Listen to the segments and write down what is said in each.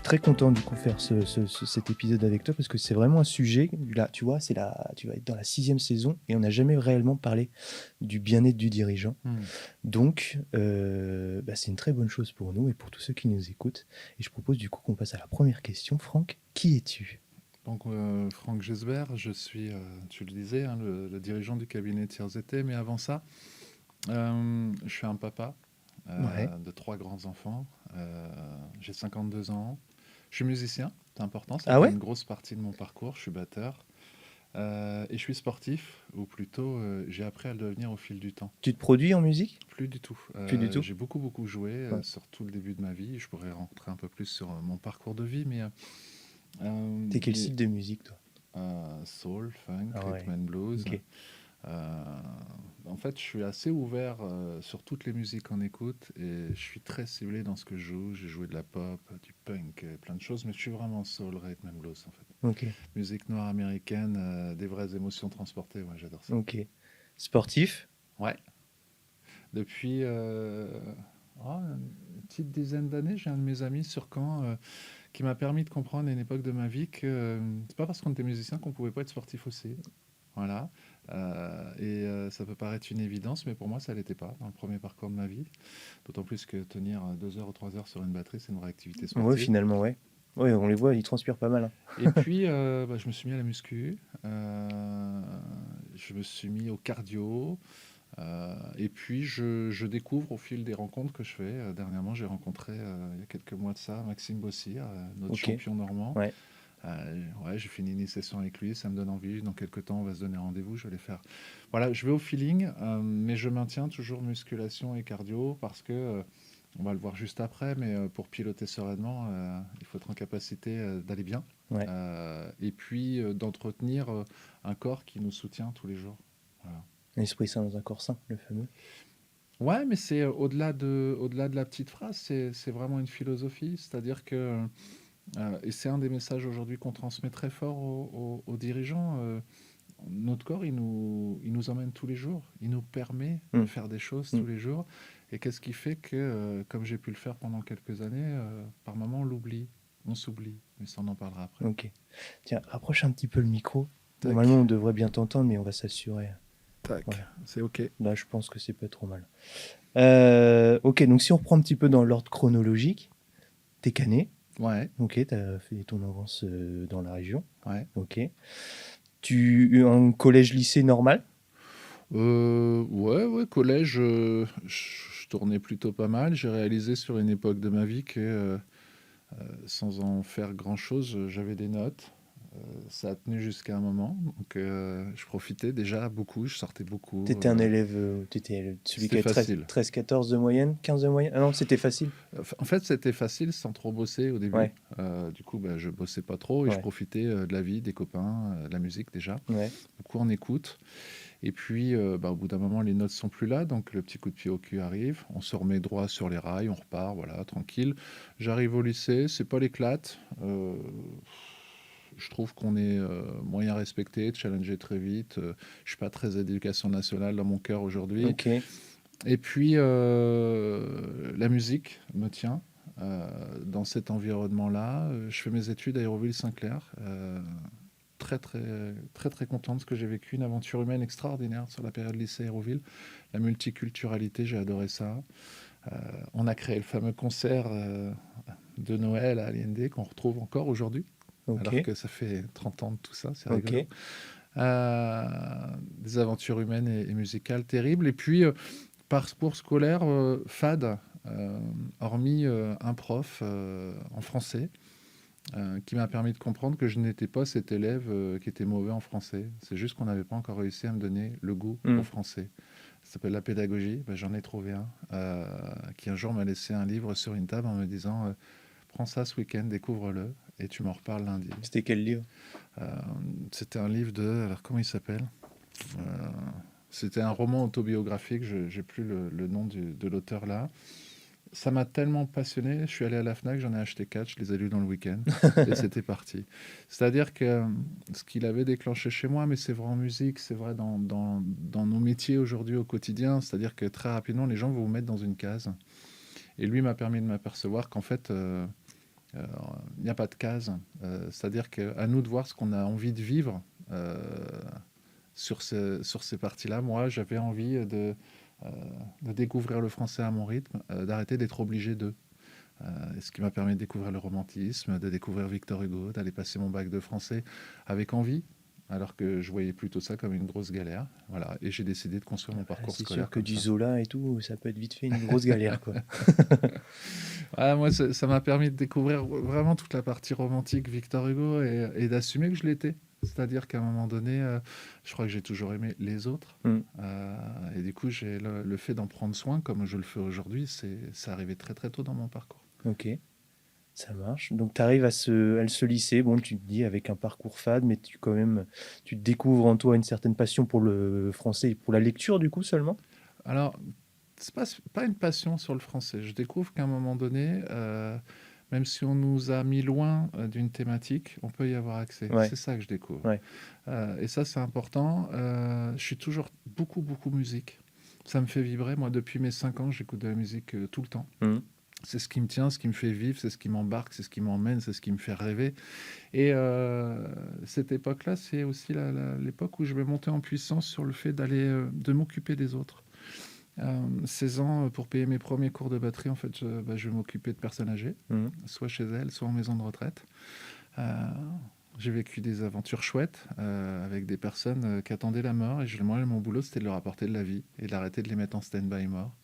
très content du coup de faire cet épisode avec toi parce que c'est vraiment un sujet. Là, tu vois, tu vas être dans la 6e saison et on n'a jamais réellement parlé du bien-être du dirigeant. Donc, c'est une très bonne chose pour nous et pour tous ceux qui nous écoutent. Et je propose du coup qu'on passe à la première question. Franck, qui es-tu? Donc, Franck Gesbert, je suis, tu le disais, hein, le dirigeant du cabinet Tiers Été, mais avant ça, je suis un papa Ouais. de 3 grands-enfants. J'ai 52 ans. Je suis musicien, c'est important, ça a Ah été ouais? une grosse partie de mon parcours. Je suis batteur. Et je suis sportif, ou plutôt, j'ai appris à le devenir au fil du temps. Tu te produis en musique? Plus du tout. Plus du tout? J'ai beaucoup joué, Ouais. sur tout le début de ma vie. Je pourrais rentrer un peu plus sur mon parcours de vie, mais T'es quel et style de musique, toi? soul, funk, Ah rhythm ouais. and blues. Ok. Euh, En fait, je suis assez ouvert sur toutes les musiques qu'on écoute et je suis très ciblé dans ce que je joue. J'ai joué de la pop, du punk, plein de choses, mais je suis vraiment soul, rhythm and blues en fait. Ok. Musique noire américaine, des vraies émotions transportées, ouais, j'adore ça. Ok. Sportif? Ouais, depuis une petite dizaine d'années, j'ai un de mes amis sur Caen qui m'a permis de comprendre à une époque de ma vie que c'est pas parce qu'on était musicien qu'on pouvait pas être sportif aussi. Voilà. Ça peut paraître une évidence, mais pour moi, ça l'était pas dans le premier parcours de ma vie. D'autant plus que tenir 2 heures ou 3 heures sur une batterie, c'est une vraie activité Ouais, sportive. finalement, ouais. Ouais, on les voit, ils transpirent pas mal, hein. Et puis, je me suis mis à la muscu, je me suis mis au cardio, et puis je découvre au fil des rencontres que je fais. Dernièrement, j'ai rencontré, il y a quelques mois de ça, Maxime Bossy, notre Ok. champion normand. Ouais. Ouais, j'ai fait une initiation avec lui, ça me donne envie. Dans quelques temps, on va se donner rendez-vous, je vais les faire. Voilà, je vais au feeling, mais je maintiens toujours musculation et cardio parce que, on va le voir juste après, mais pour piloter sereinement, il faut être en capacité d'aller bien Ouais. et puis d'entretenir un corps qui nous soutient tous les jours. Voilà. L'esprit sain dans un corps sain, le fameux. Ouais, mais c'est au-delà de la petite phrase, c'est vraiment une philosophie, c'est-à-dire que et c'est un des messages aujourd'hui qu'on transmet très fort aux dirigeants. Notre corps, il nous emmène tous les jours. Il nous permet de Hmm. faire des choses Hmm. tous les jours. Et qu'est-ce qui fait que, comme j'ai pu le faire pendant quelques années, par moments on l'oublie, on s'oublie. Mais ça, on en parlera après. Ok. Tiens, rapproche un petit peu le micro. Normalement, Tac, on devrait bien t'entendre, mais on va s'assurer. tac, Voilà. c'est OK. Là, je pense que c'est pas trop mal. Ok, donc si on reprend un petit peu dans l'ordre chronologique, t'es canet. Ouais, Ok, t'as fait ton enfance dans la région. ouais. Ok. Un collège-lycée normal? Ouais, collège, je tournais plutôt pas mal. J'ai réalisé sur une époque de ma vie que sans en faire grand-chose, j'avais des notes. Ça a tenu jusqu'à un moment, donc je profitais déjà beaucoup, je sortais beaucoup. T'étais un élève, celui qui C'était a facile. 13-14 de moyenne, 15 de moyenne? Ah non, c'était facile. En fait, c'était facile sans trop bosser au début. Ouais, Du coup, je bossais pas trop et je ouais, profitais de la vie, des copains, de la musique déjà. ouais. Beaucoup en écoute. Et puis, au bout d'un moment, les notes sont plus là, donc le petit coup de pied au cul arrive. On se remet droit sur les rails, on repart, voilà, tranquille. J'arrive au lycée, c'est pas l'éclate. Je trouve qu'on est moyen respecté, challengé très vite. Je suis pas très éducation nationale dans mon cœur aujourd'hui. Ok. Et puis, la musique me tient dans cet environnement-là. Je fais mes études à Hérouville-Saint-Clair. Très, très, très, très content de ce que j'ai vécu. Une aventure humaine extraordinaire sur la période lycée Hérouville. La multiculturalité, j'ai adoré ça. On a créé le fameux concert de Noël à Allende qu'on retrouve encore aujourd'hui, Ok. alors que ça fait 30 ans de tout ça, c'est Ok. rigolo. Euh, des aventures humaines et musicales terribles. Et puis, parcours scolaire fade, hormis un prof en français qui m'a permis de comprendre que je n'étais pas cet élève qui était mauvais en français. C'est juste qu'on n'avait pas encore réussi à me donner le goût au Hmm. français. Ça s'appelle la pédagogie. J'en ai trouvé un qui un jour m'a laissé un livre sur une table en me disant prends ça ce week-end, découvre-le et tu m'en reparles lundi. C'était quel livre? Euh, C'était un livre de... Alors comment il s'appelle Euh, C'était un roman autobiographique, je n'ai plus le nom de l'auteur là. Ça m'a tellement passionné, je suis allé à la FNAC, j'en ai acheté 4, je les ai lus dans le week-end, et c'était parti. C'est-à-dire que ce qu'il avait déclenché chez moi, mais c'est vrai en musique, c'est vrai dans nos métiers aujourd'hui au quotidien, c'est-à-dire que très rapidement, les gens vont vous mettre dans une case. Et lui m'a permis de m'apercevoir qu'en fait, Il n'y a pas de case. C'est-à-dire qu'à nous de voir ce qu'on a envie de vivre sur ces parties-là. Moi, j'avais envie de découvrir le français à mon rythme, d'arrêter d'être obligé de. Ce qui m'a permis de découvrir le romantisme, de découvrir Victor Hugo, d'aller passer mon bac de français avec envie, alors que je voyais plutôt ça comme une grosse galère. Voilà. Et j'ai décidé de construire mon parcours C'est scolaire sûr que comme du ça. Zola et tout, ça peut être vite fait une grosse galère, quoi. Moi, ça m'a permis de découvrir vraiment toute la partie romantique Victor Hugo et d'assumer que je l'étais. C'est-à-dire qu'à un moment donné, je crois que j'ai toujours aimé les autres. Mm. Et du coup, le fait d'en prendre soin, comme je le fais aujourd'hui, c'est arrivé très très tôt dans mon parcours. Ok, ça marche. Donc tu arrives à ce lycée, bon, tu te dis avec un parcours fade, mais tu découvres en toi une certaine passion pour le français et pour la lecture, du coup, seulement? Alors, c'est pas une passion sur le français. Je découvre qu'à un moment donné, même si on nous a mis loin d'une thématique, on peut y avoir accès. Ouais, C'est ça que je découvre. ouais. Et ça, c'est important. Je suis toujours beaucoup, beaucoup musique. Ça me fait vibrer. Moi, depuis mes 5 ans, j'écoute de la musique tout le temps. Mm. C'est ce qui me tient, ce qui me fait vivre, c'est ce qui m'embarque, c'est ce qui m'emmène, c'est ce qui me fait rêver. Et cette époque-là, c'est aussi l'époque où je vais monter en puissance sur le fait de m'occuper des autres. 16 ans, pour payer mes premiers cours de batterie, en fait, je vais m'occuper de personnes âgées, Mm. soit chez elles, soit en maison de retraite. J'ai vécu des aventures chouettes avec des personnes qui attendaient la mort. Et moi, mon boulot, c'était de leur apporter de la vie et d'arrêter de les mettre en stand-by mort.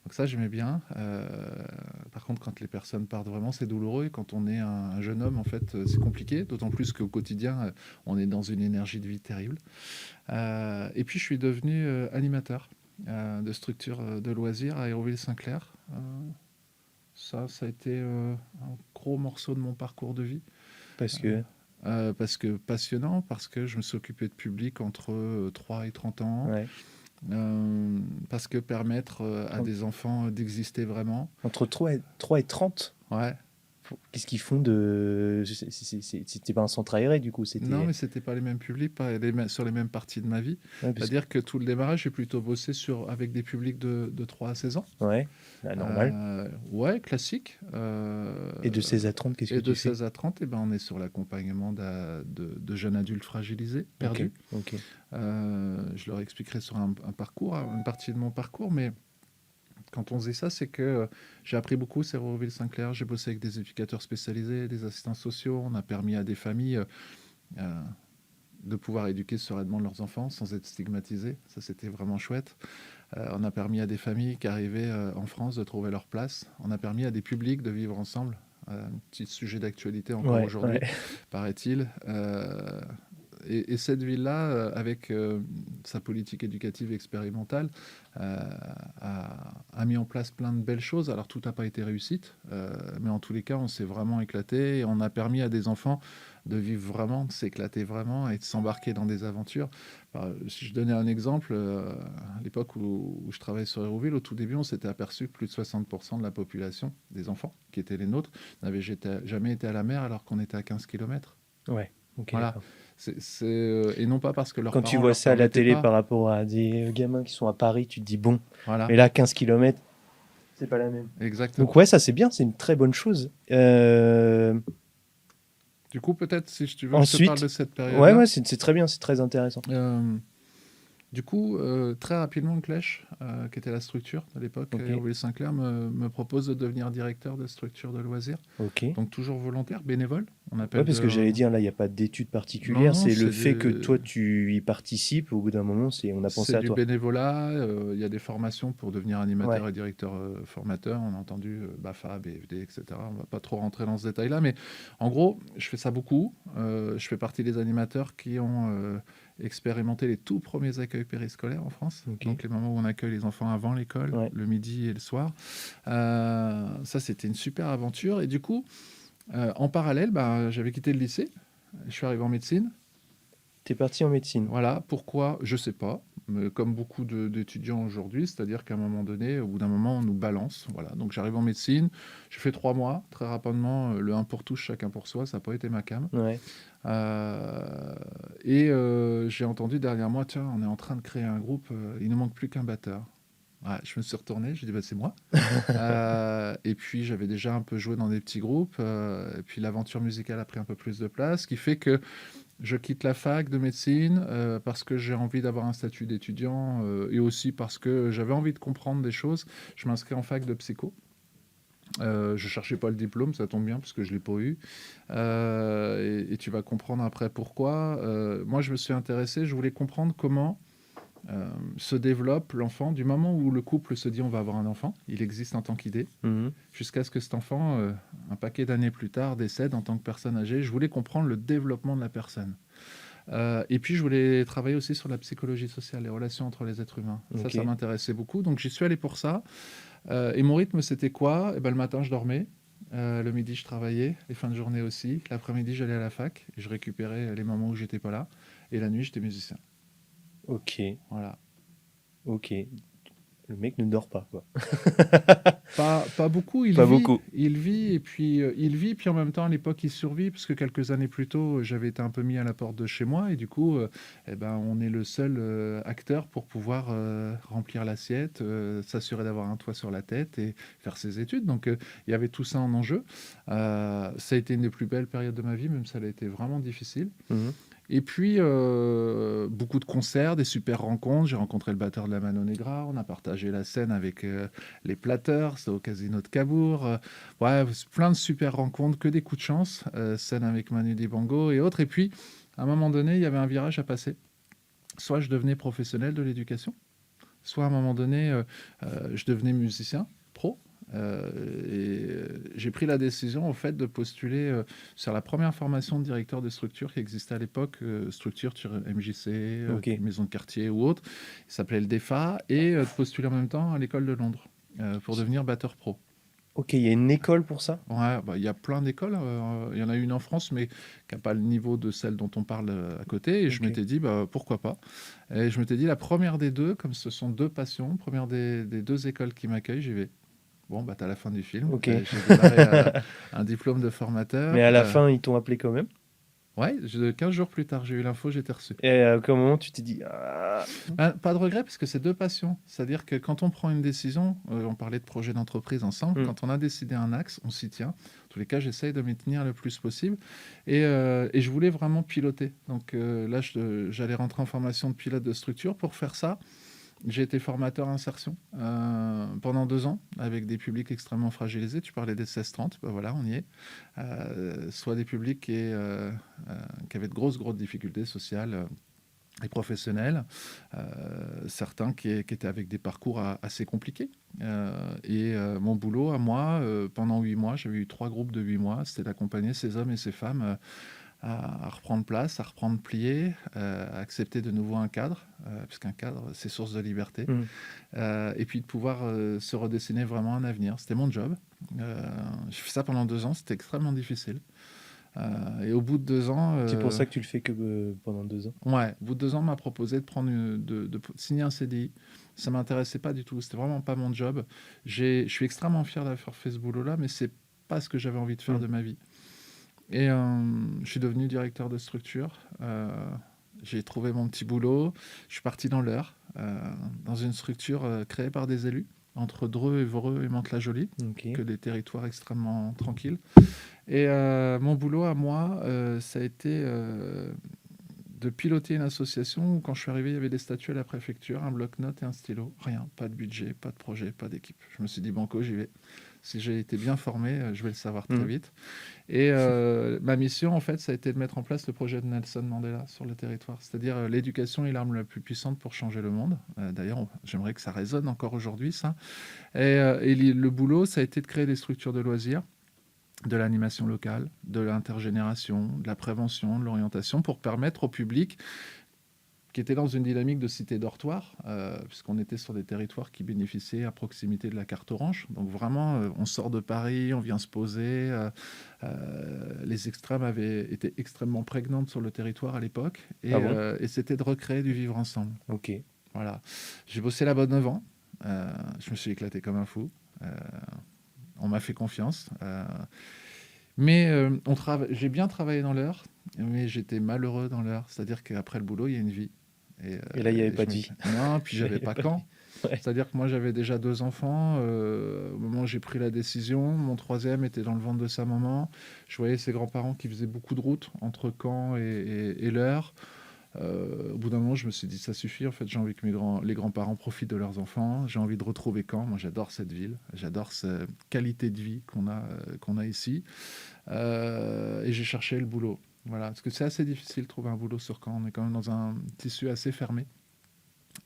Donc ça, j'aimais bien. Par contre, quand les personnes partent vraiment, c'est douloureux. Et quand on est un jeune homme, en fait, c'est compliqué. D'autant plus qu'au quotidien, on est dans une énergie de vie terrible. Et puis, je suis devenu animateur de structure de loisirs à Aéroville-Saint-Clair. Ça a été un gros morceau de mon parcours de vie. Parce que... Parce que passionnant, parce que je me suis occupé de public entre 3 et 30 ans, Ouais. parce que permettre à des enfants d'exister vraiment. Entre 3 et 30, Ouais. qu'est-ce qu'ils font de... C'était pas un centre aéré, du coup, Non, c'était... mais c'était pas les mêmes publics, pas sur les mêmes parties de ma vie. Ouais, parce C'est-à-dire que tout le démarrage, j'ai plutôt bossé avec des publics de 3 à 16 ans. Ouais, la normale. Ouais, classique. Et de 16 à 30, qu'est-ce que Et de tu fais? 16 à 30, eh ben, on est sur l'accompagnement de jeunes adultes fragilisés, perdus. Ok. Je leur expliquerai sur un parcours, une partie de mon parcours, mais quand on faisait ça, c'est que j'ai appris beaucoup, c'est Aéroville-Saint-Clair. J'ai bossé avec des éducateurs spécialisés, des assistants sociaux. On a permis à des familles de pouvoir éduquer sereinement leurs enfants sans être stigmatisés. Ça, c'était vraiment chouette. On a permis à des familles qui arrivaient en France de trouver leur place. On a permis à des publics de vivre ensemble. Un petit sujet d'actualité encore aujourd'hui, paraît-il. Et cette ville-là, avec sa politique éducative expérimentale, a mis en place plein de belles choses. Alors, tout n'a pas été réussite, mais en tous les cas, on s'est vraiment éclaté et on a permis à des enfants de vivre vraiment, de s'éclater vraiment et de s'embarquer dans des aventures. Si je donnais un exemple, à l'époque où je travaillais sur Hérouville, au tout début, on s'était aperçu que plus de 60% de la population, des enfants qui étaient les nôtres, n'avaient jamais été à la mer alors qu'on était à 15 km. Ouais, ok. Voilà. Et non pas parce que leurs Quand parents tu vois leur ça à la permettaient télé pas. par rapport à des gamins qui sont à Paris, tu te dis bon, Voilà, mais là, 15 km, c'est pas la même. exactement. Donc ouais, ça c'est bien, c'est une très bonne chose. Du coup, peut-être, si tu veux, je te Ensuite, parle de cette période-là. ouais, c'est très bien, c'est très intéressant. Du coup, très rapidement, Clèche, qui était la structure de l'époque, Aéroville-Saint-Clair, me propose de devenir directeur de structure de loisirs. Ok. Donc toujours volontaire, bénévole. On appelle Ouais, parce que j'allais dire, là, il n'y a pas d'études particulières, Non, c'est le c'est fait que toi, tu y participes, au bout d'un moment, on a pensé C'est à du toi. bénévolat, il y a des formations pour devenir animateur Ouais. et directeur formateur. On a entendu BAFA, BFD, etc. On ne va pas trop rentrer dans ce détail-là, mais en gros, je fais ça beaucoup. Je fais partie des animateurs qui ont expérimenté les tout premiers accueils périscolaires en France. Ok. Donc les moments où on accueille les enfants avant l'école, Ouais. le midi et le soir. Ça, c'était une super aventure. Et du coup, en parallèle, j'avais quitté le lycée. Je suis arrivé en médecine. T'es parti en médecine. Voilà, pourquoi, je sais pas, mais comme beaucoup d'étudiants aujourd'hui, c'est-à-dire qu'à un moment donné, au bout d'un moment, on nous balance. Voilà, donc j'arrive en médecine, je fais 3 mois, très rapidement, le 1 pour tous, chacun pour soi, ça n'a pas été ma came. Ouais. J'ai entendu derrière moi, tiens, on est en train de créer un groupe, il ne manque plus qu'un batteur. Ouais, je me suis retourné, j'ai dit, c'est moi. Et puis, j'avais déjà un peu joué dans des petits groupes. Et puis, l'aventure musicale a pris un peu plus de place, ce qui fait que je quitte la fac de médecine parce que j'ai envie d'avoir un statut d'étudiant et aussi parce que j'avais envie de comprendre des choses. Je m'inscris en fac de psycho. Je cherchais pas le diplôme, ça tombe bien parce que je l'ai pas eu. Et tu vas comprendre après pourquoi. Moi, je me suis intéressé, je voulais comprendre comment se développe l'enfant du moment où le couple se dit on va avoir un enfant, il existe en tant qu'idée, jusqu'à ce que cet enfant, un paquet d'années plus tard, décède en tant que personne âgée. Je voulais comprendre le développement de la personne. Et puis, je voulais travailler aussi sur la psychologie sociale, les relations entre les êtres humains. Ça m'intéressait beaucoup. Donc, j'y suis allé pour ça. Et mon rythme, c'était quoi? Le matin, je dormais. Le midi, je travaillais. Les fins de journée aussi. L'après-midi, j'allais à la fac. Et je récupérais les moments où j'étais pas là. Et la nuit, j'étais musicien. Ok. Voilà. Ok. Le mec ne dort pas, quoi. Pas beaucoup, il Pas vit. beaucoup. Il vit, et puis puis en même temps, à l'époque, il survit, parce que quelques années plus tôt, j'avais été un peu mis à la porte de chez moi, et du coup, on est le seul acteur pour pouvoir remplir l'assiette, s'assurer d'avoir un toit sur la tête et faire ses études. Donc, il y avait tout ça en enjeu. Ça a été une des plus belles périodes de ma vie, même si ça a été vraiment difficile. Et puis, beaucoup de concerts, des super rencontres. J'ai rencontré le batteur de la Mano Negra. On a partagé la scène avec les Platters au Casino de Cabourg. Ouais, plein de super rencontres, que des coups de chance. Scène avec Manu Dibango et autres. Et puis, à un moment donné, il y avait un virage à passer. Soit je devenais professionnel de l'éducation, soit à un moment donné, je devenais musicien pro. J'ai pris la décision en fait de postuler sur la première formation de directeur de structure qui existait à l'époque, structure MJC, maison de quartier ou autre. Il s'appelait le DEFA, et de postuler en même temps à l'école de Londres pour devenir batteur pro. Ok, il y a une école pour ça? Ouais, il y a plein d'écoles. Il y en a une en France, mais qui n'a pas le niveau de celle dont on parle à côté. Et je m'étais dit, pourquoi pas. Et je m'étais dit, la première des deux, comme ce sont deux passions, première des deux écoles qui m'accueillent, j'y vais. Bon, t'as la fin du film. J'ai démarré un diplôme de formateur. Mais à la fin, ils t'ont appelé quand même? Ouais, 15 jours plus tard, j'ai eu l'info, j'étais reçu. Et à quel moment tu t'es dit pas de regret, parce que c'est deux passions. C'est-à-dire que quand on prend une décision, on parlait de projet d'entreprise ensemble, quand on a décidé un axe, on s'y tient. En tous les cas, j'essaye de m'y tenir le plus possible. Et je voulais vraiment piloter. Donc là, j'allais rentrer en formation de pilote de structure. Pour faire ça, j'ai été formateur insertion pendant 2 ans avec des publics extrêmement fragilisés. Tu parlais des 16-30, voilà, on y est. Soit des publics qui avaient de grosses difficultés sociales et professionnelles, certains qui étaient avec des parcours assez compliqués. Mon boulot à moi, pendant 8 mois, j'avais eu 3 groupes de 8 mois, c'était d'accompagner ces hommes et ces femmes à reprendre place, à reprendre plié, à accepter de nouveau un cadre, puisqu'un cadre, c'est source de liberté, et puis de pouvoir se redessiner vraiment un avenir. C'était mon job. J'ai fait ça pendant 2 ans, c'était extrêmement difficile. Et au bout de 2 ans... C'est pour ça que tu le fais que pendant 2 ans? Ouais, au bout de 2 ans, on m'a proposé de signer un CDI. Ça ne m'intéressait pas du tout, c'était vraiment pas mon job. Je suis extrêmement fier d'avoir fait ce boulot-là, mais c'est pas ce que j'avais envie de faire de ma vie. Et je suis devenu directeur de structure. J'ai trouvé mon petit boulot. Je suis parti dans l'Eure, dans une structure créée par des élus, entre Dreux, Évreux et Mantes-la-Jolie, que des territoires extrêmement tranquilles. Et mon boulot à moi, ça a été de piloter une association où, quand je suis arrivé, il y avait des statuts à la préfecture, un bloc-notes et un stylo. Rien, pas de budget, pas de projet, pas d'équipe. Je me suis dit, banco, j'y vais. Si j'ai été bien formé, je vais le savoir très vite. Et ma mission, en fait, ça a été de mettre en place le projet de Nelson Mandela sur le territoire. C'est-à-dire l'éducation est l'arme la plus puissante pour changer le monde. D'ailleurs, j'aimerais que ça résonne encore aujourd'hui, ça. Et le boulot, ça a été de créer des structures de loisirs, de l'animation locale, de l'intergénération, de la prévention, de l'orientation, pour permettre au public qui était dans une dynamique de cité-dortoir, puisqu'on était sur des territoires qui bénéficiaient à proximité de la carte orange. Donc vraiment, on sort de Paris, on vient se poser. Les extrêmes avaient été extrêmement prégnantes sur le territoire à l'époque. Et c'était de recréer du vivre ensemble. Ok. Voilà. J'ai bossé là-bas 9 ans. Je me suis éclaté comme un fou. On m'a fait confiance. Mais j'ai bien travaillé dans l'Eure, mais j'étais malheureux dans l'Eure. C'est-à-dire qu'après le boulot, il y a une vie. Et là, il n'y avait pas de vie. Non, puis j'avais pas quand. Ouais. C'est-à-dire que moi, j'avais déjà 2 enfants. Au moment où j'ai pris la décision, mon troisième était dans le ventre de sa maman. Je voyais ses grands-parents qui faisaient beaucoup de routes entre Caen et l'Eure. Au bout d'un moment, je me suis dit, ça suffit. En fait, j'ai envie que les grands-parents profitent de leurs enfants. J'ai envie de retrouver Caen. Moi, j'adore cette ville. J'adore cette qualité de vie qu'on a ici. Et j'ai cherché le boulot. Voilà, parce que c'est assez difficile de trouver un boulot sur Caen. On est quand même dans un tissu assez fermé.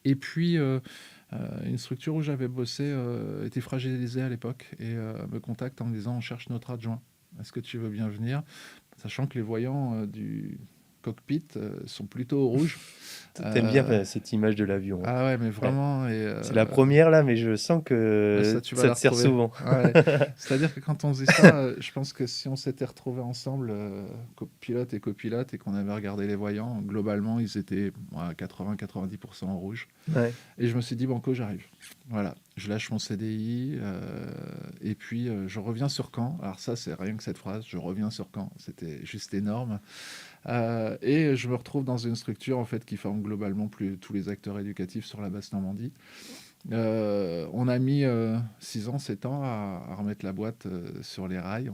Et puis, une structure où j'avais bossé était fragilisée à l'époque et me contacte en me disant, on cherche notre adjoint. Est-ce que tu veux bien venir? Sachant que les voyants du cockpit sont plutôt au rouge. T'aimes bien Euh, cette image de l'avion, hein. ah ouais, mais Ouais. vraiment. Et, C'est la première là, mais je sens ça, que tu vas ça la te sert retrouver. souvent. Ouais. C'est-à-dire que quand on se dit ça, je pense que si on s'était retrouvés ensemble, pilote et copilote, et qu'on avait regardé les voyants, globalement, ils étaient 80-90% en rouge. Ouais. Et je me suis dit, banco, j'arrive. Voilà, je lâche mon CDI, et puis je reviens sur Caen. Alors ça, c'est rien que cette phrase, je reviens sur Caen. C'était juste énorme. Et je me retrouve dans une structure en fait qui forme globalement tous les acteurs éducatifs sur la Basse-Normandie. On a mis 6 ans, 7 ans à remettre la boîte sur les rails.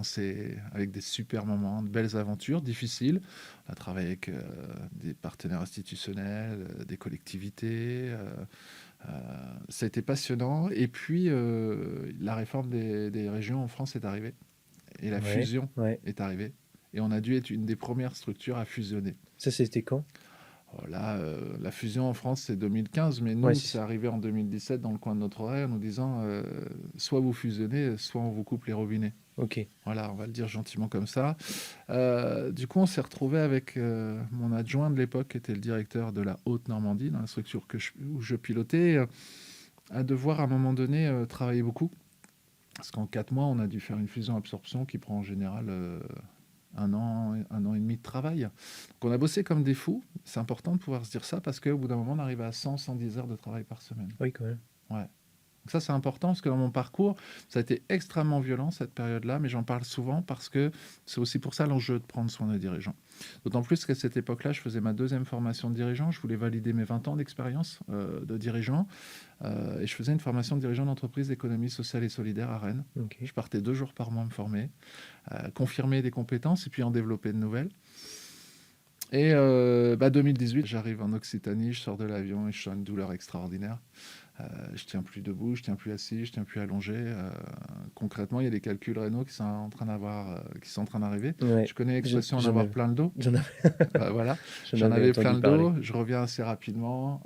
Avec des super moments, de belles aventures, difficiles. On a travaillé avec des partenaires institutionnels, des collectivités. Ça a été passionnant. Et puis, la réforme des régions en France est arrivée. Et la Ouais. fusion Ouais. est arrivée. Et on a dû être une des premières structures à fusionner. Ça, c'était quand? Oh là, la fusion en France, c'est 2015, mais Ouais, nous, c'est arrivé en 2017 dans le coin de notre oreille en nous disant soit vous fusionnez, soit on vous coupe les robinets. ok. Voilà, on va le dire gentiment comme ça. Du coup, on s'est retrouvé avec mon adjoint de l'époque, qui était le directeur de la Haute-Normandie, dans la structure où je pilotais, à devoir à un moment donné travailler beaucoup. Parce qu'en 4 mois, on a dû faire une fusion-absorption qui prend en général 1 an et demi de travail. Donc on a bossé comme des fous. C'est important de pouvoir se dire ça parce qu'au bout d'un moment, on arrive à 100-110 heures de travail par semaine. Oui, quand même. Ouais. Donc ça, c'est important parce que dans mon parcours, ça a été extrêmement violent cette période-là, mais j'en parle souvent parce que c'est aussi pour ça l'enjeu de prendre soin des dirigeants. D'autant plus qu'à cette époque-là, je faisais ma 2e formation de dirigeant. Je voulais valider mes 20 ans d'expérience de dirigeant. Et je faisais une formation de dirigeant d'entreprise d'économie sociale et solidaire à Rennes. Ok. Je partais 2 jours par mois me former, confirmer des compétences et puis en développer de nouvelles. Et 2018, j'arrive en Occitanie, je sors de l'avion et je sens une douleur extraordinaire. Je tiens plus debout, je tiens plus assis, je tiens plus allongé. Concrètement, il y a des calculs rénaux qui sont en train d'arriver. Ouais. Je connais l'expression en J'en avoir avais, plein le dos. j'en avais, Voilà, j'en j'en avais avais plein entendu le parler. dos. Je reviens assez rapidement.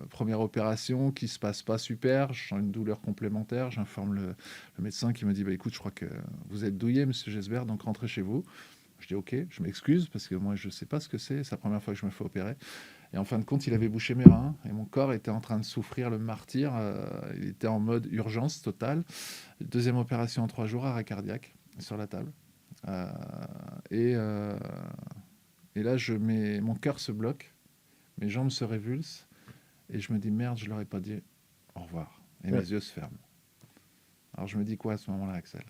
Première opération qui se passe pas super. Je sens une douleur complémentaire. J'informe le médecin qui me dit écoute, je crois que vous êtes douillé, monsieur Gesbert, donc rentrez chez vous. Je dis ok, je m'excuse parce que moi je sais pas ce que c'est. C'est la première fois que je me fais opérer. Et en fin de compte, il avait bouché mes reins et mon corps était en train de souffrir le martyre. Il était en mode urgence totale. 2e opération en 3 jours, arrêt cardiaque sur la table. Euh, et, euh, et là, mon cœur se bloque, mes jambes se révulsent et je me dis merde, je leur ai pas dit au revoir. Et Ouais. mes yeux se ferment. Alors je me dis quoi à ce moment-là, Axel?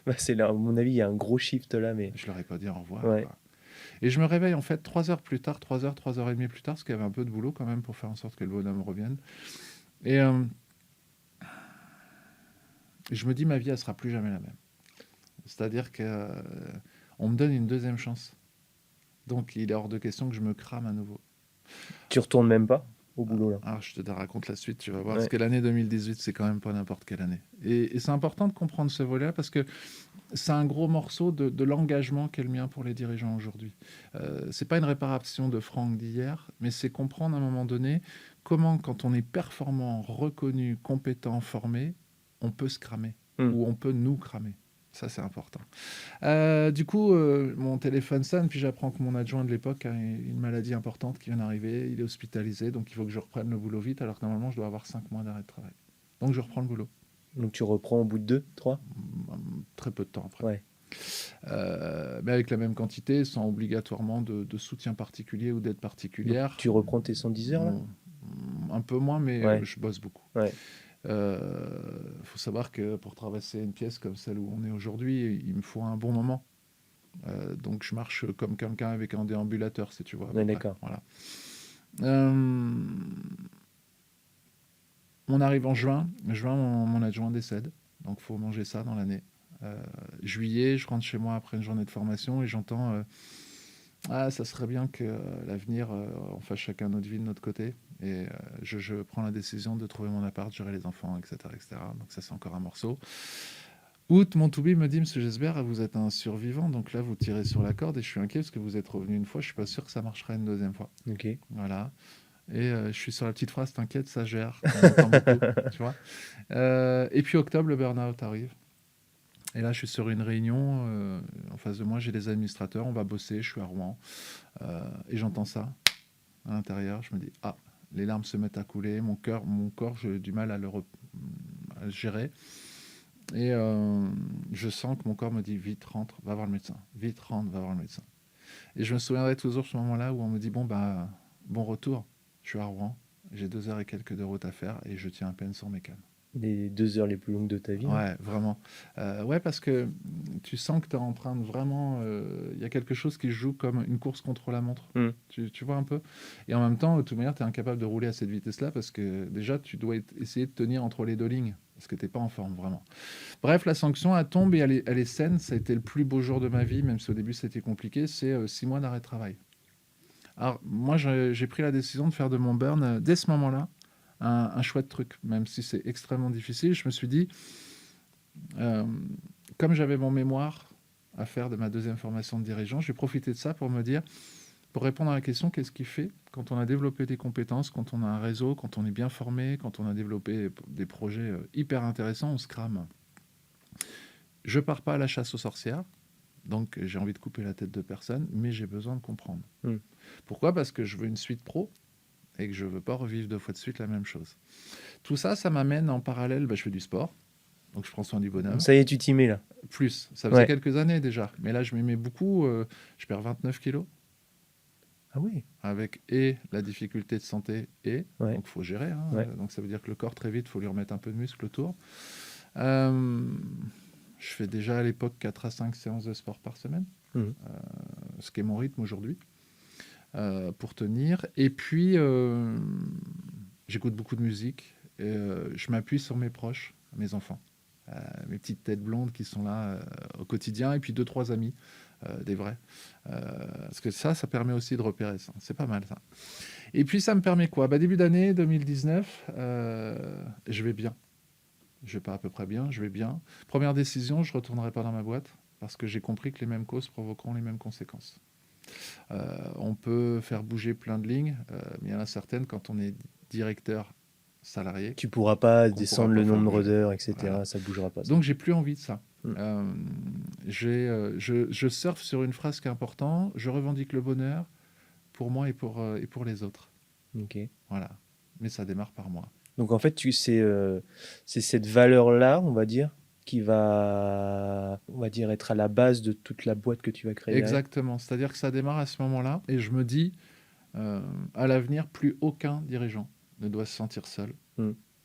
Bah, c'est là, à mon avis, il y a un gros shift là, mais Je leur ai pas dit au revoir, ouais. quoi. Et je me réveille en fait 3 heures plus tard, 3 heures, 3 heures et demie plus tard, parce qu'il y avait un peu de boulot quand même pour faire en sorte que le bonhomme revienne. Et je me dis ma vie, elle sera plus jamais la même. C'est-à-dire que on me donne une 2e chance. Donc il est hors de question que je me crame à nouveau. Tu retournes même pas au boulot là. Alors je te raconte la suite, tu vas voir. Parce Ouais. que l'année 2018, c'est quand même pas n'importe quelle année. Et c'est important de comprendre ce volet-là parce que c'est un gros morceau de l'engagement qu'est le mien pour les dirigeants aujourd'hui. C'est pas une réparation de Franck d'hier, mais c'est comprendre à un moment donné comment, quand on est performant, reconnu, compétent, formé, on peut se cramer ou on peut nous cramer. Ça, c'est important. Du coup, mon téléphone sonne, puis j'apprends que mon adjoint de l'époque a une maladie importante qui vient d'arriver. Il est hospitalisé, donc il faut que je reprenne le boulot vite, alors que normalement, je dois avoir 5 mois d'arrêt de travail. Donc, je reprends le boulot. Donc tu reprends au bout de 2, 3? Très peu de temps après. Ouais. Mais avec la même quantité, sans obligatoirement de soutien particulier ou d'aide particulière. Donc, tu reprends tes 110 heures là? Un peu moins, mais Ouais. je bosse beaucoup. Ouais. Faut savoir que pour traverser une pièce comme celle où on est aujourd'hui, il me faut un bon moment. Donc je marche comme quelqu'un avec un déambulateur, si tu vois. Ouais, d'accord. Voilà. On arrive en juin. Juin, mon adjoint décède. Donc, il faut manger ça dans l'année. Juillet, je rentre chez moi après une journée de formation et j'entends ah, ça serait bien que l'avenir, on fasse chacun notre vie de notre côté. Et je prends la décision de trouver mon appart, gérer les enfants, etc., etc. Donc, ça, c'est encore un morceau. Août, mon to-be me dit, Monsieur Gesbert, vous êtes un survivant, donc là, vous tirez sur la corde et je suis inquiet parce que vous êtes revenu une fois. Je suis pas sûr que ça marchera une deuxième fois. Ok. Voilà. Et je suis sur la petite phrase, t'inquiète, ça gère. On entend beaucoup, tu vois. Et puis octobre, le burn-out arrive. Et là, je suis sur une réunion. En face de moi, j'ai des administrateurs. On va bosser. Je suis à Rouen. Et j'entends ça à l'intérieur. Je me dis, ah, les larmes se mettent à couler. Mon corps, j'ai du mal à le gérer. Et je sens que mon corps me dit, vite, rentre, va voir le médecin. Vite, rentre, va voir le médecin. Et je me souviendrai toujours de ce moment-là où on me dit, bon retour. Je suis à Rouen. J'ai 2 heures et quelques de route à faire et je tiens à peine sur mes cannes. Les 2 heures les plus longues de ta vie. Ouais, vraiment. Ouais, parce que tu sens que tu es en train de vraiment... Il y a quelque chose qui joue comme une course contre la montre. Tu vois un peu. Et en même temps, de toute manière, tu es incapable de rouler à cette vitesse-là parce que déjà, tu dois essayer de tenir entre les 2 lignes parce que tu n'es pas en forme, vraiment. Bref, la sanction, elle tombe et elle est saine. Ça a été le plus beau jour de ma vie, même si au début, c'était compliqué. C'est 6 mois d'arrêt de travail. Alors, moi, j'ai pris la décision de faire de mon burn, dès ce moment-là, un chouette truc, même si c'est extrêmement difficile. Je me suis dit, comme j'avais mon mémoire à faire de ma deuxième formation de dirigeant, j'ai profité de ça pour me dire, pour répondre à la question, qu'est-ce qui fait quand on a développé des compétences, quand on a un réseau, quand on est bien formé, quand on a développé des projets hyper intéressants, on se crame. Je pars pas à la chasse aux sorcières, donc j'ai envie de couper la tête de personne, mais j'ai besoin de comprendre. Pourquoi ? Parce que je veux une suite pro et que je ne veux pas revivre 2 fois de suite la même chose. Tout ça, ça m'amène en parallèle, je fais du sport, donc je prends soin du bonhomme. Ça y est, tu t'y mets là. Plus, ça faisait quelques années déjà, mais là je m'y mets beaucoup, je perds 29 kilos. Ah oui. Avec la difficulté de santé donc il faut gérer. Donc ça veut dire que le corps, très vite, il faut lui remettre un peu de muscle autour. Je fais déjà à l'époque 4 à 5 séances de sport par semaine, ce qui est mon rythme aujourd'hui, pour tenir. Et puis, j'écoute beaucoup de musique et je m'appuie sur mes proches, mes enfants, mes petites têtes blondes qui sont là au quotidien, et puis 2-3 amis, des vrais. Parce que ça permet aussi de repérer ça. C'est pas mal ça. Et puis ça me permet quoi ? Début d'année 2019, je vais bien. Je vais pas à peu près bien, je vais bien. Première décision, je ne retournerai pas dans ma boîte parce que j'ai compris que les mêmes causes provoqueront les mêmes conséquences. On peut faire bouger plein de lignes, mais il y en a certaines, quand on est directeur salarié... Tu ne pourras pas descendre le nombre d'heures, etc. Voilà. Ça ne bougera pas. Donc, j'ai plus envie de ça. Je surfe sur une phrase qui est importante. Je revendique le bonheur pour moi et pour les autres. Ok. Voilà. Mais ça démarre par moi. Donc en fait, c'est cette valeur-là, on va dire, qui va, on va dire, être à la base de toute la boîte que tu vas créer. Exactement. C'est-à-dire que ça démarre à ce moment-là, et je me dis, à l'avenir, plus aucun dirigeant ne doit se sentir seul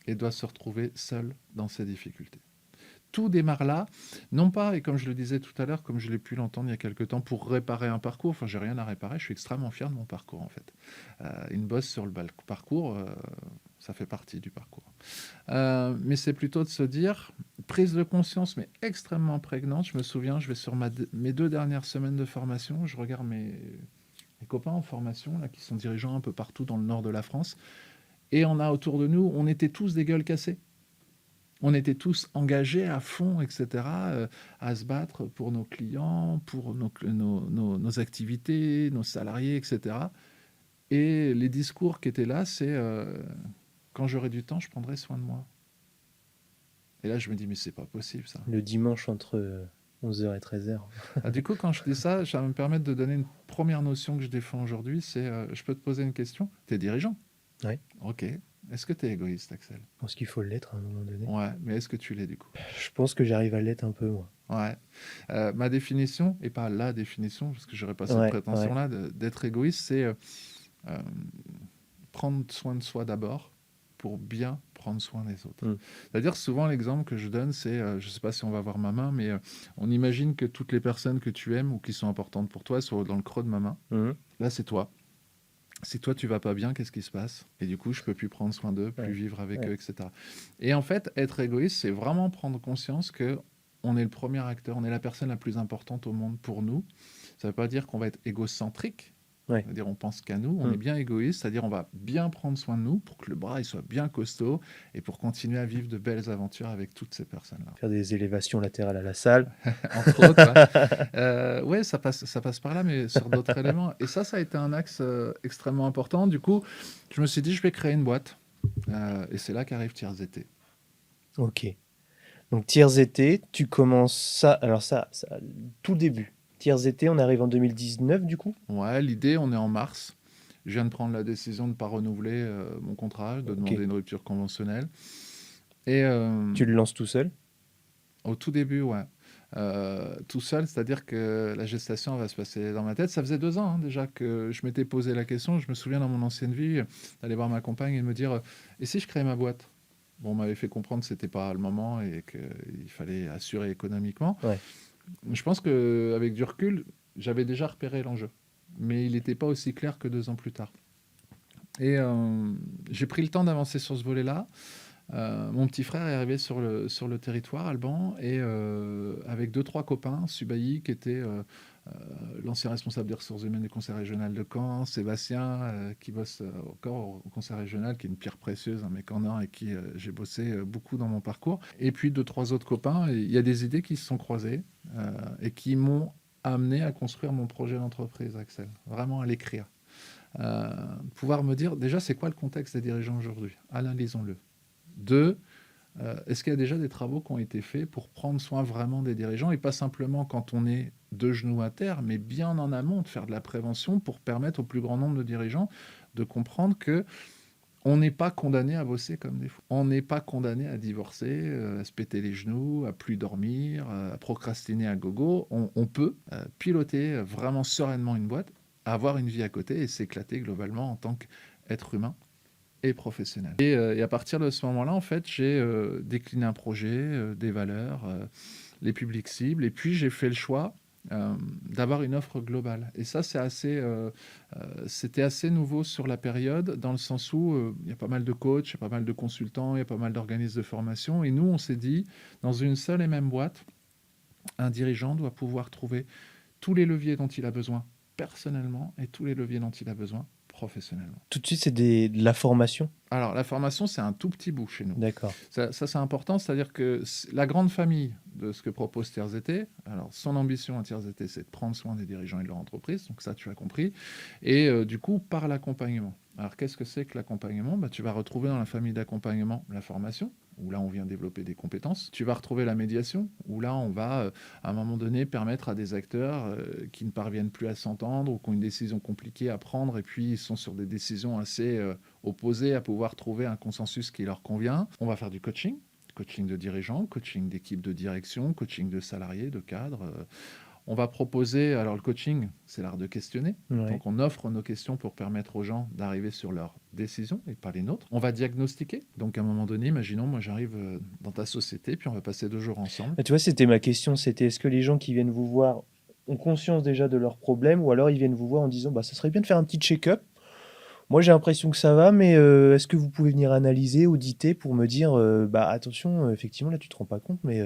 et doit se retrouver seul dans ses difficultés. Tout démarre là, non pas, et comme je le disais tout à l'heure, comme je l'ai pu l'entendre il y a quelque temps, pour réparer un parcours. Enfin, j'ai rien à réparer, je suis extrêmement fier de mon parcours, en fait. Une bosse sur le parcours, ça fait partie du parcours. Mais c'est plutôt de se dire, prise de conscience, mais extrêmement prégnante. Je me souviens, je vais sur mes 2 dernières semaines de formation, je regarde mes copains en formation, là, qui sont dirigeants un peu partout dans le nord de la France, et on a autour de nous, on était tous des gueules cassées. On était tous engagés à fond, etc., à se battre pour nos clients, pour nos activités, nos salariés, etc. Et les discours qui étaient là, c'est quand j'aurai du temps, je prendrai soin de moi. Et là, je me dis, mais c'est pas possible, ça. Le dimanche entre 11h et 13h. Du coup, quand je dis ça, ça va me permettre de donner une première notion que je défends aujourd'hui, c'est, je peux te poser une question. Tu es dirigeant ? Oui. Ok. Est-ce que tu es égoïste, Axel ? Je pense qu'il faut l'être à un moment donné. Ouais, mais est-ce que tu l'es du coup ? Je pense que j'arrive à l'être un peu, moi. Ouais. Ma définition, et pas la définition, parce que j'aurais pas cette prétention-là, d'être égoïste, c'est prendre soin de soi d'abord pour bien prendre soin des autres. C'est-à-dire, souvent, l'exemple que je donne, c'est, je ne sais pas si on va voir ma main, mais on imagine que toutes les personnes que tu aimes ou qui sont importantes pour toi sont dans le creux de ma main. Là, c'est toi. Si toi, tu vas pas bien, qu'est-ce qui se passe? Et du coup, je peux plus prendre soin d'eux, plus Ouais, vivre avec eux, ouais. etc. Et en fait, être égoïste, c'est vraiment prendre conscience que on est le premier acteur, on est la personne la plus importante au monde pour nous. Ça veut pas dire qu'on va être égocentrique, Ouais. c'est-à-dire on pense qu'à nous, on est Mm. bien égoïste, c'est-à-dire on va bien prendre soin de nous pour que le bras il soit bien costaud et pour continuer à vivre de belles aventures avec toutes ces personnes-là. Faire des élévations latérales à la salle. Entre autres, ouais. Ouais, ça passe par là, mais sur d'autres éléments. Et ça a été un axe extrêmement important. Du coup, je me suis dit, je vais créer une boîte. Et c'est là qu'arrive Tiers été. Ok. Donc Tiers été, tu commences ça. Alors ça, tout début. Tiers été, on arrive en 2019 du coup. Ouais, l'idée, on est en mars. Je viens de prendre la décision de ne pas renouveler mon contrat, de Ok. demander une rupture conventionnelle. Et Tu le lances tout seul. au tout début, ouais. Tout seul, c'est-à-dire que la gestation elle va se passer dans ma tête. Ça faisait 2 ans déjà que je m'étais posé la question. Je me souviens dans mon ancienne vie d'aller voir ma compagne et de me dire et si je créais ma boîte? Bon, on m'avait fait comprendre que c'était pas le moment et qu'il fallait assurer économiquement. Ouais. Je pense qu'avec du recul, j'avais déjà repéré l'enjeu, mais il n'était pas aussi clair que 2 ans plus tard. Et j'ai pris le temps d'avancer sur ce volet-là. Mon petit frère est arrivé sur le territoire alban et avec 2, 3 copains, Subaï qui était l'ancien responsable des ressources humaines du conseil régional de Caen, Sébastien qui bosse encore au conseil régional, qui est une pierre précieuse, un mec en or et qui j'ai bossé beaucoup dans mon parcours. Et puis 2, 3 autres copains. Il y a des idées qui se sont croisées et qui m'ont amené à construire mon projet d'entreprise, Axel. Vraiment à l'écrire. Pouvoir me dire déjà c'est quoi le contexte des dirigeants aujourd'hui. Analysons-le. 2, est-ce qu'il y a déjà des travaux qui ont été faits pour prendre soin vraiment des dirigeants et pas simplement quand on est de genoux à terre, mais bien en amont, de faire de la prévention pour permettre au plus grand nombre de dirigeants de comprendre que on n'est pas condamné à bosser comme des fous. On n'est pas condamné à divorcer, à se péter les genoux, à plus dormir, à procrastiner à gogo. On peut piloter vraiment sereinement une boîte, avoir une vie à côté et s'éclater globalement en tant qu'être humain et professionnel. Et à partir de ce moment-là, en fait, j'ai décliné un projet, des valeurs, les publics cibles, et puis j'ai fait le choix d'avoir une offre globale. Et ça, c'était assez nouveau sur la période, dans le sens où il y a pas mal de coachs, il y a pas mal de consultants, il y a pas mal d'organismes de formation, et nous, on s'est dit, dans une seule et même boîte, un dirigeant doit pouvoir trouver tous les leviers dont il a besoin personnellement et tous les leviers dont il a besoin professionnellement. Tout de suite, c'est de la formation. Alors, la formation, c'est un tout petit bout chez nous. D'accord. Ça c'est important, c'est-à-dire que la grande famille de ce que propose Tiers été, alors son ambition à Tiers été, c'est de prendre soin des dirigeants et de leur entreprise, donc ça, tu as compris, et du coup, par l'accompagnement. Alors, qu'est-ce que c'est que l'accompagnement? Tu vas retrouver dans la famille d'accompagnement la formation, où là, on vient développer des compétences. Tu vas retrouver la médiation, où là, on va, à un moment donné, permettre à des acteurs qui ne parviennent plus à s'entendre ou qui ont une décision compliquée à prendre, et puis ils sont sur des décisions assez opposées, à pouvoir trouver un consensus qui leur convient. On va faire du coaching de dirigeants, coaching d'équipes de direction, coaching de salariés, de cadres. On va proposer, alors le coaching, c'est l'art de questionner. Ouais. Donc on offre nos questions pour permettre aux gens d'arriver sur leurs décisions et pas les nôtres. On va diagnostiquer. Donc à un moment donné, imaginons, moi j'arrive dans ta société, puis on va passer 2 jours ensemble. Tu vois, c'était ma question. C'était est-ce que les gens qui viennent vous voir ont conscience déjà de leurs problèmes ou alors ils viennent vous voir en disant ça serait bien de faire un petit check-up. Moi, j'ai l'impression que ça va, mais est-ce que vous pouvez venir analyser, auditer pour me dire attention, effectivement, là, tu te rends pas compte, mais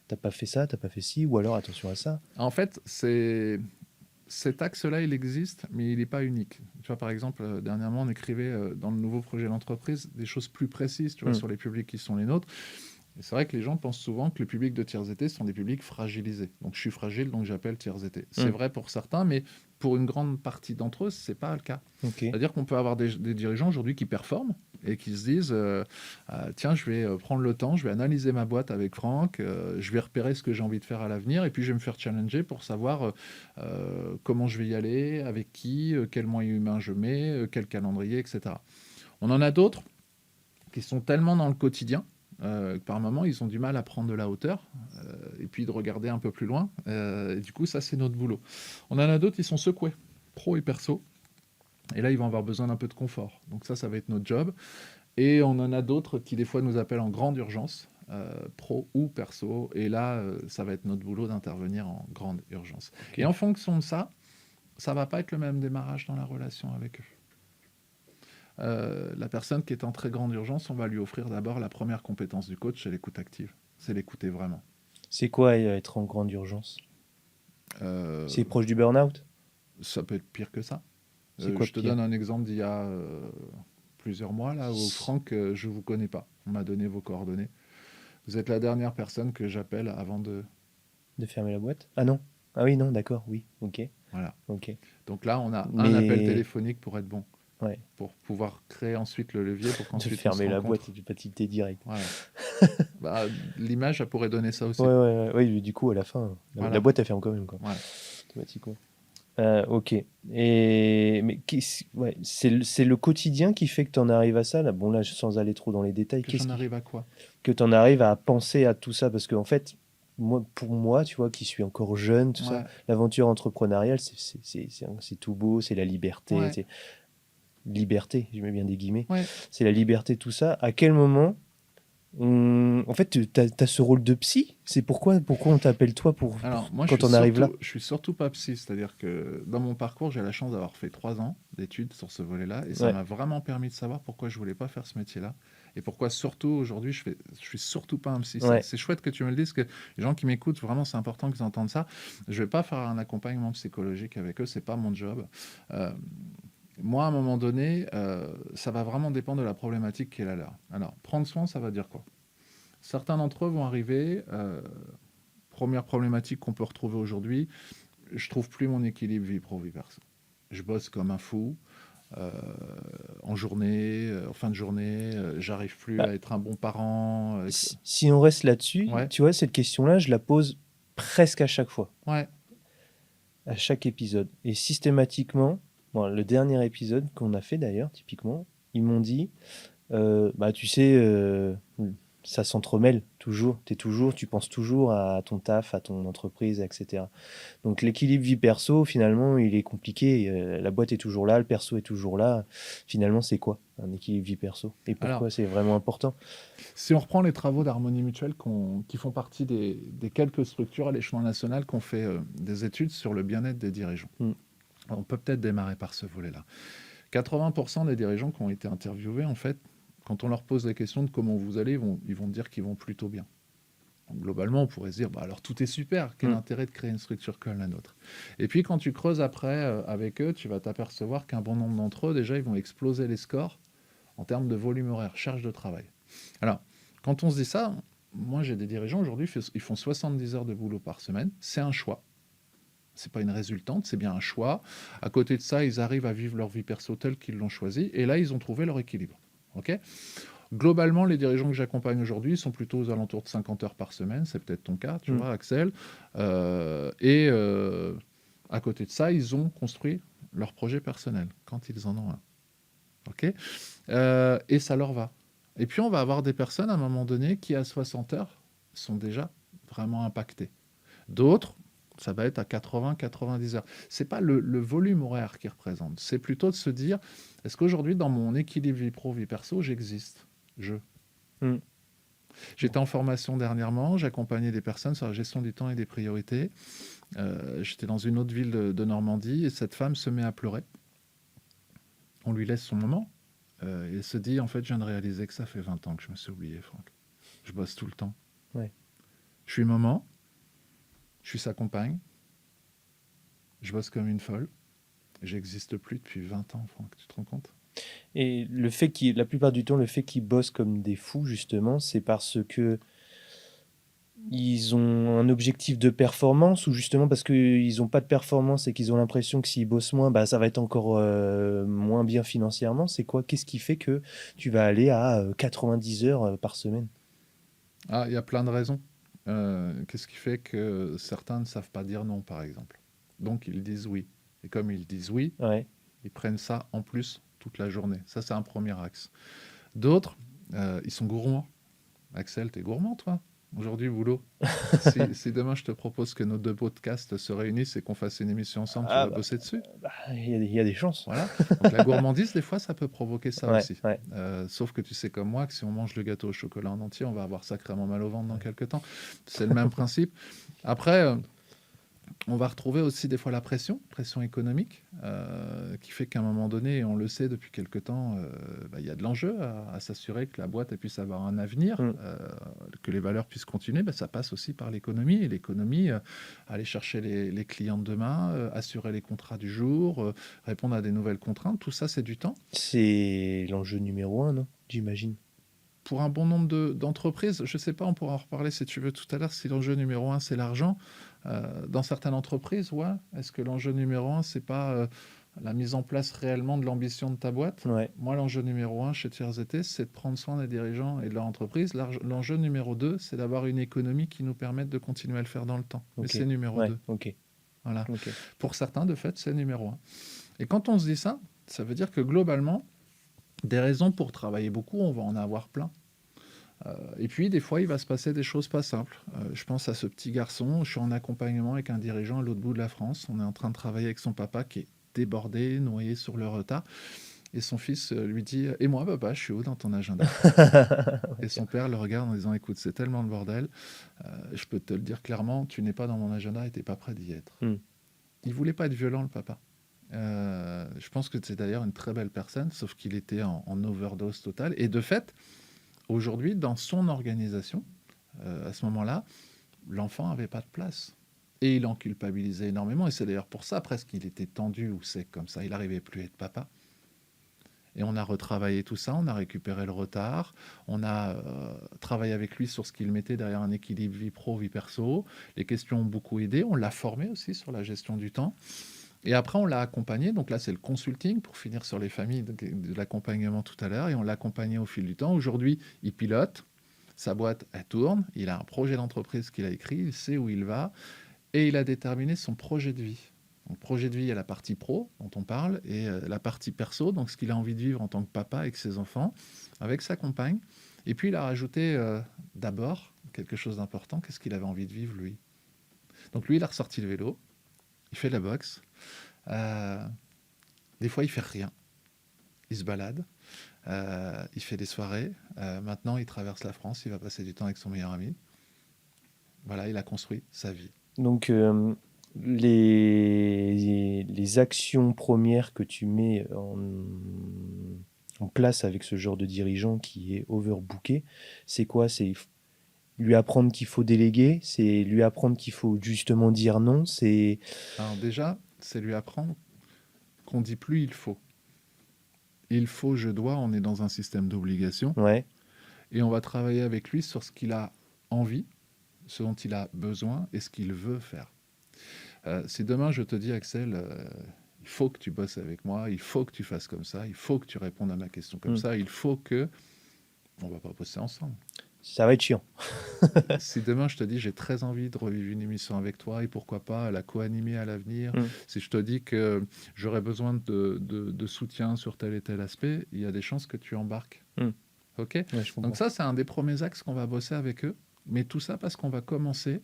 t'as pas fait ça, t'as pas fait ci, ou alors attention à ça. En fait, cet axe-là, il existe, mais il n'est pas unique. Tu vois, par exemple, dernièrement, on écrivait dans le nouveau projet d'entreprise des choses plus précises, tu vois, sur les publics qui sont les nôtres. Et c'est vrai que les gens pensent souvent que les publics de Tiers été sont des publics fragilisés. Donc je suis fragile, donc j'appelle Tiers été. C'est vrai pour certains, mais pour une grande partie d'entre eux, c'est pas le cas. Okay. C'est-à-dire qu'on peut avoir des dirigeants aujourd'hui qui performent et qui se disent tiens, je vais prendre le temps, je vais analyser ma boîte avec Franck, je vais repérer ce que j'ai envie de faire à l'avenir, et puis je vais me faire challenger pour savoir comment je vais y aller, avec qui, quels moyens humains je mets, quel calendrier, etc. On en a d'autres qui sont tellement dans le quotidien par moment, ils ont du mal à prendre de la hauteur et puis de regarder un peu plus loin. Et du coup, ça, c'est notre boulot. On en a d'autres qui sont secoués, pro et perso. Et là, ils vont avoir besoin d'un peu de confort. Donc ça va être notre job. Et on en a d'autres qui, des fois, nous appellent en grande urgence, pro ou perso. Et là, ça va être notre boulot d'intervenir en grande urgence. Okay. Et en fonction de ça, ça va pas être le même démarrage dans la relation avec eux. la personne qui est en très grande urgence, on va lui offrir d'abord la première compétence du coach, c'est l'écoute active. C'est l'écouter vraiment. C'est quoi être en grande urgence? Euh, C'est proche du burn-out? Ça peut être pire que ça. C'est quoi Je te pire? donne un exemple d'il y a plusieurs mois, là, où Franck, je ne vous connais pas. On m'a donné vos coordonnées. Vous êtes la dernière personne que j'appelle avant de... De fermer la boîte? Ah non. Ah oui, non, d'accord, oui. Ok. Voilà. Ok. Donc là, on a un appel Mais téléphonique pour être bon, ouais, pour pouvoir créer ensuite le levier pour de qu'ensuite on se fermer la boîte rencontre. et de pas tilter direct. Voilà. Bah, l'image, ça pourrait donner ça Ouais, aussi. ouais, ouais, ouais, du coup, à la fin, la Voilà. boîte, elle ferme quand même, quoi. Voilà. Automatiquement. Ok. Ouais, c'est le quotidien qui fait que tu en arrives à ça, là. Bon, là, sans aller trop dans les détails, Que j'en arrive à quoi? que tu en arrives à penser à tout ça? Parce que, en fait, pour moi, tu vois, qui suis encore jeune, tout ça, Ouais. l'aventure entrepreneuriale, c'est tout beau, c'est la liberté, Ouais. c'est liberté, je mets bien des guillemets, Ouais. c'est la liberté, tout ça. À quel moment en fait, tu as ce rôle de psy? C'est pourquoi on t'appelle toi Alors, moi, quand on arrive là? je suis surtout pas psy. C'est-à-dire que dans mon parcours, j'ai la chance d'avoir fait 3 ans d'études sur ce volet-là. Et ça Ouais, m'a vraiment permis de savoir pourquoi je voulais pas faire ce métier-là. Et pourquoi, surtout, aujourd'hui, je suis surtout pas un psy. ouais, C'est chouette que tu me le dises, que les gens qui m'écoutent, vraiment, c'est important qu'ils entendent ça. Je vais pas faire un accompagnement psychologique avec eux. C'est pas mon job. Euh, Moi, à un moment donné, ça va vraiment dépendre de la problématique qui est la leur. Alors, prendre soin, ça va dire quoi? Certains d'entre eux vont arriver. Première problématique qu'on peut retrouver aujourd'hui, je trouve plus mon équilibre vie pro vie perso. Je bosse comme un fou euh, en journée, en fin de journée. J'arrive plus bah, à être un bon parent. si on reste là-dessus, Ouais, tu vois, cette question-là, je la pose presque à chaque fois, ouais, à chaque épisode. Et systématiquement, bon, le dernier épisode qu'on a fait d'ailleurs, typiquement, ils m'ont dit, bah tu sais, ça s'entremêle toujours. Tu penses toujours à ton taf, à ton entreprise, etc. Donc l'équilibre vie perso, finalement, il est compliqué. La boîte est toujours là, le perso est toujours là. Finalement, c'est quoi un équilibre vie perso? Et alors, pourquoi c'est vraiment important? si on reprend les travaux d'harmonie mutuelle qui font partie des quelques structures à l'échelon national qui ont fait des études sur le bien-être des dirigeants. Mm. On peut peut-être démarrer par ce volet-là. 80% des dirigeants qui ont été interviewés, en fait, quand on leur pose la question de comment vous allez, ils vont dire qu'ils vont plutôt bien. Donc, globalement, on pourrait se dire, bah, alors tout est super, quel intérêt de créer une structure comme la nôtre? Et puis quand tu creuses après avec eux, tu vas t'apercevoir qu'un bon nombre d'entre eux, déjà, ils vont exploser les scores en termes de volume horaire, charge de travail. Alors, quand on se dit ça, moi j'ai des dirigeants aujourd'hui, ils font 70 heures de boulot par semaine, c'est un choix. C'est pas une résultante, c'est bien un choix. À côté de ça, ils arrivent à vivre leur vie perso telle qu'ils l'ont choisi, et là, ils ont trouvé leur équilibre. Ok. Globalement, les dirigeants que j'accompagne aujourd'hui sont plutôt aux alentours de 50 heures par semaine. C'est peut-être ton cas, tu vois, Axel. À côté de ça, ils ont construit leur projet personnel, quand ils en ont un. Ok. Et ça leur va. Et puis, on va avoir des personnes, à un moment donné, qui, à 60 heures, sont déjà vraiment impactées. D'autres, ça va être à 80, 90 heures. C'est pas le volume horaire qui représente. C'est plutôt de se dire, est-ce qu'aujourd'hui, dans mon équilibre vie pro, vie perso, j'existe? Mm. J'étais en formation dernièrement, j'accompagnais des personnes sur la gestion du temps et des priorités. J'étais dans une autre ville de Normandie et cette femme se met à pleurer. On lui laisse son moment. Et elle se dit, en fait, je viens de réaliser que ça fait 20 ans que je me suis oublié, Franck. Je bosse tout le temps. Ouais. Je suis maman, je suis sa compagne, je bosse comme une folle. J'existe plus depuis 20 ans, Franck, tu te rends compte? Et la plupart du temps, le fait qu'ils bossent comme des fous, justement, c'est parce que ils ont un objectif de performance ou justement parce qu'ils n'ont pas de performance et qu'ils ont l'impression que s'ils bossent moins, bah, ça va être encore moins bien financièrement. C'est quoi? Qu'est-ce qui fait que tu vas aller à 90 heures par semaine? Ah, il y a plein de raisons. Qu'est-ce qui fait que certains ne savent pas dire non, par exemple? Donc, ils disent oui. Et comme ils disent oui, Ouais. ils prennent ça en plus toute la journée. Ça, c'est un premier axe. D'autres, ils sont gourmands. Axel, t'es gourmand, toi? Aujourd'hui, boulot. Si demain, je te propose que nos deux podcasts se réunissent et qu'on fasse une émission ensemble, tu Ah vas bah, bosser dessus? il y a des chances. Voilà. Donc, la gourmandise, des fois, ça peut provoquer ça Ouais, aussi. ouais. Sauf que tu sais comme moi que si on mange le gâteau au chocolat en entier, on va avoir sacrément mal au ventre dans quelques temps. C'est le même principe. Après, On va retrouver aussi des fois la pression économique, qui fait qu'à un moment donné, et on le sait depuis quelque temps, il y a de l'enjeu à s'assurer que la boîte elle puisse avoir un avenir, Mm. que les valeurs puissent continuer. Ça passe aussi par l'économie. Et l'économie, aller chercher les clients de demain, assurer les contrats du jour, répondre à des nouvelles contraintes, tout ça, c'est du temps. C'est l'enjeu numéro un, non? J'imagine. Pour un bon nombre d'entreprises, je ne sais pas, on pourra en reparler si tu veux tout à l'heure, si l'enjeu numéro un, c'est l'argent. Dans certaines entreprises, ouais. Est-ce que l'enjeu numéro un, c'est pas la mise en place réellement de l'ambition de ta boîte? Ouais. Moi, l'enjeu numéro un chez Tierzeté, c'est de prendre soin des dirigeants et de leur entreprise. L'enjeu numéro deux, c'est d'avoir une économie qui nous permette de continuer à le faire dans le temps. Mais Ok. c'est numéro Ouais. deux. Ok. Voilà. Ok. Pour certains, de fait, c'est numéro un. Et quand on se dit ça, ça veut dire que globalement, des raisons pour travailler beaucoup, on va en avoir plein. Et puis, des fois, il va se passer des choses pas simples. Je pense à ce petit garçon. Je suis en accompagnement avec un dirigeant à l'autre bout de la France. On est en train de travailler avec son papa qui est débordé, noyé sur le retard. Et son fils lui dit « Et moi, papa, je suis où dans ton agenda ?» Et son père le regarde en disant « Écoute, c'est tellement le bordel. Je peux te le dire clairement, tu n'es pas dans mon agenda et tu n'es pas prêt d'y être. Mm. » Il voulait pas être violent, le papa. Je pense que c'est d'ailleurs une très belle personne, sauf qu'il était en overdose totale. Et de fait, aujourd'hui, dans son organisation, à ce moment-là, l'enfant n'avait pas de place. Et il en culpabilisait énormément. Et c'est d'ailleurs pour ça, presque, qu'il était tendu ou sec comme ça. Il n'arrivait plus à être papa. Et on a retravaillé tout ça, on a récupéré le retard, on a travaillé avec lui sur ce qu'il mettait derrière un équilibre vie pro, vie perso. Les questions ont beaucoup aidé. On l'a formé aussi sur la gestion du temps. Et après, on l'a accompagné. Donc là, c'est le consulting pour finir sur les familles de l'accompagnement tout à l'heure. Et on l'a accompagné au fil du temps. Aujourd'hui, il pilote. Sa boîte, elle tourne. Il a un projet d'entreprise qu'il a écrit. Il sait où il va. Et il a déterminé son projet de vie. Donc, projet de vie, il y a la partie pro dont on parle et la partie perso, donc ce qu'il a envie de vivre en tant que papa avec ses enfants, avec sa compagne. Et puis, il a rajouté d'abord quelque chose d'important. Qu'est-ce qu'il avait envie de vivre, lui? Donc, lui, il a ressorti le vélo. Il fait de la boxe. Des fois, il fait rien. Il se balade. Il fait des soirées. Maintenant, il traverse la France. Il va passer du temps avec son meilleur ami. Voilà, il a construit sa vie. Donc, les actions premières que tu mets en place avec ce genre de dirigeant qui est overbooké, c'est quoi? C'est lui apprendre qu'il faut déléguer, c'est lui apprendre qu'il faut justement dire non, c'est... Alors déjà, c'est lui apprendre qu'on dit plus il faut. Il faut, je dois, on est dans un système d'obligation. Ouais. Et on va travailler avec lui sur ce qu'il a envie, ce dont il a besoin et ce qu'il veut faire. Si demain je te dis, Axel, il faut que tu bosses avec moi, il faut que tu fasses comme ça, il faut que tu répondes à ma question comme ça, il faut que... On va pas bosser ensemble. Ça va être chiant. Si demain je te dis j'ai très envie de revivre une émission avec toi et pourquoi pas la co-animer à l'avenir, si je te dis que j'aurais besoin de soutien sur tel et tel aspect, il y a des chances que tu embarques. Ok. Ouais, donc ça, c'est un des premiers axes qu'on va bosser avec eux. Mais tout ça parce qu'on va commencer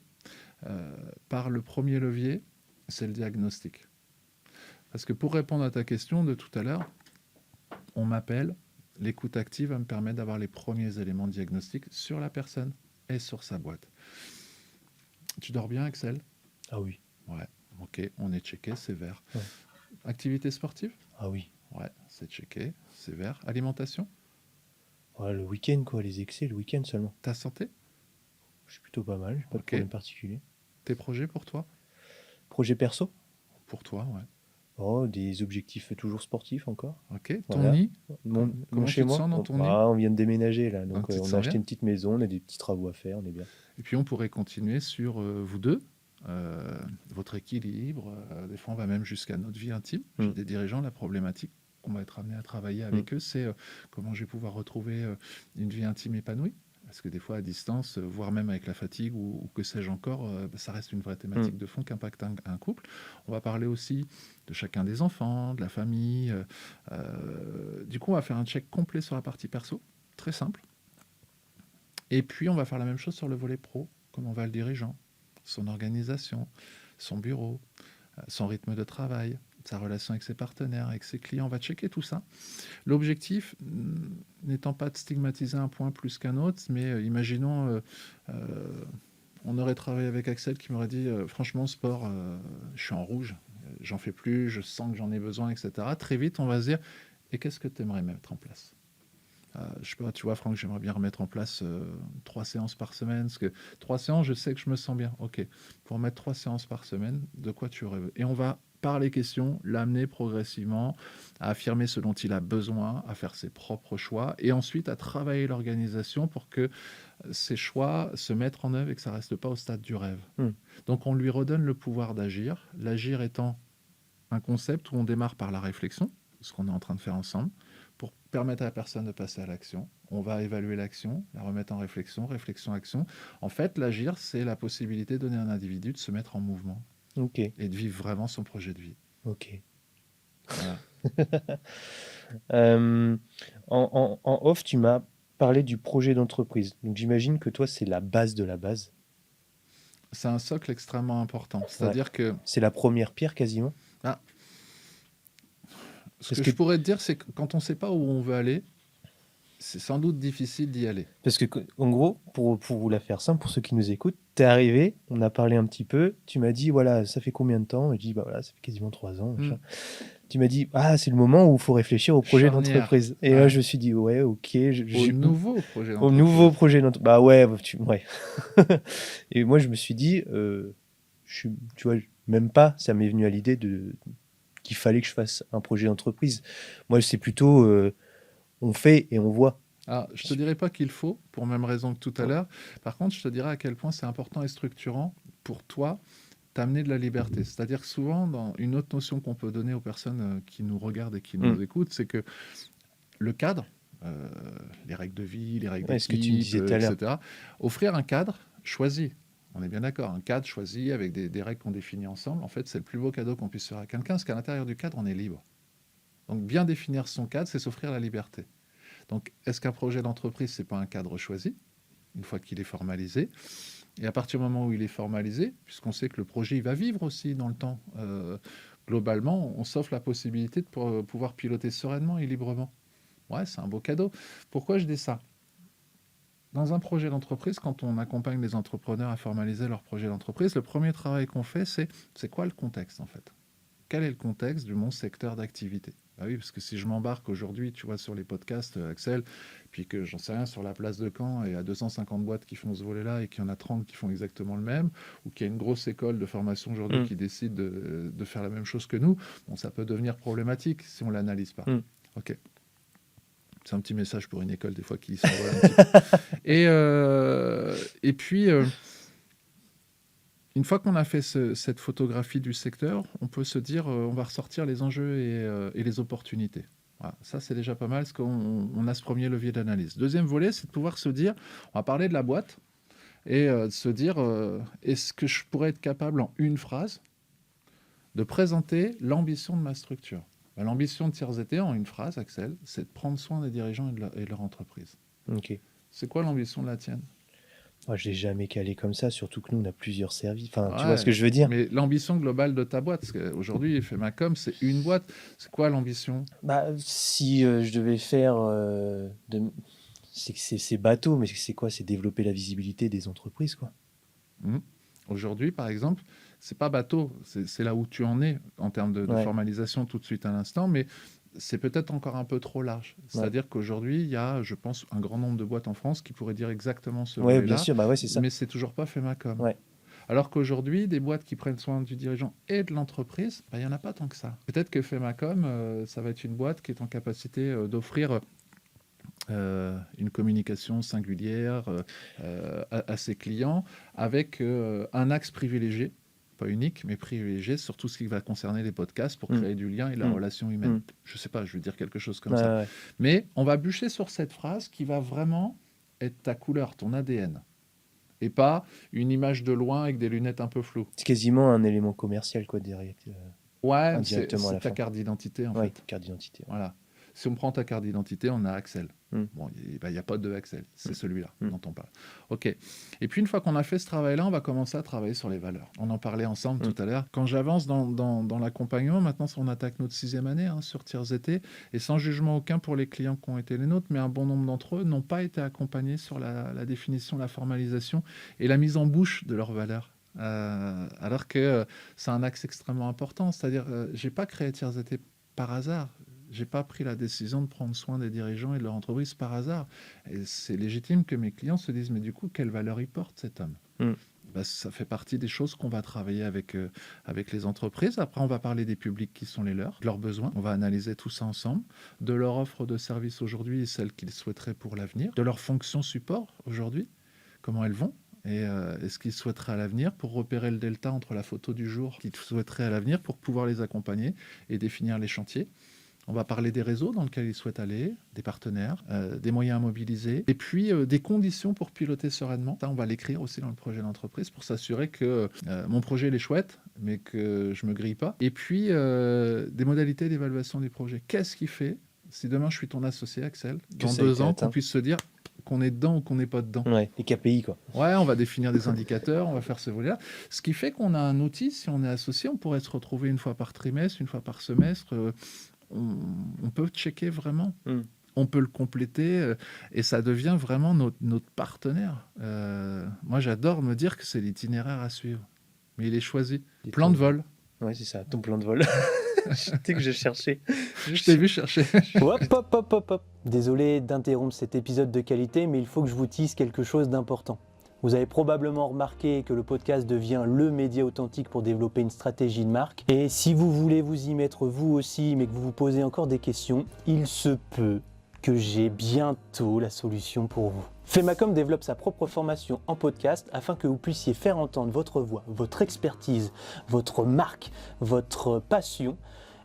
par le premier levier, c'est le diagnostic. Parce que pour répondre à ta question de tout à l'heure, on m'appelle, l'écoute active va me permettre d'avoir les premiers éléments de diagnostic sur la personne et sur sa boîte. Tu dors bien, Axel? Ah oui. Ouais, ok, on est checké, c'est vert. Ouais. Activité sportive? Ah oui. Ouais, c'est checké, c'est vert. Alimentation? Ouais, le week-end, quoi, les excès, le week-end seulement. Ta santé? Je suis plutôt pas mal, j'ai pas de problème particulier. Tes projets pour toi? Projet perso? Pour toi, ouais. Oh, des objectifs toujours sportifs encore. Ok, ton Voilà. nid? Mon chez moi, dans ton nid? on vient de déménager là, donc tu te on sens a acheté bien une petite maison, on a des petits travaux à faire, on est bien. Et puis on pourrait continuer sur vous deux, votre équilibre. Des fois, on va même jusqu'à notre vie intime. J'ai des dirigeants, la problématique qu'on va être amené à travailler avec eux, c'est comment je vais pouvoir retrouver une vie intime épanouie. Parce que des fois, à distance, voire même avec la fatigue ou que sais-je encore, ça reste une vraie thématique de fond qui impacte un couple. On va parler aussi de chacun des enfants, de la famille. Du coup, on va faire un check complet sur la partie perso, très simple. Et puis, on va faire la même chose sur le volet pro, comment va le dirigeant, son organisation, son bureau, son rythme de travail, sa relation avec ses partenaires, avec ses clients. On va checker tout ça. L'objectif n'étant pas de stigmatiser un point plus qu'un autre, mais imaginons, on aurait travaillé avec Axel qui m'aurait dit franchement, sport, je suis en rouge, j'en fais plus, je sens que j'en ai besoin, etc. Très vite, on va se dire et qu'est-ce que tu aimerais mettre en place? Je sais pas, tu vois, Franck, j'aimerais bien remettre en place 3 séances par semaine. Parce que 3 séances, je sais que je me sens bien. Ok, pour mettre 3 séances par semaine, de quoi tu rêves? Et on va, par les questions, l'amener progressivement à affirmer ce dont il a besoin, à faire ses propres choix, et ensuite à travailler l'organisation pour que ces choix se mettent en œuvre et que ça ne reste pas au stade du rêve. Donc on lui redonne le pouvoir d'agir, l'agir étant un concept où on démarre par la réflexion, ce qu'on est en train de faire ensemble, pour permettre à la personne de passer à l'action. On va évaluer l'action, la remettre en réflexion, réflexion-action. En fait, l'agir, c'est la possibilité de donner à un individu de se mettre en mouvement et de vivre vraiment son projet de vie. Ok. Voilà. En off, tu m'as parlé du projet d'entreprise. Donc j'imagine que toi, c'est la base de la base. C'est un socle extrêmement important. C'est-à-dire que... C'est la première pierre quasiment. Ce que je pourrais te dire, c'est que quand on ne sait pas où on veut aller, c'est sans doute difficile d'y aller. Parce que, en gros, pour vous la faire simple, pour ceux qui nous écoutent, t'es arrivé, on a parlé un petit peu, tu m'as dit, voilà, ça fait combien de temps? Et je dis, bah voilà, ça fait quasiment 3 ans. Tu m'as dit, ah, c'est le moment où il faut réfléchir au projet d'entreprise. Et là, je me suis dit, ouais, ok. Au nouveau projet d'entreprise. Au nouveau projet d'entreprise. Bah ouais, ouais. Et moi, je me suis dit, tu vois, même pas, ça m'est venu à l'idée qu'il fallait que je fasse un projet d'entreprise. Moi, c'est plutôt, on fait et on voit. Ah, je ne te dirais pas qu'il faut, pour la même raison que tout à l'heure. Par contre, je te dirais à quel point c'est important et structurant pour toi t'amener de la liberté. C'est-à-dire que souvent, dans une autre notion qu'on peut donner aux personnes qui nous regardent et qui nous écoutent, c'est que le cadre, les règles de vie, les règles d'équipe, etc. Offrir un cadre choisi. On est bien d'accord, un cadre choisi avec des règles qu'on définit ensemble, en fait, c'est le plus beau cadeau qu'on puisse faire à quelqu'un, parce qu'à l'intérieur du cadre, on est libre. Donc, bien définir son cadre, c'est s'offrir la liberté. Donc, est-ce qu'un projet d'entreprise, ce n'est pas un cadre choisi, une fois qu'il est formalisé? Et à partir du moment où il est formalisé, puisqu'on sait que le projet il va vivre aussi dans le temps, globalement, on s'offre la possibilité de pouvoir piloter sereinement et librement. Ouais, c'est un beau cadeau. Pourquoi je dis ça? Dans un projet d'entreprise, quand on accompagne les entrepreneurs à formaliser leur projet d'entreprise, le premier travail qu'on fait, c'est quoi le contexte en fait? Quel est le contexte de mon secteur d'activité? Ah oui, parce que si je m'embarque aujourd'hui, tu vois, sur les podcasts, Axel, puis que j'en sais rien sur la place de Caen, et à 250 boîtes qui font ce volet-là, et qu'il y en a 30 qui font exactement le même, ou qu'il y a une grosse école de formation aujourd'hui qui décide de faire la même chose que nous, bon, ça peut devenir problématique si on ne l'analyse pas. Ok. C'est un petit message pour une école, des fois, qui s'envole un petit peu. Et puis... une fois qu'on a fait cette photographie du secteur, on peut se dire on va ressortir les enjeux et les opportunités. Voilà, ça, c'est déjà pas mal parce qu'on a ce premier levier d'analyse. Deuxième volet, c'est de pouvoir se dire, on va parler de la boîte et de se dire est-ce que je pourrais être capable en une phrase de présenter l'ambition de ma structure? L'ambition de Tiers-Été, en une phrase, Axel, c'est de prendre soin des dirigeants et de leur entreprise. Ok. C'est quoi l'ambition de la tienne? Moi, je l'ai jamais calé comme ça, surtout que nous, on a plusieurs services. Enfin, tu vois ce que je veux dire? Mais l'ambition globale de ta boîte, parce qu'aujourd'hui, Femacom, c'est une boîte. C'est quoi l'ambition? Bah, si je devais faire... C'est bateau, mais c'est quoi? C'est développer la visibilité des entreprises, quoi. Aujourd'hui, par exemple, c'est pas bateau. C'est là où tu en es en termes de formalisation tout de suite à l'instant, mais c'est peut-être encore un peu trop large. C'est-à-dire qu'aujourd'hui, il y a, je pense, un grand nombre de boîtes en France qui pourraient dire exactement ce volet-là. Oui, bien sûr, bah ouais, c'est ça. Mais c'est toujours pas Femacom. Ouais. Alors qu'aujourd'hui, des boîtes qui prennent soin du dirigeant et de l'entreprise, il n'y en a pas tant que ça. Peut-être que Femacom, ça va être une boîte qui est en capacité d'offrir une communication singulière à ses clients avec un axe privilégié, pas unique, mais privilégié sur tout ce qui va concerner les podcasts pour créer du lien et la relation humaine. Je ne sais pas, je veux dire quelque chose comme ça. Ouais. Mais on va bûcher sur cette phrase qui va vraiment être ta couleur, ton ADN. Et pas une image de loin avec des lunettes un peu floues. C'est quasiment un élément commercial, quoi, direct. Ouais, c'est ta carte d'identité, en fait. Carte d'identité. Ouais. Voilà. Si on prend ta carte d'identité, on a Axel. Bon, il n'y a pas de Axel, c'est celui-là dont on parle. OK. Et puis, une fois qu'on a fait ce travail-là, on va commencer à travailler sur les valeurs. On en parlait ensemble tout à l'heure. Quand j'avance dans l'accompagnement, maintenant, on attaque notre 6e année sur TIRZ-T, et sans jugement aucun pour les clients qui ont été les nôtres, mais un bon nombre d'entre eux n'ont pas été accompagnés sur la définition, la formalisation et la mise en bouche de leurs valeurs. Alors que c'est un axe extrêmement important. C'est-à-dire, je n'ai pas créé TIRZ-T par hasard. J'ai pas pris la décision de prendre soin des dirigeants et de leur entreprise par hasard. Et c'est légitime que mes clients se disent, mais du coup, quelle valeur il porte, cet homme ? Ça fait partie des choses qu'on va travailler avec les entreprises. Après, on va parler des publics qui sont les leurs, de leurs besoins. On va analyser tout ça ensemble, de leur offre de service aujourd'hui et celles qu'ils souhaiteraient pour l'avenir, de leurs fonctions support aujourd'hui, comment elles vont, et ce qu'ils souhaiteraient à l'avenir, pour repérer le delta entre la photo du jour qu'ils souhaiteraient à l'avenir, pour pouvoir les accompagner et définir les chantiers. On va parler des réseaux dans lesquels ils souhaitent aller, des partenaires, des moyens à mobiliser, et puis des conditions pour piloter sereinement. Ça, on va l'écrire aussi dans le projet d'entreprise pour s'assurer que mon projet il est chouette, mais que je ne me grille pas. Et puis, des modalités d'évaluation du projet. Qu'est-ce qui fait, si demain je suis ton associé, Axel, dans 2 ans, qu'on puisse se dire qu'on est dedans ou qu'on n'est pas dedans. Ouais, les KPI, quoi. Ouais, on va définir des indicateurs, on va faire ce volet-là. Ce qui fait qu'on a un outil, si on est associé, on pourrait se retrouver une fois par trimestre, une fois par semestre. On peut checker vraiment. On peut le compléter et ça devient vraiment notre partenaire. Moi, j'adore me dire que c'est l'itinéraire à suivre. Mais il est choisi. Plan de vol. Ouais, c'est ça, ton plan de vol. C'était que je cherchais. Je t'ai vu chercher. Hop. Désolé d'interrompre cet épisode de qualité, mais il faut que je vous tease quelque chose d'important. Vous avez probablement remarqué que le podcast devient le média authentique pour développer une stratégie de marque. Et si vous voulez vous y mettre vous aussi, mais que vous vous posez encore des questions, il se peut que j'ai bientôt la solution pour vous. Femacom développe sa propre formation en podcast afin que vous puissiez faire entendre votre voix, votre expertise, votre marque, votre passion,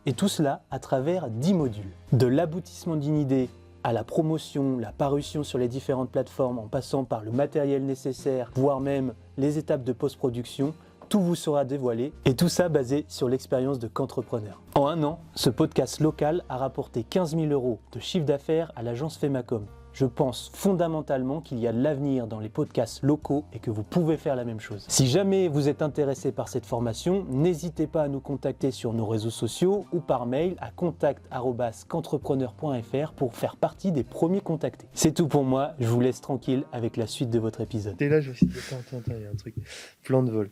et tout cela à travers 10 modules. De l'aboutissement d'une idée à la promotion, la parution sur les différentes plateformes, en passant par le matériel nécessaire, voire même les étapes de post-production, tout vous sera dévoilé, et tout ça basé sur l'expérience de qu'entrepreneur. En 1 an, ce podcast local a rapporté 15 000 € de chiffre d'affaires à l'agence Femacom. Je pense fondamentalement qu'il y a de l'avenir dans les podcasts locaux et que vous pouvez faire la même chose. Si jamais vous êtes intéressé par cette formation, n'hésitez pas à nous contacter sur nos réseaux sociaux ou par mail à contact@qu'entrepreneur.fr pour faire partie des premiers contactés. C'est tout pour moi, je vous laisse tranquille avec la suite de votre épisode. Et là, je me suis dit, attends, il y a un truc. Plan de vol.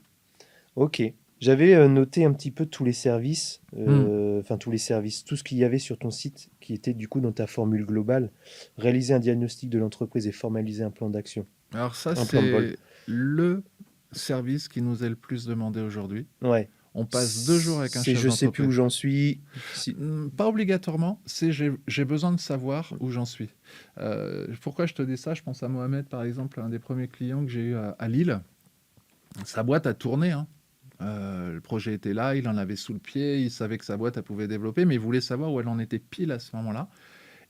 Ok. J'avais noté un petit peu tous les services, tout ce qu'il y avait sur ton site qui était du coup dans ta formule globale. Réaliser un diagnostic de l'entreprise et formaliser un plan d'action. Alors ça, c'est le service qui nous est le plus demandé aujourd'hui. Ouais. On passe 2 jours avec un chef d'entreprise. Je sais plus où j'en suis. Pas obligatoirement, c'est j'ai besoin de savoir où j'en suis. Pourquoi je te dis ça ? Je pense à Mohamed, par exemple, un des premiers clients que j'ai eu à Lille. Sa boîte a tourné, le projet était là, il en avait sous le pied, il savait que sa boîte elle pouvait développer, mais il voulait savoir où elle en était pile à ce moment-là,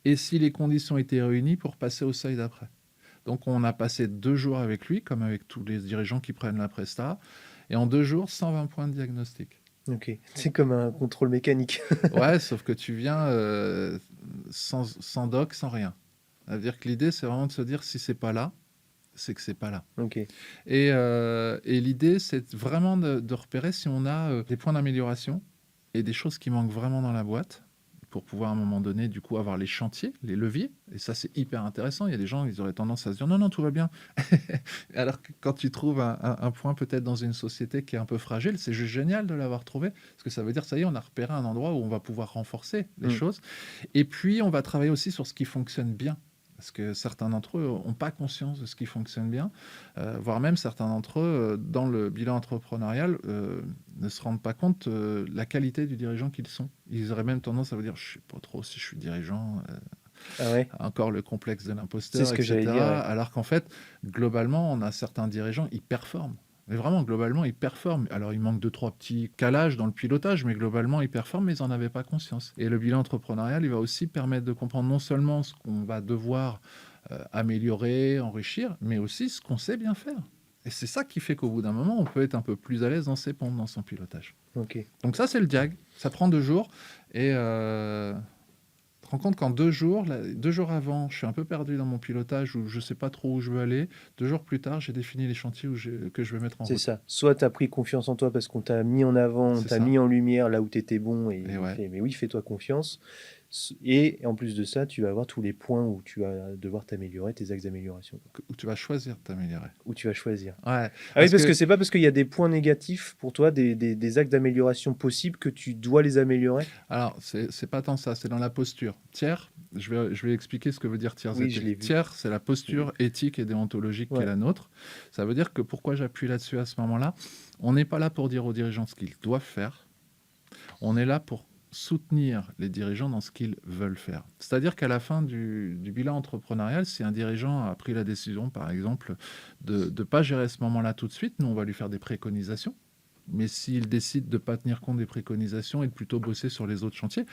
et si les conditions étaient réunies pour passer au seuil d'après. Donc on a passé 2 jours avec lui, comme avec tous les dirigeants qui prennent la presta, et en 2 jours, 120 points de diagnostic. Ok, c'est comme un contrôle mécanique. Ouais, sauf que tu viens sans doc, sans rien. C'est-à-dire que l'idée, c'est vraiment de se dire, si c'est pas là, c'est que c'est pas là. Okay. Et l'idée, c'est vraiment de repérer si on a des points d'amélioration et des choses qui manquent vraiment dans la boîte pour pouvoir à un moment donné, du coup, avoir les chantiers, les leviers. Et ça, c'est hyper intéressant. Il y a des gens, ils auraient tendance à se dire non, tout va bien. Alors que quand tu trouves un point peut-être dans une société qui est un peu fragile, c'est juste génial de l'avoir trouvé. Parce que ça veut dire, ça y est, on a repéré un endroit où on va pouvoir renforcer les choses. Et puis, on va travailler aussi sur ce qui fonctionne bien. Parce que certains d'entre eux n'ont pas conscience de ce qui fonctionne bien, voire même certains d'entre eux, dans le bilan entrepreneurial, ne se rendent pas compte de la qualité du dirigeant qu'ils sont. Ils auraient même tendance à vous dire « je ne sais pas trop si je suis dirigeant encore le complexe de l'imposteur, c'est ce que etc. » j'allais dire, ouais. Alors qu'en fait, globalement, on a certains dirigeants, ils performent. Mais vraiment, globalement, ils performent. Alors, il manque 2-3 petits calages dans le pilotage, mais globalement, ils performent, mais ils n'en avaient pas conscience. Et le bilan entrepreneurial, il va aussi permettre de comprendre non seulement ce qu'on va devoir améliorer, enrichir, mais aussi ce qu'on sait bien faire. Et c'est ça qui fait qu'au bout d'un moment, on peut être un peu plus à l'aise dans ses pompes, dans son pilotage. Okay. Donc ça, c'est le diag. Ça prend 2 jours et te rends compte qu'en 2 jours, 2 jours avant, je suis un peu perdu dans mon pilotage où je ne sais pas trop où je veux aller. 2 jours plus tard, j'ai défini les chantiers que je vais mettre en C'est route. ça. Soit tu as pris confiance en toi parce qu'on t'a mis en avant, on C'est t'a ça. mis en lumière là où tu étais bon et Et il ouais. fait, mais oui, fais-toi confiance. Et en plus de ça, tu vas avoir tous les points où tu vas devoir t'améliorer, tes axes d'amélioration, Où tu vas choisir de t'améliorer. où tu vas choisir. Ouais. Ah oui, parce que c'est pas parce qu'il y a des points négatifs pour toi, des axes d'amélioration possibles que tu dois les améliorer. Alors, c'est pas tant ça, c'est dans la posture. Tiers, je vais expliquer ce que veut dire tiers Oui, été. je l'ai vu. Tiers, c'est la posture éthique et déontologique qui Ouais. est la nôtre. Ça veut dire que pourquoi j'appuie là-dessus à ce moment-là, on n'est pas là pour dire aux dirigeants ce qu'ils doivent faire. On est là pour soutenir les dirigeants dans ce qu'ils veulent faire. C'est-à-dire qu'à la fin du bilan entrepreneurial, si un dirigeant a pris la décision, par exemple, de ne pas gérer ce moment-là tout de suite, nous, on va lui faire des préconisations. Mais s'il décide de ne pas tenir compte des préconisations et de plutôt bosser sur les autres chantiers,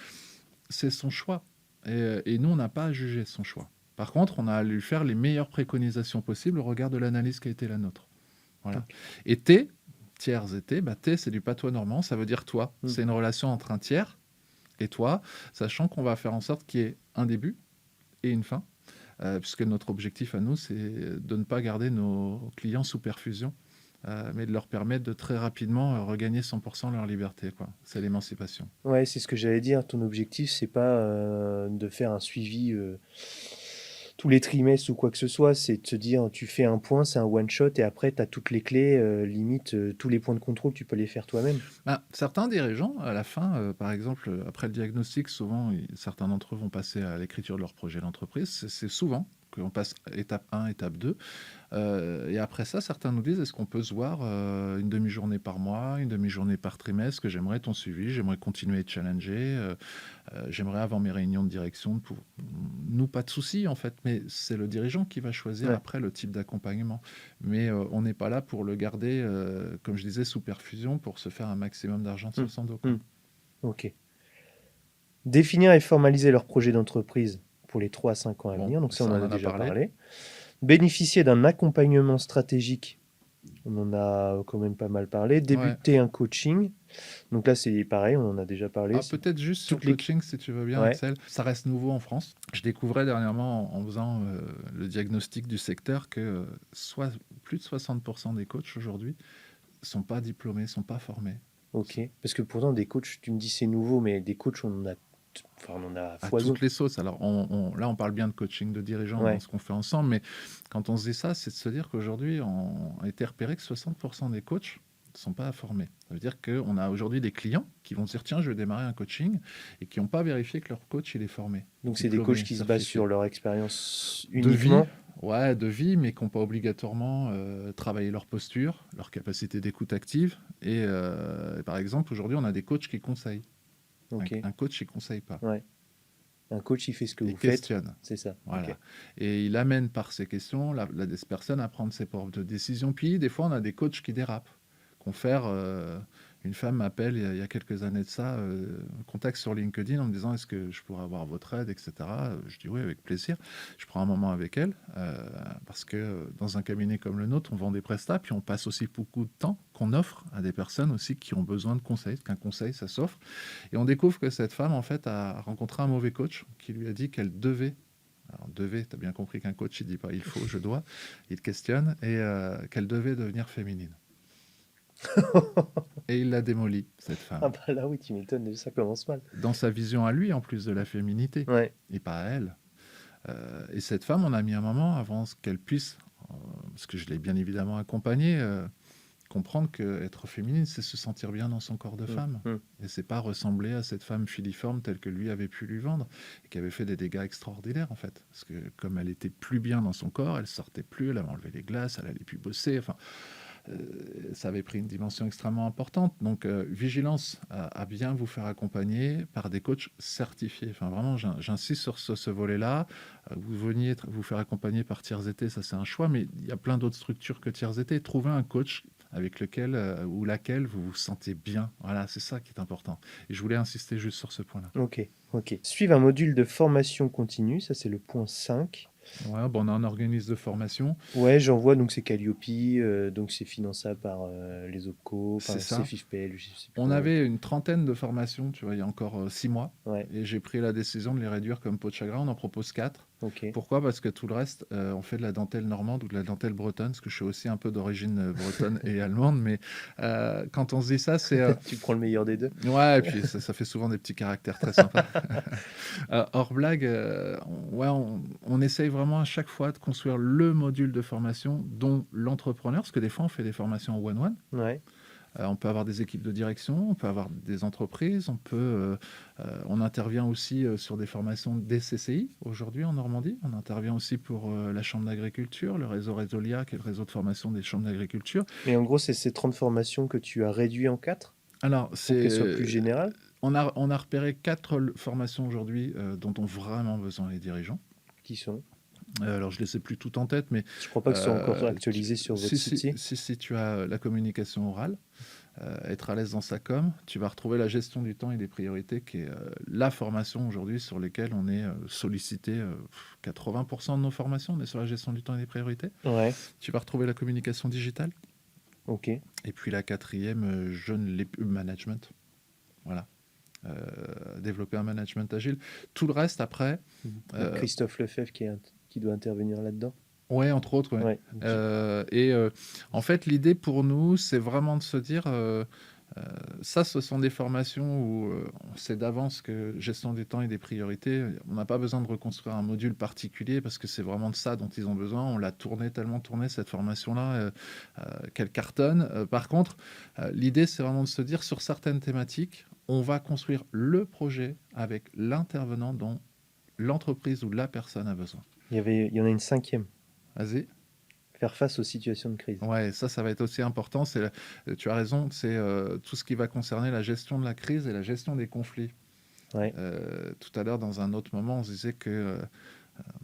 c'est son choix. Et nous, on n'a pas à juger son choix. Par contre, on a à lui faire les meilleures préconisations possibles au regard de l'analyse qui a été la nôtre. Voilà. Et tiers et T, c'est du patois normand, ça veut dire toi. C'est une relation entre un tiers et toi, sachant qu'on va faire en sorte qu'il y ait un début et une fin, puisque notre objectif à nous, c'est de ne pas garder nos clients sous perfusion, mais de leur permettre de très rapidement regagner 100% leur liberté, quoi. C'est l'émancipation. Ouais, c'est ce que j'allais dire. Ton objectif, c'est pas de faire un suivi tous les trimestres ou quoi que ce soit. C'est de te dire, tu fais un point, c'est un one shot, et après, tu as toutes les clés, limite, tous les points de contrôle, tu peux les faire toi-même. Certains dirigeants, à la fin, par exemple, après le diagnostic, souvent, certains d'entre eux vont passer à l'écriture de leur projet d'entreprise. C'est souvent qu'on passe étape 1, étape 2. Et après ça, certains nous disent, est-ce qu'on peut se voir une demi-journée par mois, une demi-journée par trimestre, que j'aimerais ton suivi, j'aimerais continuer de challenger, j'aimerais avant mes réunions de direction. Nous, pas de souci en fait, mais c'est le dirigeant qui va choisir après le type d'accompagnement. Mais on n'est pas là pour le garder, comme je disais, sous perfusion, pour se faire un maximum d'argent sur son dos. Ok. Définir et formaliser leur projet d'entreprise pour les 3 à 5 ans à venir, donc ça on en a déjà parlé. Bénéficier d'un accompagnement stratégique, on en a quand même pas mal parlé. Débuter un coaching, donc là c'est pareil, on en a déjà parlé. Peut-être juste sur le coaching, si tu veux bien, Axel. Ça reste nouveau en France. Je découvrais dernièrement, en faisant le diagnostic du secteur, que plus de 60% des coachs aujourd'hui ne sont pas diplômés, ne sont pas formés. Ok, parce que pourtant des coachs, tu me dis c'est nouveau, mais des coachs on en a à toutes les sauces. Alors là, on parle bien de coaching de dirigeants dans ce qu'on fait ensemble, mais quand on se dit ça, c'est de se dire qu'aujourd'hui, on a été repéré que 60% des coachs ne sont pas formés. Ça veut dire qu'on a aujourd'hui des clients qui vont se dire tiens, je vais démarrer un coaching et qui n'ont pas vérifié que leur coach il est formé. Donc c'est des coachs qui se basent sur leur expérience uniquement de vie, mais qui n'ont pas obligatoirement travaillé leur posture, leur capacité d'écoute active. Et par exemple, aujourd'hui, on a des coachs qui conseillent. Okay. Un coach, il ne conseille pas. Ouais. Un coach, il fait ce que vous questionne. Faites. C'est ça. Voilà. Okay. Et il amène par ses questions la personne à prendre ses propres décisions. Puis, des fois, on a des coachs qui dérapent. Une femme m'appelle il y a quelques années de ça, contacte sur LinkedIn en me disant est-ce que je pourrais avoir votre aide, etc. Je dis oui, avec plaisir. Je prends un moment avec elle parce que dans un cabinet comme le nôtre, on vend des prestats, puis on passe aussi beaucoup de temps qu'on offre à des personnes aussi qui ont besoin de conseils, qu'un conseil, ça s'offre. Et on découvre que cette femme, en fait, a rencontré un mauvais coach qui lui a dit qu'elle devait. Alors, tu as bien compris qu'un coach, il ne dit pas il faut, je dois, il te questionne, et qu'elle devait devenir féminine. Et il l'a démolie, cette femme. Ah bah là oui, tu m'étonnes, ça commence mal. Dans sa vision à lui, en plus de la féminité, et pas à elle. Et cette femme, on a mis un moment avant qu'elle puisse, parce que je l'ai bien évidemment accompagnée, comprendre qu'être féminine, c'est se sentir bien dans son corps de femme. Et c'est pas ressembler à cette femme filiforme telle que lui avait pu lui vendre, et qui avait fait des dégâts extraordinaires, en fait. Parce que comme elle était plus bien dans son corps, elle sortait plus, elle avait enlevé les glaces, elle allait plus bosser, enfin... ça avait pris une dimension extrêmement importante. Donc, vigilance à bien vous faire accompagner par des coachs certifiés. Enfin, vraiment, j'insiste sur ce volet-là. Vous veniez vous faire accompagner par Tiers Été, ça c'est un choix, mais il y a plein d'autres structures que Tiers Été. Trouvez un coach avec lequel ou laquelle vous vous sentez bien. Voilà, c'est ça qui est important. Et je voulais insister juste sur ce point-là. Ok. Suivre un module de formation continue, ça c'est le point 5. Ouais, bon, on a un organisme de formation. Ouais, j'en vois, donc c'est Calliope, donc c'est finançable par les OPCO, C'est enfin ça. CFIFPL, je sais plus On comment. avait une trentaine de formations, tu vois, il y a encore 6 mois. Ouais, Et j'ai pris la décision de les réduire comme peau de chagrin. On en propose 4. ok. Pourquoi? Parce que tout le reste, on fait de la dentelle normande ou de la dentelle bretonne, parce que je suis aussi un peu d'origine bretonne et allemande. Mais quand on se dit ça, c'est... Tu prends le meilleur des deux. ouais, et puis ça fait souvent des petits caractères très sympas. Hors blague, ouais, on essaye vraiment à chaque fois de construire le module de formation dont l'entrepreneur, parce que des fois on fait des formations en one-one. Ouais, On peut avoir des équipes de direction, on peut avoir des entreprises, on intervient aussi sur des formations des CCI aujourd'hui en Normandie. On intervient aussi pour la Chambre d'agriculture, le réseau Résolia, qui est le réseau de formation des chambres d'agriculture. mais en gros, c'est ces 30 formations que tu as réduit en 4 Alors, pour qu'elles soient plus générales. on a repéré 4 formations aujourd'hui dont ont vraiment besoin les dirigeants. Qui sont? Alors, je ne les sais plus toutes en tête, mais Je crois pas que ce soit encore actualisé sur votre site. si tu as la communication orale, être à l'aise dans sa com, tu vas retrouver la gestion du temps et des priorités, qui est la formation aujourd'hui sur lesquelles on est sollicité. 80% de nos formations, on est sur la gestion du temps et des priorités. Ouais, Tu vas retrouver la communication digitale. ok. Et puis la quatrième, je ne l'ai plus, management. Voilà. Développer un management agile. Tout le reste, après... Christophe Lefebvre qui doit intervenir là-dedans. Ouais, entre autres. Ouais. Ouais. En fait, l'idée pour nous, c'est vraiment de se dire, ça, ce sont des formations où on sait d'avance que gestion des temps et des priorités, on n'a pas besoin de reconstruire un module particulier parce que c'est vraiment de ça dont ils ont besoin. On l'a tellement tourné cette formation-là, qu'elle cartonne. Par contre, l'idée, c'est vraiment de se dire, sur certaines thématiques, on va construire le projet avec l'intervenant dont l'entreprise ou la personne a besoin. Il y en a une 5e. Vas-y. Faire face aux situations de crise. Ouais, ça va être aussi important. Tu as raison, c'est tout ce qui va concerner la gestion de la crise et la gestion des conflits. Ouais. Tout à l'heure, dans un autre moment, on se disait que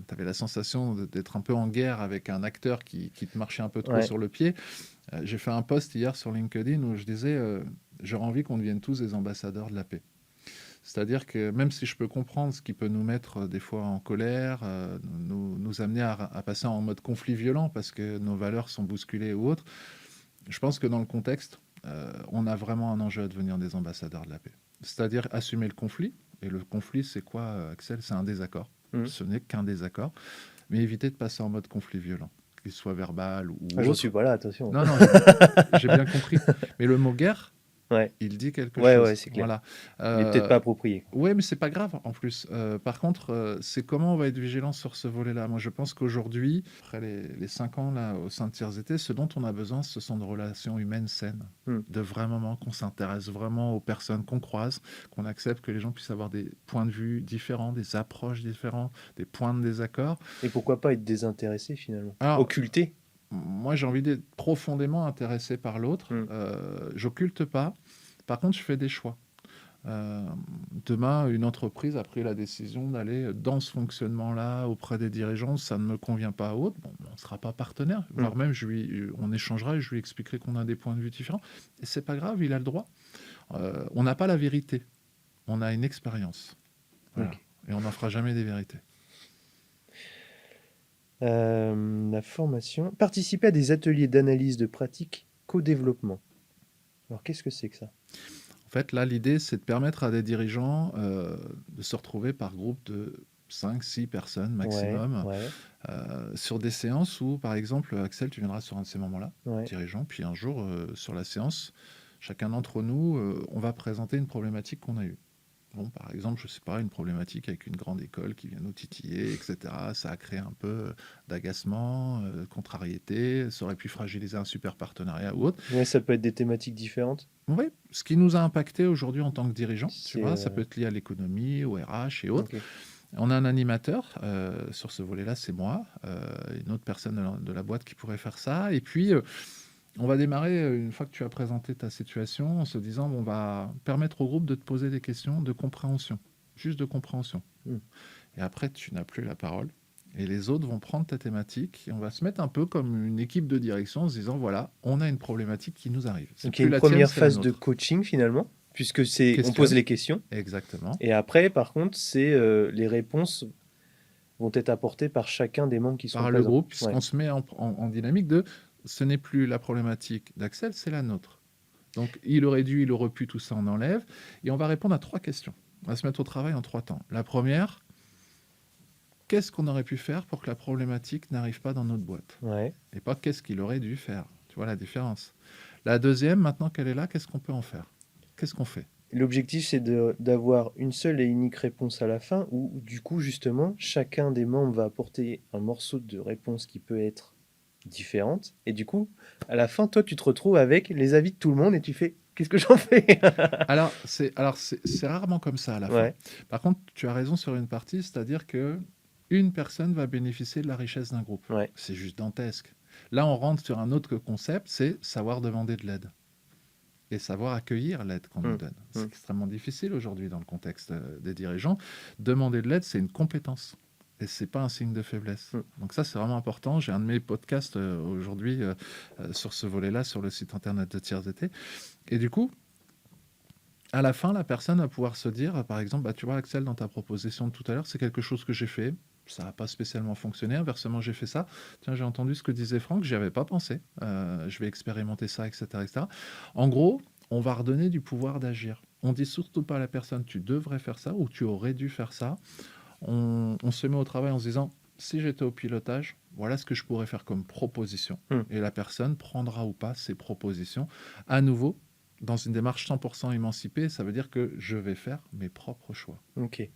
tu avais la sensation d'être un peu en guerre avec un acteur qui te marchait un peu trop sur le pied. J'ai fait un post hier sur LinkedIn où je disais j'aurais envie qu'on devienne tous des ambassadeurs de la paix. C'est-à-dire que même si je peux comprendre ce qui peut nous mettre des fois en colère, nous amener à passer en mode conflit violent parce que nos valeurs sont bousculées ou autres, je pense que dans le contexte, on a vraiment un enjeu à devenir des ambassadeurs de la paix. C'est-à-dire assumer le conflit. Et le conflit, c'est quoi, Axel? C'est un désaccord. Ce n'est qu'un désaccord. Mais éviter de passer en mode conflit violent, qu'il soit verbal ou autre. Je ne suis pas là, attention. Non, j'ai bien compris. Mais le mot guerre, il dit quelque chose. Ouais, c'est clair. Voilà. Il n'est peut-être pas approprié. Oui, mais c'est pas grave en plus. Par contre, c'est comment on va être vigilant sur ce volet-là. Moi, je pense qu'aujourd'hui, après les 5 ans là, au sein de Tiers Été, ce dont on a besoin, ce sont de relations humaines saines, de vrais moments, qu'on s'intéresse vraiment aux personnes qu'on croise, qu'on accepte que les gens puissent avoir des points de vue différents, des approches différentes, des points de désaccord. Et pourquoi pas être désintéressé finalement? Alors, occulté? Moi, j'ai envie d'être profondément intéressé par l'autre. J'occulte pas. Par contre, je fais des choix. Demain, une entreprise a pris la décision d'aller dans ce fonctionnement-là auprès des dirigeants. Ça ne me convient pas à autre. Bon, on ne sera pas partenaire. Voire même, on échangera et je lui expliquerai qu'on a des points de vue différents. Et c'est pas grave, il a le droit. On n'a pas la vérité. On a une expérience. Voilà. Et on n'en fera jamais des vérités. La formation. Participer à des ateliers d'analyse de pratique co-développement. Alors, qu'est-ce que c'est que ça? En fait, là, l'idée, c'est de permettre à des dirigeants de se retrouver par groupe de 5-6 personnes maximum sur des séances où, par exemple, Axel, tu viendras sur un de ces moments-là, dirigeant, puis un jour, sur la séance, chacun d'entre nous, on va présenter une problématique qu'on a eue. Bon, par exemple, je ne sais pas, une problématique avec une grande école qui vient nous titiller, etc. Ça a créé un peu d'agacement, de contrariété. Ça aurait pu fragiliser un super partenariat ou autre. Ouais, ça peut être des thématiques différentes. Oui, ce qui nous a impacté aujourd'hui en tant que dirigeant, tu vois, ça peut être lié à l'économie, au RH et autres. On a un animateur sur ce volet-là, c'est moi, une autre personne de la boîte qui pourrait faire ça. Et puis, on va démarrer, une fois que tu as présenté ta situation, en se disant, on va permettre au groupe de te poser des questions de compréhension, juste de compréhension. Et après, tu n'as plus la parole. Et les autres vont prendre ta thématique et on va se mettre un peu comme une équipe de direction en se disant, voilà, on a une problématique qui nous arrive. Donc, il y a une première phase de coaching finalement, puisque on pose les questions. Exactement. Et après, par contre, c'est les réponses vont être apportés par chacun des membres qui sont par présents. le groupe, puisqu'on Ouais. se met en dynamique de ce n'est plus la problématique d'Axel, c'est la nôtre. Donc, il aurait dû, il aurait pu, tout ça, on enlève. Et on va répondre à 3 questions. On va se mettre au travail en 3 temps. La première, qu'est-ce qu'on aurait pu faire pour que la problématique n'arrive pas dans notre boîte? Ouais. Et pas qu'est-ce qu'il aurait dû faire. Tu vois la différence. La deuxième, maintenant qu'elle est là, qu'est-ce qu'on peut en faire? Qu'est-ce qu'on fait? L'objectif, c'est d'avoir une seule et unique réponse à la fin, où du coup, justement, chacun des membres va apporter un morceau de réponse qui peut être différente. Et du coup, à la fin, toi, tu te retrouves avec les avis de tout le monde et tu fais, qu'est-ce que j'en fais? Alors, c'est rarement comme ça à la fin. Ouais. Par contre, tu as raison sur une partie, c'est-à-dire que une personne va bénéficier de la richesse d'un groupe. Ouais. C'est juste dantesque. Là, on rentre sur un autre concept, c'est savoir demander de l'aide. Et savoir accueillir l'aide qu'on nous donne. C'est extrêmement difficile aujourd'hui dans le contexte des dirigeants. Demander de l'aide, c'est une compétence. Et ce n'est pas un signe de faiblesse. Donc ça, c'est vraiment important. J'ai un de mes podcasts aujourd'hui sur ce volet-là, sur le site internet de Tiers-Été. Et du coup, à la fin, la personne va pouvoir se dire, par exemple, tu vois, Axel, dans ta proposition de tout à l'heure, c'est quelque chose que j'ai fait. Ça n'a pas spécialement fonctionné. Inversement, j'ai fait ça. Tiens, j'ai entendu ce que disait Franck, j'y avais pas pensé. Je vais expérimenter ça, etc., etc. En gros, on va redonner du pouvoir d'agir. On dit surtout pas à la personne, tu devrais faire ça ou tu aurais dû faire ça. On se met au travail en se disant, si j'étais au pilotage, voilà ce que je pourrais faire comme proposition. Et la personne prendra ou pas ses propositions. À nouveau, dans une démarche 100% émancipée, ça veut dire que je vais faire mes propres choix. Ok.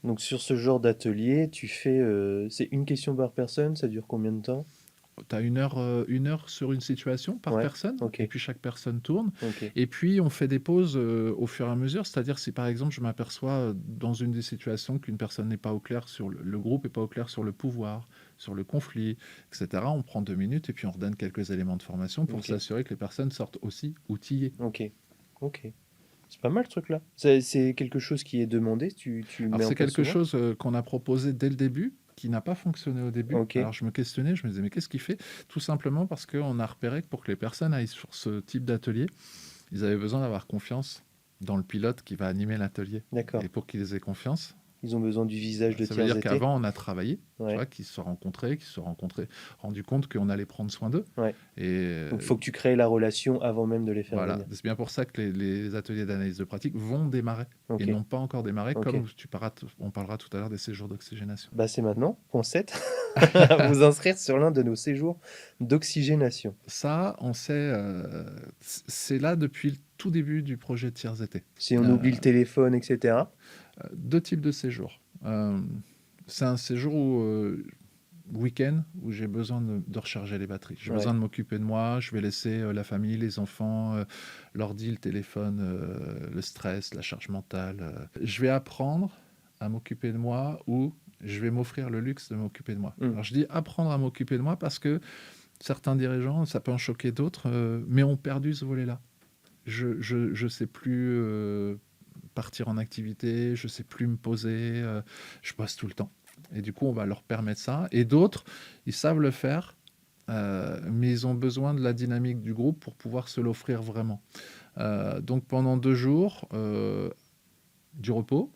Donc sur ce genre d'atelier, tu fais, c'est une question par personne, ça dure combien de temps? Tu as une heure sur une situation par personne, okay. et puis chaque personne tourne. Okay. Et puis on fait des pauses au fur et à mesure, c'est-à-dire si par exemple je m'aperçois dans une des situations qu'une personne n'est pas au clair sur le groupe n'est pas au clair sur le pouvoir, sur le conflit, etc., on prend 2 minutes et puis on redonne quelques éléments de formation pour s'assurer que les personnes sortent aussi outillées. Ok. C'est pas mal ce truc-là. C'est quelque chose qui est demandé. Alors c'est quelque chose qu'on a proposé dès le début, qui n'a pas fonctionné au début. Alors je me questionnais, je me disais mais qu'est-ce qu'il fait? Tout simplement parce qu'on a repéré que pour que les personnes aillent sur ce type d'atelier, ils avaient besoin d'avoir confiance dans le pilote qui va animer l'atelier. D'accord. Et pour qu'ils aient confiance, ils ont besoin du visage de Tiers-Été. Ça veut dire qu'avant, on a travaillé, tu vois, qu'ils se sont rencontrés, rendu compte qu'on allait prendre soin d'eux. Donc, il faut que tu crées la relation avant même de les faire venir. C'est bien pour ça que les ateliers d'analyse de pratique vont démarrer et n'ont pas encore démarré, comme on parlera tout à l'heure des séjours d'oxygénation. C'est maintenant, point 7, vous inscrire sur l'un de nos séjours d'oxygénation. Ça, on sait, c'est là depuis le tout début du projet Tiers-Été. Si on oublie le téléphone, etc. 2 types de séjours. C'est un séjour week-end où j'ai besoin de recharger les batteries. J'ai besoin de m'occuper de moi. Je vais laisser la famille, les enfants, l'ordi, le téléphone, le stress, la charge mentale. Je vais apprendre à m'occuper de moi ou je vais m'offrir le luxe de m'occuper de moi. Alors je dis apprendre à m'occuper de moi parce que certains dirigeants, ça peut en choquer d'autres, mais ont perdu ce volet-là. Je sais plus partir en activité, je sais plus me poser, je bosse tout le temps. Et du coup, on va leur permettre ça. Et d'autres, ils savent le faire, mais ils ont besoin de la dynamique du groupe pour pouvoir se l'offrir vraiment. Donc pendant 2 jours, du repos,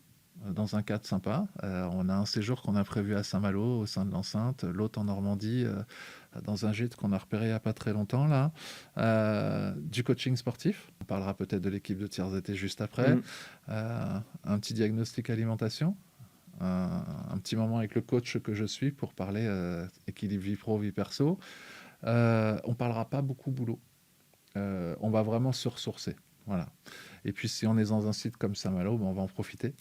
dans un cadre sympa. On a un séjour qu'on a prévu à Saint-Malo, au sein de l'enceinte, l'autre en Normandie, dans un gîte qu'on a repéré il n'y a pas très longtemps, là. Du coaching sportif. On parlera peut-être de l'équipe de Tiers-Été juste après. Un petit diagnostic alimentation. Un petit moment avec le coach que je suis pour parler équilibre vie pro, vie perso. On ne parlera pas beaucoup boulot. On va vraiment se ressourcer. Voilà. Et puis, si on est dans un site comme Saint-Malo, on va en profiter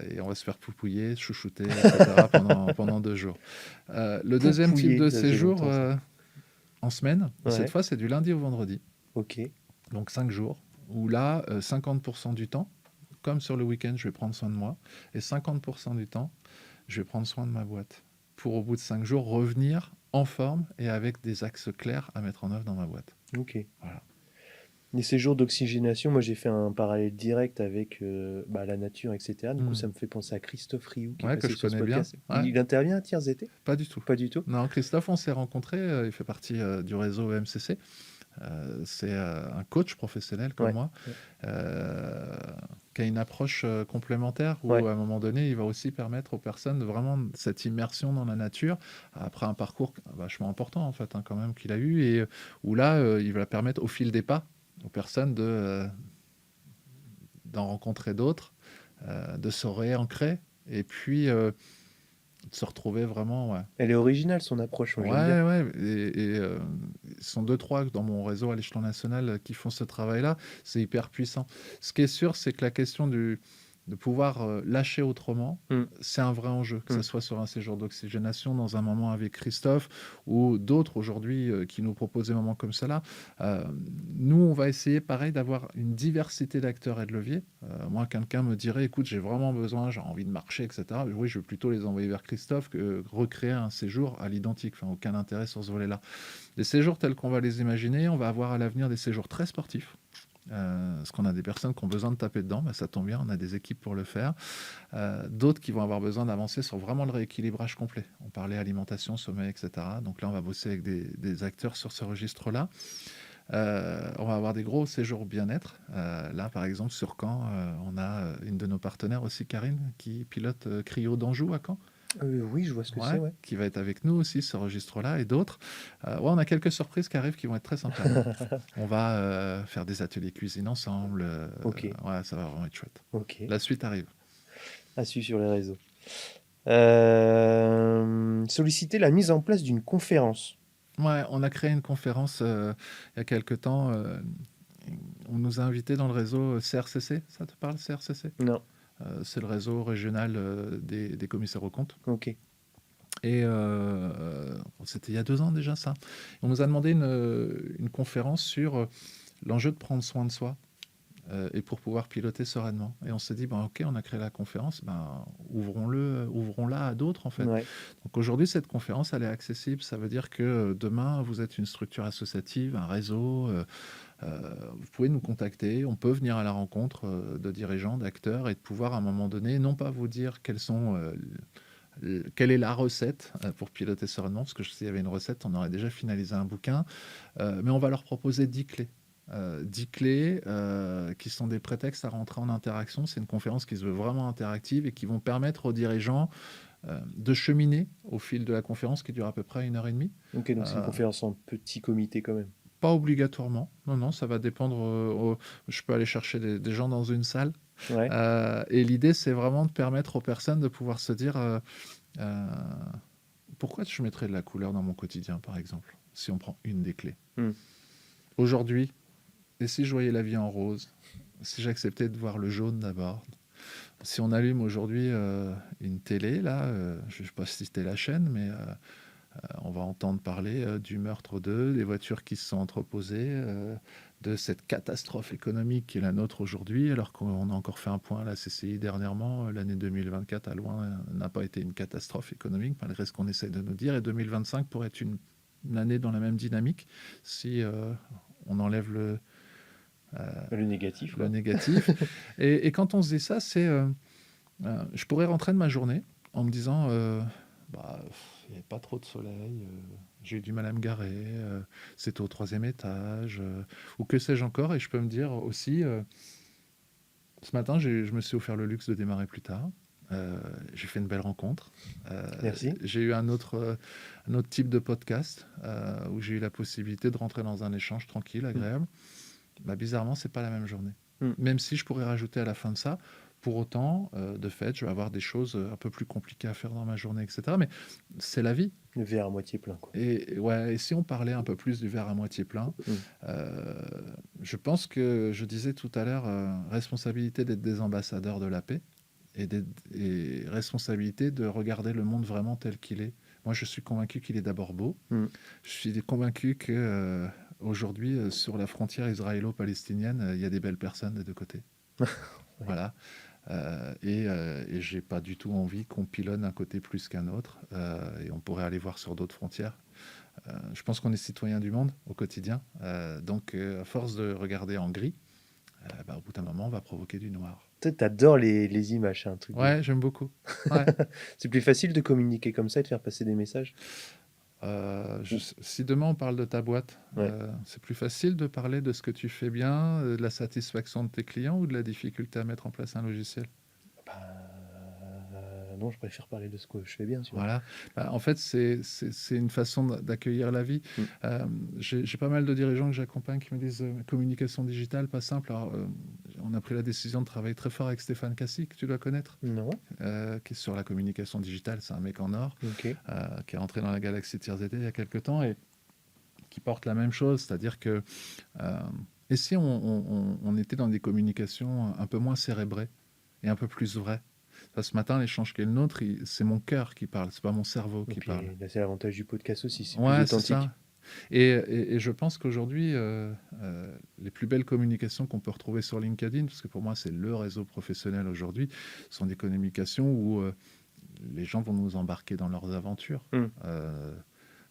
et on va se faire poupouiller, chouchouter, etc. pendant 2 jours. Le deuxième type de séjour en semaine, cette fois, c'est du lundi au vendredi. Ok. Donc 5 jours, où là, 50% du temps, comme sur le week-end, je vais prendre soin de moi, et 50% du temps, je vais prendre soin de ma boîte, pour au bout de 5 jours, revenir en forme et avec des axes clairs à mettre en œuvre dans ma boîte. Ok. Voilà. Les séjours d'oxygénation, moi j'ai fait un parallèle direct avec la nature, etc. Du coup, ça me fait penser à Christophe Rioux, qui est passé que je sur ce connais bien. podcast. Il intervient à Tiers-Été? Pas du tout. Pas du tout. Non, Christophe, on s'est rencontrés, il fait partie du réseau MCC. C'est un coach professionnel comme moi. qui a une approche complémentaire où Ouais. à un moment donné, il va aussi permettre aux personnes de vraiment cette immersion dans la nature après un parcours vachement important en fait quand même qu'il a eu et où là, il va permettre au fil des pas aux personnes d'en rencontrer d'autres, de se réancrer et puis de se retrouver vraiment. Ouais, Elle est originale, son approche, moi j'aime bien. ouais, ouais. Ils sont deux, trois dans mon réseau à l'échelon national qui font ce travail-là. C'est hyper puissant. Ce qui est sûr, c'est que la question de pouvoir lâcher autrement, Mm. c'est un vrai enjeu, que Mm. ce soit sur un séjour d'oxygénation, dans un moment avec Christophe, ou d'autres aujourd'hui qui nous proposent des moments comme cela. Nous, on va essayer, pareil, d'avoir une diversité d'acteurs et de leviers. Moi, quelqu'un me dirait, écoute, j'ai vraiment besoin, j'ai envie de marcher, etc. Oui, je vais plutôt les envoyer vers Christophe que recréer un séjour à l'identique. Enfin, aucun intérêt sur ce volet-là. Les séjours tels qu'on va les imaginer, on va avoir à l'avenir des séjours très sportifs. Parce qu'on a des personnes qui ont besoin de taper dedans, ça tombe bien, on a des équipes pour le faire. D'autres qui vont avoir besoin d'avancer sur vraiment le rééquilibrage complet. On parlait alimentation, sommeil, etc. Donc là, on va bosser avec des acteurs sur ce registre-là. On va avoir des gros séjours bien-être. Là, par exemple, sur Caen, on a une de nos partenaires aussi, Karine, qui pilote Cryo d'Anjou à Caen. Oui, je vois ce que c'est, ouais. Qui va être avec nous aussi, ce registre-là, et d'autres. On a quelques surprises qui arrivent qui vont être très sympas. On va faire des ateliers cuisine ensemble. Ok. Ouais, ça va vraiment être chouette. Ok. La suite arrive. À suivre sur les réseaux. Solliciter la mise en place d'une conférence. Ouais, on a créé une conférence il y a quelques temps. On nous a invités dans le réseau CRCC. Ça te parle, CRCC? Non. C'est le réseau régional des commissaires aux comptes. Ok. Et c'était il y a 2 ans déjà, ça. On nous a demandé une conférence sur l'enjeu de prendre soin de soi et pour pouvoir piloter sereinement. Et on s'est dit, ok, on a créé la conférence, ouvrons-la à d'autres, en fait. Ouais. Donc aujourd'hui, cette conférence, elle est accessible. Ça veut dire que demain, vous êtes une structure associative, un réseau. Vous pouvez nous contacter. On peut venir à la rencontre de dirigeants, d'acteurs et de pouvoir, à un moment donné, non pas vous dire quelles sont... quelle est la recette pour piloter sereinement, parce que s'il y avait une recette, on aurait déjà finalisé un bouquin, mais on va leur proposer 10 clés. 10 clés qui sont des prétextes à rentrer en interaction. C'est une conférence qui se veut vraiment interactive et qui vont permettre aux dirigeants de cheminer au fil de la conférence qui dure à peu près 1h30. Ok, donc c'est une conférence en petit comité quand même. Pas obligatoirement. Non, ça va dépendre. Je peux aller chercher des gens dans une salle. Ouais. Et l'idée, c'est vraiment de permettre aux personnes de pouvoir se dire pourquoi je mettrais de la couleur dans mon quotidien, par exemple, si on prend une des clés. Aujourd'hui, et si je voyais la vie en rose, si j'acceptais de voir le jaune d'abord, si on allume aujourd'hui une télé, là, je ne sais pas si c'était la chaîne, mais on va entendre parler du meurtre des voitures qui se sont entreposées, de cette catastrophe économique qui est la nôtre aujourd'hui, alors qu'on a encore fait un point à la CCI dernièrement. L'année 2024, à loin, n'a pas été une catastrophe économique, malgré ce qu'on essaie de nous dire, et 2025 pourrait être une année dans la même dynamique, si on enlève le négatif. Le négatif. et quand on se dit ça, c'est... je pourrais rentrer de ma journée en me disant... il n'y avait pas trop de soleil, j'ai eu du mal à me garer, c'était au 3e étage, ou que sais-je encore. Et je peux me dire aussi, ce matin, je me suis offert le luxe de démarrer plus tard. J'ai fait une belle rencontre. Merci. J'ai eu un autre type de podcast où j'ai eu la possibilité de rentrer dans un échange tranquille, agréable. Bizarrement, c'est pas la même journée. Même si je pourrais rajouter à la fin de ça, pour autant, de fait, je vais avoir des choses un peu plus compliquées à faire dans ma journée, etc. Mais c'est la vie. Le verre à moitié plein, quoi. Et si on parlait un peu plus du verre à moitié plein, je pense que, je disais tout à l'heure, responsabilité d'être des ambassadeurs de la paix et responsabilité de regarder le monde vraiment tel qu'il est. Moi, je suis convaincu qu'il est d'abord beau. Je suis convaincu que... aujourd'hui, sur la frontière israélo-palestinienne, il y a des belles personnes des deux côtés. Voilà. Et j'ai pas du tout envie qu'on pilonne un côté plus qu'un autre. Et on pourrait aller voir sur d'autres frontières. Je pense qu'on est citoyen du monde au quotidien. Donc, à force de regarder en gris, au bout d'un moment, on va provoquer du noir. Toi, t'adores les images, c'est un truc. Ouais, j'aime beaucoup. Ouais. C'est plus facile de communiquer comme ça et de faire passer des messages. Si demain on parle de ta boîte, c'est plus facile de parler de ce que tu fais bien, de la satisfaction de tes clients ou de la difficulté à mettre en place un logiciel? Non, je préfère parler de ce que je fais bien. Voilà. En fait, c'est une façon d'accueillir la vie. J'ai pas mal de dirigeants que j'accompagne qui me disent communication digitale, pas simple. Alors, on a pris la décision de travailler très fort avec Stéphane Cassi, que tu dois connaître, Non. qui est sur la communication digitale. C'est un mec en or, Ok. qui est rentré dans la galaxie TierZT il y a quelques temps et qui porte la même chose. C'est-à-dire que et si on était dans des communications un peu moins cérébrées et un peu plus vraies? Ce matin, l'échange qui est le nôtre, c'est mon cœur qui parle, c'est pas mon cerveau qui parle. Là, c'est l'avantage du podcast aussi, c'est Ouais, plus c'est authentique. ça. Et je pense qu'aujourd'hui, les plus belles communications qu'on peut retrouver sur LinkedIn, parce que pour moi, c'est le réseau professionnel aujourd'hui, sont des communications où les gens vont nous embarquer dans leurs aventures.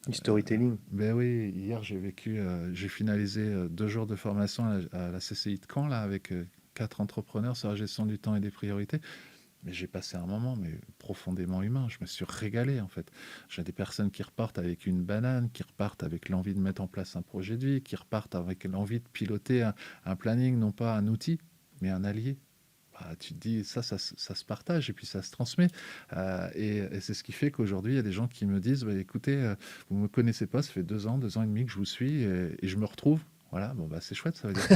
Du storytelling. Ben oui, hier, j'ai finalisé 2 jours de formation à la CCI de Caen, là, avec 4 entrepreneurs sur la gestion du temps et des priorités. Mais j'ai passé un moment profondément humain. Je me suis régalé, en fait. J'ai des personnes qui repartent avec une banane, qui repartent avec l'envie de mettre en place un projet de vie, qui repartent avec l'envie de piloter un planning, non pas un outil, mais un allié. Tu te dis, ça se partage et puis ça se transmet. Et c'est ce qui fait qu'aujourd'hui, il y a des gens qui me disent, écoutez, vous ne me connaissez pas, ça fait 2 ans, 2 ans et demi que je vous suis et je me retrouve. Voilà, c'est chouette, ça veut dire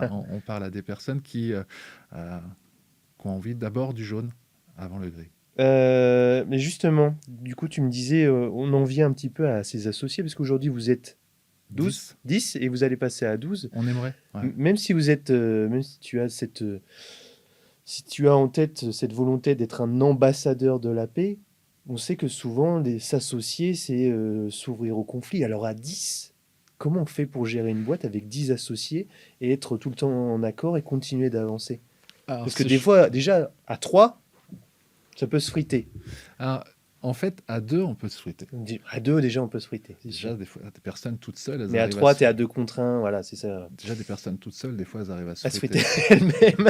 qu'on parle à des personnes qui ont envie d'abord du jaune avant le gris. Mais justement, du coup, tu me disais, on en vient un petit peu à ses associés, parce qu'aujourd'hui, vous êtes 10 et vous allez passer à 12. On aimerait. Ouais. Même si vous êtes, même si tu as si tu as en tête cette volonté d'être un ambassadeur de la paix, on sait que souvent, s'associer, c'est s'ouvrir au conflit. Alors à 10, comment on fait pour gérer une boîte avec 10 associés et être tout le temps en accord et continuer d'avancer? Parce que des fois, déjà, à 3, ça peut se friter. Alors, en fait, à 2, on peut se friter. À 2, déjà, on peut se friter. Déjà, des fois, des personnes toutes seules, mais à 3, tu es à 2 contre 1, voilà, c'est ça. Déjà, des personnes toutes seules, des fois, elles arrivent à se friter elles-mêmes.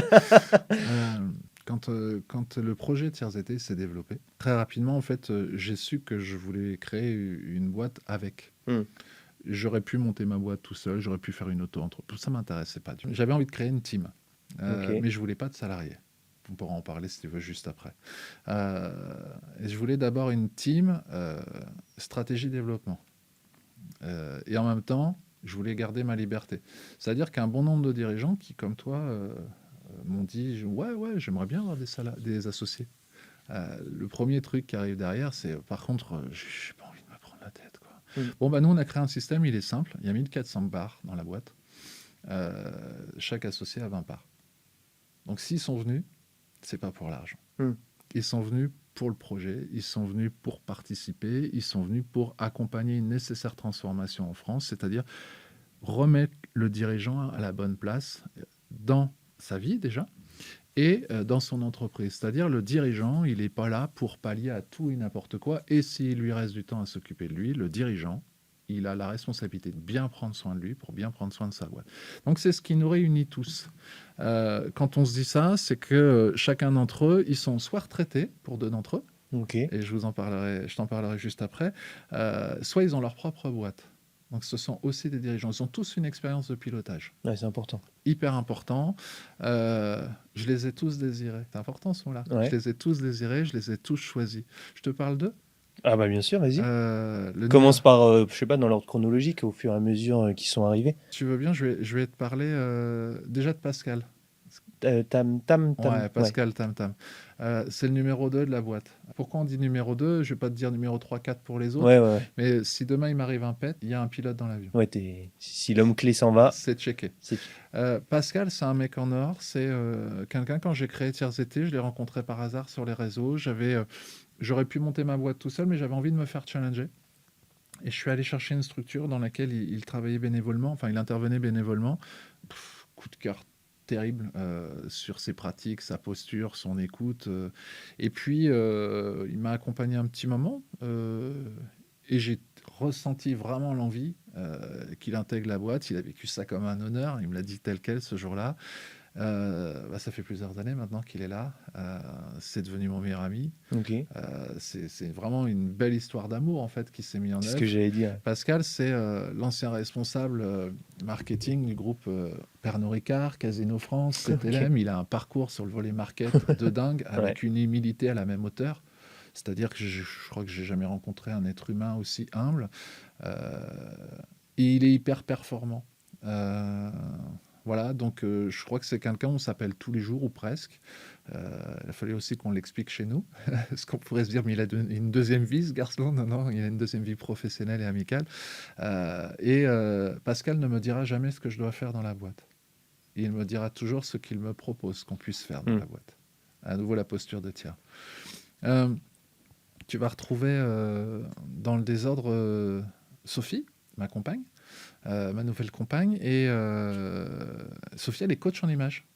Quand le projet TierZT s'est développé, très rapidement, en fait, j'ai su que je voulais créer une boîte avec. J'aurais pu monter ma boîte tout seul, j'aurais pu faire une auto-entreprise. Ça ne m'intéressait pas. J'avais envie de créer une team, mais je ne voulais pas de salariés. On pourra en parler si tu veux juste après. Et je voulais d'abord une team stratégie développement. Et en même temps, je voulais garder ma liberté. C'est-à-dire qu'un bon nombre de dirigeants qui, comme toi, m'ont dit « Ouais, j'aimerais bien avoir des associés. » Le premier truc qui arrive derrière, c'est « Par contre, je n'ai pas envie de me prendre la tête. » Bon, nous, on a créé un système, il est simple. Il y a 1400 parts dans la boîte. Chaque associé a 20 parts. Donc, s'ils sont venus, c'est pas pour l'argent. Ils sont venus pour le projet, ils sont venus pour participer, ils sont venus pour accompagner une nécessaire transformation en France, c'est-à-dire remettre le dirigeant à la bonne place dans sa vie déjà et dans son entreprise. C'est-à-dire le dirigeant, il n'est pas là pour pallier à tout et n'importe quoi, et s'il lui reste du temps à s'occuper de lui, le dirigeant, il a la responsabilité de bien prendre soin de lui pour bien prendre soin de sa boîte. Donc c'est ce qui nous réunit tous. Quand on se dit ça, c'est que chacun d'entre eux, ils sont soit retraités pour 2 d'entre eux, et je t'en parlerai juste après, soit ils ont leur propre boîte. Donc ce sont aussi des dirigeants. Ils ont tous une expérience de pilotage. Ouais, c'est important. Hyper important. Je les ai tous désirés. C'est important ce mot-là. Ouais. Je les ai tous désirés, je les ai tous choisis. Je te parle d'eux. Ah bah bien sûr, vas-y. Commence par, je sais pas, dans l'ordre chronologique, au fur et à mesure qu'ils sont arrivés. Tu veux bien, je vais te parler déjà de Pascal. Tam. Ouais, Pascal Tam. C'est le numéro 2 de la boîte. Pourquoi on dit numéro 2 ? Je vais pas te dire numéro 3, 4 pour les autres. Ouais. Mais si demain il m'arrive un pet, il y a un pilote dans l'avion. Ouais, si l'homme clé s'en va, c'est checké. Pascal, c'est un mec en or. C'est quelqu'un, quand j'ai créé TierZT, je l'ai rencontré par hasard sur les réseaux. J'aurais pu monter ma boîte tout seul, mais j'avais envie de me faire challenger. Et je suis allé chercher une structure dans laquelle il travaillait bénévolement, enfin il intervenait bénévolement. Coup de cœur terrible sur ses pratiques, sa posture, son écoute. Et puis, il m'a accompagné un petit moment et j'ai ressenti vraiment l'envie qu'il intègre la boîte. Il a vécu ça comme un honneur. Il me l'a dit tel quel ce jour-là. Ça fait plusieurs années maintenant qu'il est là. C'est devenu mon meilleur ami. Ok. C'est vraiment une belle histoire d'amour en fait qui s'est mise en C'est ce œuvre. que j'allais dire. Pascal, c'est l'ancien responsable marketing du groupe Pernod Ricard, Casino France, CTLM. Il a un parcours sur le volet market de dingue, avec une humilité à la même hauteur. C'est-à-dire que je crois que j'ai jamais rencontré un être humain aussi humble. Et il est hyper performant. Voilà, donc je crois que c'est quelqu'un, on s'appelle tous les jours ou presque. Il a fallu aussi qu'on l'explique chez nous. Parce qu'on pourrait se dire, mais il a une deuxième vie, ce garçon. Non, il a une deuxième vie professionnelle et amicale. Pascal ne me dira jamais ce que je dois faire dans la boîte. Il me dira toujours ce qu'il me propose qu'on puisse faire dans la boîte. À nouveau, la posture de tiers. Tu vas retrouver dans le désordre Sophie, ma compagne. Ma nouvelle compagne, et Sophie, elle est coach en image.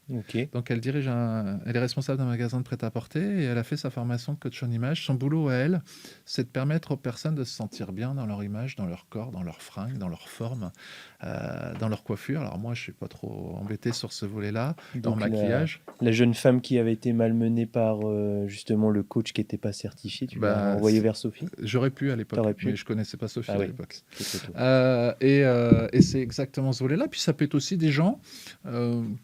Ok. Donc elle est responsable d'un magasin de prêt-à-porter et elle a fait sa formation de coach en image. Son boulot à elle, c'est de permettre aux personnes de se sentir bien dans leur image, dans leur corps, dans leurs fringues, dans leur forme, dans leur coiffure. Alors moi, je suis pas trop embêté sur ce volet-là, dans le maquillage. La jeune femme qui avait été malmenée par justement le coach qui n'était pas certifié, tu l'as envoyée vers Sophie. J'aurais pu à l'époque, mais je connaissais pas Sophie à l'époque. Et c'est exactement ce volet-là. Puis ça peut être aussi des gens,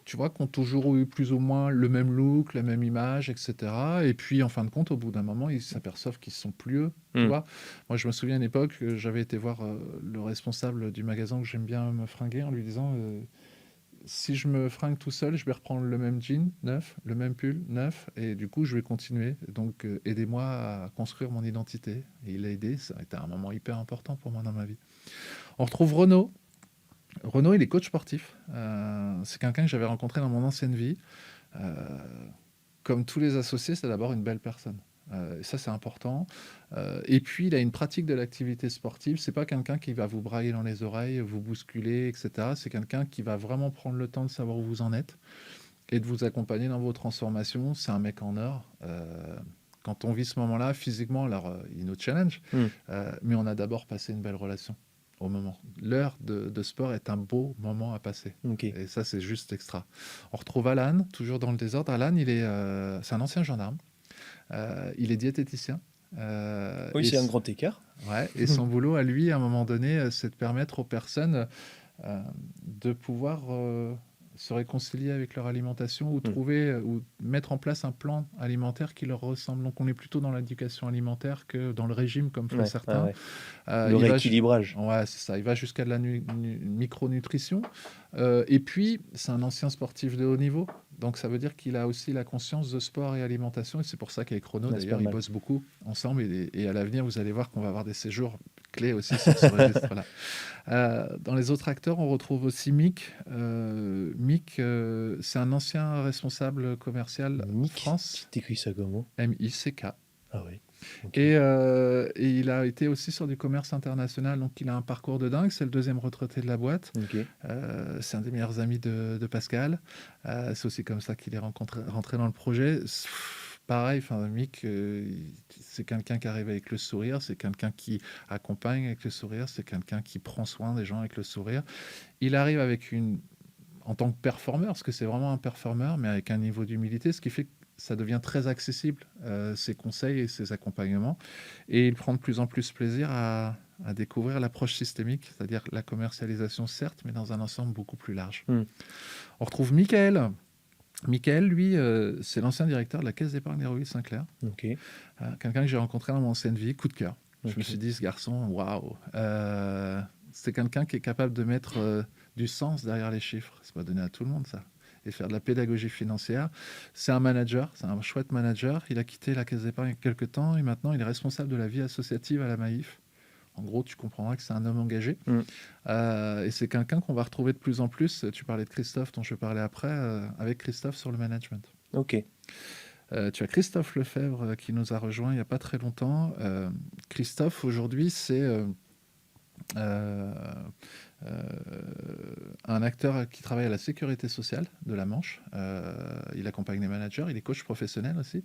tu vois, qui ont toujours eu plus ou moins le même look, la même image, etc. Et puis, en fin de compte, au bout d'un moment, ils s'aperçoivent qu'ils sont plus eux. Tu vois. Moi, je me souviens à une époque, j'avais été voir le responsable du magasin que j'aime bien me fringuer en lui disant si je me fringue tout seul, je vais reprendre le même jean neuf, le même pull neuf, et du coup, je vais continuer. Donc, aidez-moi à construire mon identité. Et il a aidé. Ça a été un moment hyper important pour moi dans ma vie. On retrouve Renaud. Renaud, il est coach sportif. C'est quelqu'un que j'avais rencontré dans mon ancienne vie. Comme tous les associés, c'est d'abord une belle personne. Et ça, c'est important. Et puis, il a une pratique de l'activité sportive. C'est pas quelqu'un qui va vous brailler dans les oreilles, vous bousculer, etc. C'est quelqu'un qui va vraiment prendre le temps de savoir où vous en êtes et de vous accompagner dans vos transformations. C'est un mec en or. Quand on vit ce moment-là, physiquement, alors, il nous challenge, mais on a d'abord passé une belle relation. Au moment. L'heure de sport est un beau moment à passer. Okay. Et ça, c'est juste extra. On retrouve Alan, toujours dans le désordre. Alan, c'est un ancien gendarme. Il est diététicien. Oui, c'est un grand écart. Ouais, et son boulot, à lui, à un moment donné, c'est de permettre aux personnes de pouvoir se réconcilier avec leur alimentation ou trouver ou mettre en place un plan alimentaire qui leur ressemble. Donc on est plutôt dans l'éducation alimentaire que dans le régime comme font certains. Le rééquilibrage. Ouais, c'est ça. Il va jusqu'à de la micronutrition. Et puis, c'est un ancien sportif de haut niveau. Donc ça veut dire qu'il a aussi la conscience de sport et alimentation. Et c'est pour ça qu'avec Renaud, d'ailleurs, ils bossent beaucoup ensemble. Et à l'avenir, vous allez voir qu'on va avoir des séjours clés aussi sur ce registre-là. Dans les autres acteurs, on retrouve aussi Mick. Mick, c'est un ancien responsable commercial France. T'écris ça comment? M-I-C-K. Ah oui. Okay. Et il a été aussi sur du commerce international, donc il a un parcours de dingue. C'est le deuxième retraité de la boîte. Okay. C'est un des meilleurs amis de Pascal. C'est aussi comme ça qu'il est rentré dans le projet. Pareil, Mick, c'est quelqu'un qui arrive avec le sourire, c'est quelqu'un qui accompagne avec le sourire, c'est quelqu'un qui prend soin des gens avec le sourire. Il arrive avec en tant que performeur, parce que c'est vraiment un performeur, mais avec un niveau d'humilité, ce qui fait que ça devient très accessible, ses conseils et ses accompagnements. Et il prend de plus en plus plaisir à découvrir l'approche systémique, c'est-à-dire la commercialisation, certes, mais dans un ensemble beaucoup plus large. On retrouve Michael. Michael, lui, c'est l'ancien directeur de la Caisse d'épargne d'Hérouville-Saint-Clair. Okay. Quelqu'un que j'ai rencontré dans mon ancienne vie, coup de cœur. Je me suis dit, ce garçon, waouh. C'est quelqu'un qui est capable de mettre du sens derrière les chiffres. C'est pas donné à tout le monde, ça. Et faire de la pédagogie financière. C'est un manager, c'est un chouette manager. Il a quitté la Caisse d'épargne il y a quelques temps et maintenant il est responsable de la vie associative à la Maïf. En gros, tu comprendras que c'est un homme engagé. Et c'est quelqu'un qu'on va retrouver de plus en plus. Tu parlais de Christophe, dont je vais parler après, avec Christophe sur le management. Ok. Tu as Christophe Lefebvre qui nous a rejoint il n'y a pas très longtemps. Christophe, aujourd'hui, c'est un acteur qui travaille à la sécurité sociale de la Manche. Il accompagne les managers, il est coach professionnel aussi.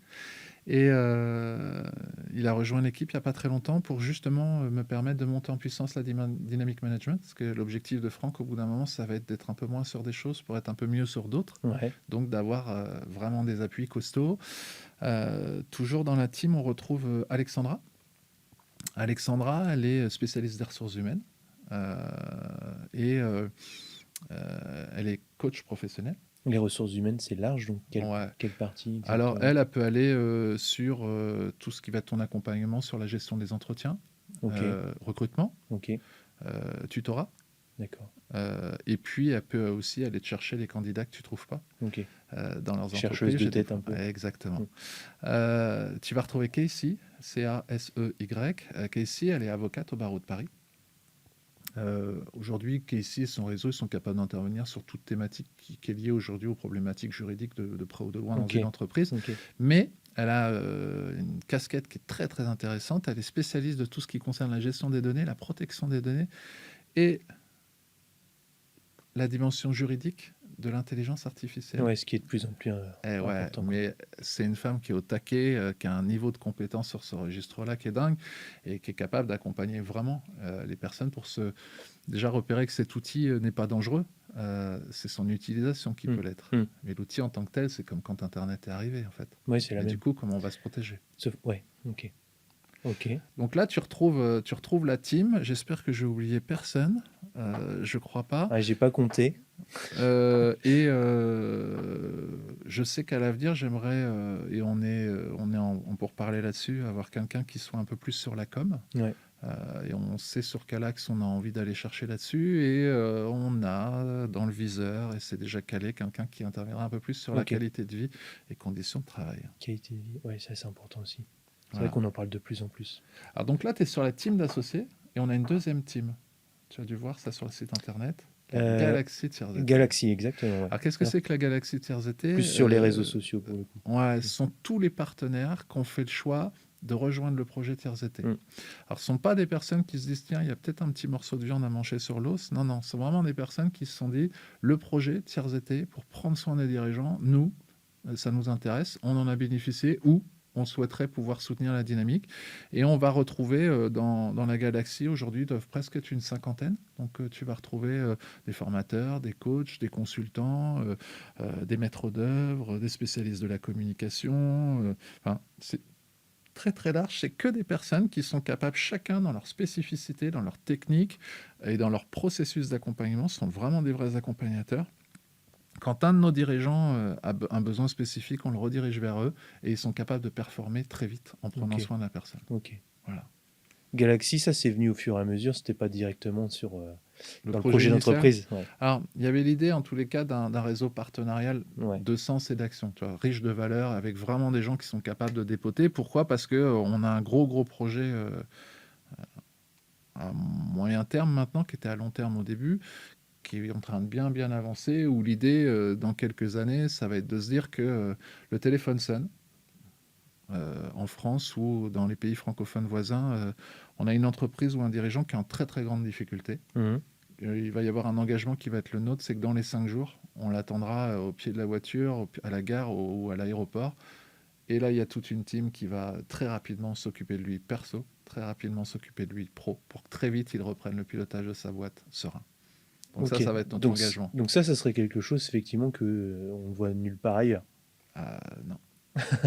Et il a rejoint l'équipe il n'y a pas très longtemps pour justement me permettre de monter en puissance la dynamic management. Parce que l'objectif de Franck, au bout d'un moment, ça va être d'être un peu moins sur des choses pour être un peu mieux sur d'autres. Ouais. Donc d'avoir vraiment des appuis costauds. Toujours dans la team, on retrouve Alexandra. Alexandra, elle est spécialiste des ressources humaines. Elle est coach professionnel. Les ressources humaines, c'est large, donc quelle partie exactement? Alors, elle peut aller sur tout ce qui va être ton accompagnement sur la gestion des entretiens, recrutement, tutorat. D'accord. Et puis, elle peut aussi aller te chercher les candidats que tu ne trouves pas dans leurs Chercheuse entreprises. de tête un peu. Exactement. Tu vas retrouver Casey, C-A-S-E-Y. Casey, elle est avocate au barreau de Paris. Aujourd'hui, Casey et son réseau ils sont capables d'intervenir sur toute thématique qui est liée aujourd'hui aux problématiques juridiques de près ou de loin dans une entreprise. Mais elle a une casquette qui est très très intéressante. Elle est spécialiste de tout ce qui concerne la gestion des données, la protection des données et la dimension juridique de l'intelligence artificielle. Ouais, ce qui est de plus en plus important. Mais c'est une femme qui est au taquet, qui a un niveau de compétence sur ce registre-là qui est dingue et qui est capable d'accompagner vraiment les personnes pour déjà repérer que cet outil n'est pas dangereux. C'est son utilisation qui peut l'être. Mais l'outil en tant que tel, c'est comme quand Internet est arrivé, en fait. Ouais, c'est la même. Du coup, comment on va se protéger? Ok. Donc là, tu retrouves la team. J'espère que je n'ai oublié personne. Je crois pas. J'ai pas compté. Je sais qu'à l'avenir, j'aimerais, et on est pour parler là-dessus, avoir quelqu'un qui soit un peu plus sur la com. Ouais. Et on sait sur quel axe on a envie d'aller chercher là-dessus. Et on a dans le viseur, et c'est déjà calé, quelqu'un qui interviendra un peu plus sur la qualité de vie et conditions de travail. Qualité de vie, ouais, ça c'est important aussi. C'est vrai qu'on en parle de plus en plus. Alors donc là, tu es sur la team d'associés et on a une deuxième team. Tu as dû voir ça sur le site internet. Galaxy TierZT. Galaxy, exactement. Ouais. Alors qu'est-ce que c'est que la Galaxy TierZT? Plus sur les réseaux sociaux pour le coup. Ouais, ce sont tous les partenaires qui ont fait le choix de rejoindre le projet TierZT. Alors ce ne sont pas des personnes qui se disent tiens, il y a peut-être un petit morceau de viande à manger sur l'os. Non, non, c'est vraiment des personnes qui se sont dit le projet TierZT pour prendre soin des dirigeants, nous, ça nous intéresse, on en a bénéficié ou on souhaiterait pouvoir soutenir la dynamique. Et on va retrouver dans la galaxie, aujourd'hui, ils doivent presque être une cinquantaine. Donc, tu vas retrouver des formateurs, des coachs, des consultants, des maîtres d'œuvre, des spécialistes de la communication. C'est très, très large. C'est que des personnes qui sont capables, chacun dans leur spécificité, dans leur technique et dans leur processus d'accompagnement, sont vraiment des vrais accompagnateurs. Quand un de nos dirigeants a un besoin spécifique, on le redirige vers eux et ils sont capables de performer très vite en prenant soin de la personne. Voilà. Galaxy, ça c'est venu au fur et à mesure, c'était pas directement sur le projet d'entreprise. Ouais. Alors, il y avait l'idée en tous les cas d'un réseau partenarial de sens et d'action, tu vois, riche de valeurs, avec vraiment des gens qui sont capables de dépoter. Pourquoi? Parce qu'on a un gros projet à moyen terme maintenant, qui était à long terme au début, qui est en train de bien avancer, où l'idée, dans quelques années, ça va être de se dire que le téléphone sonne. En France ou dans les pays francophones voisins, on a une entreprise ou un dirigeant qui est en très très grande difficulté. Il va y avoir un engagement qui va être le nôtre, c'est que dans les 5 jours, on l'attendra au pied de la voiture, à la gare ou à l'aéroport. Et là, il y a toute une team qui va très rapidement s'occuper de lui perso, très rapidement s'occuper de lui pro, pour que très vite il reprenne le pilotage de sa boîte serein. Donc ça va être notre engagement. Donc ça serait quelque chose, effectivement, qu'on ne voit nulle part ailleurs. Non.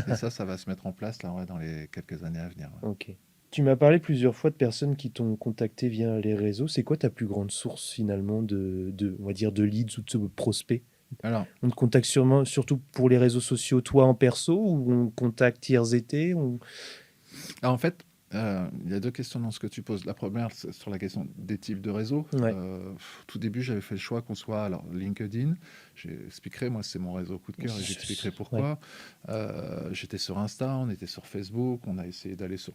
Et ça va se mettre en place là, dans les quelques années à venir. Ouais. Ok. Tu m'as parlé plusieurs fois de personnes qui t'ont contacté via les réseaux. C'est quoi ta plus grande source, finalement, on va dire, de leads ou de prospects? Alors, on te contacte surtout pour les réseaux sociaux, toi en perso, ou on contacte TierZT Alors, en fait, il y a deux questions dans ce que tu poses. La première, c'est sur la question des types de réseaux. Tout début, j'avais fait le choix qu'on soit LinkedIn. J'expliquerai, moi, c'est mon réseau coup de cœur et j'expliquerai pourquoi. J'étais sur Insta, on était sur Facebook, on a essayé d'aller sur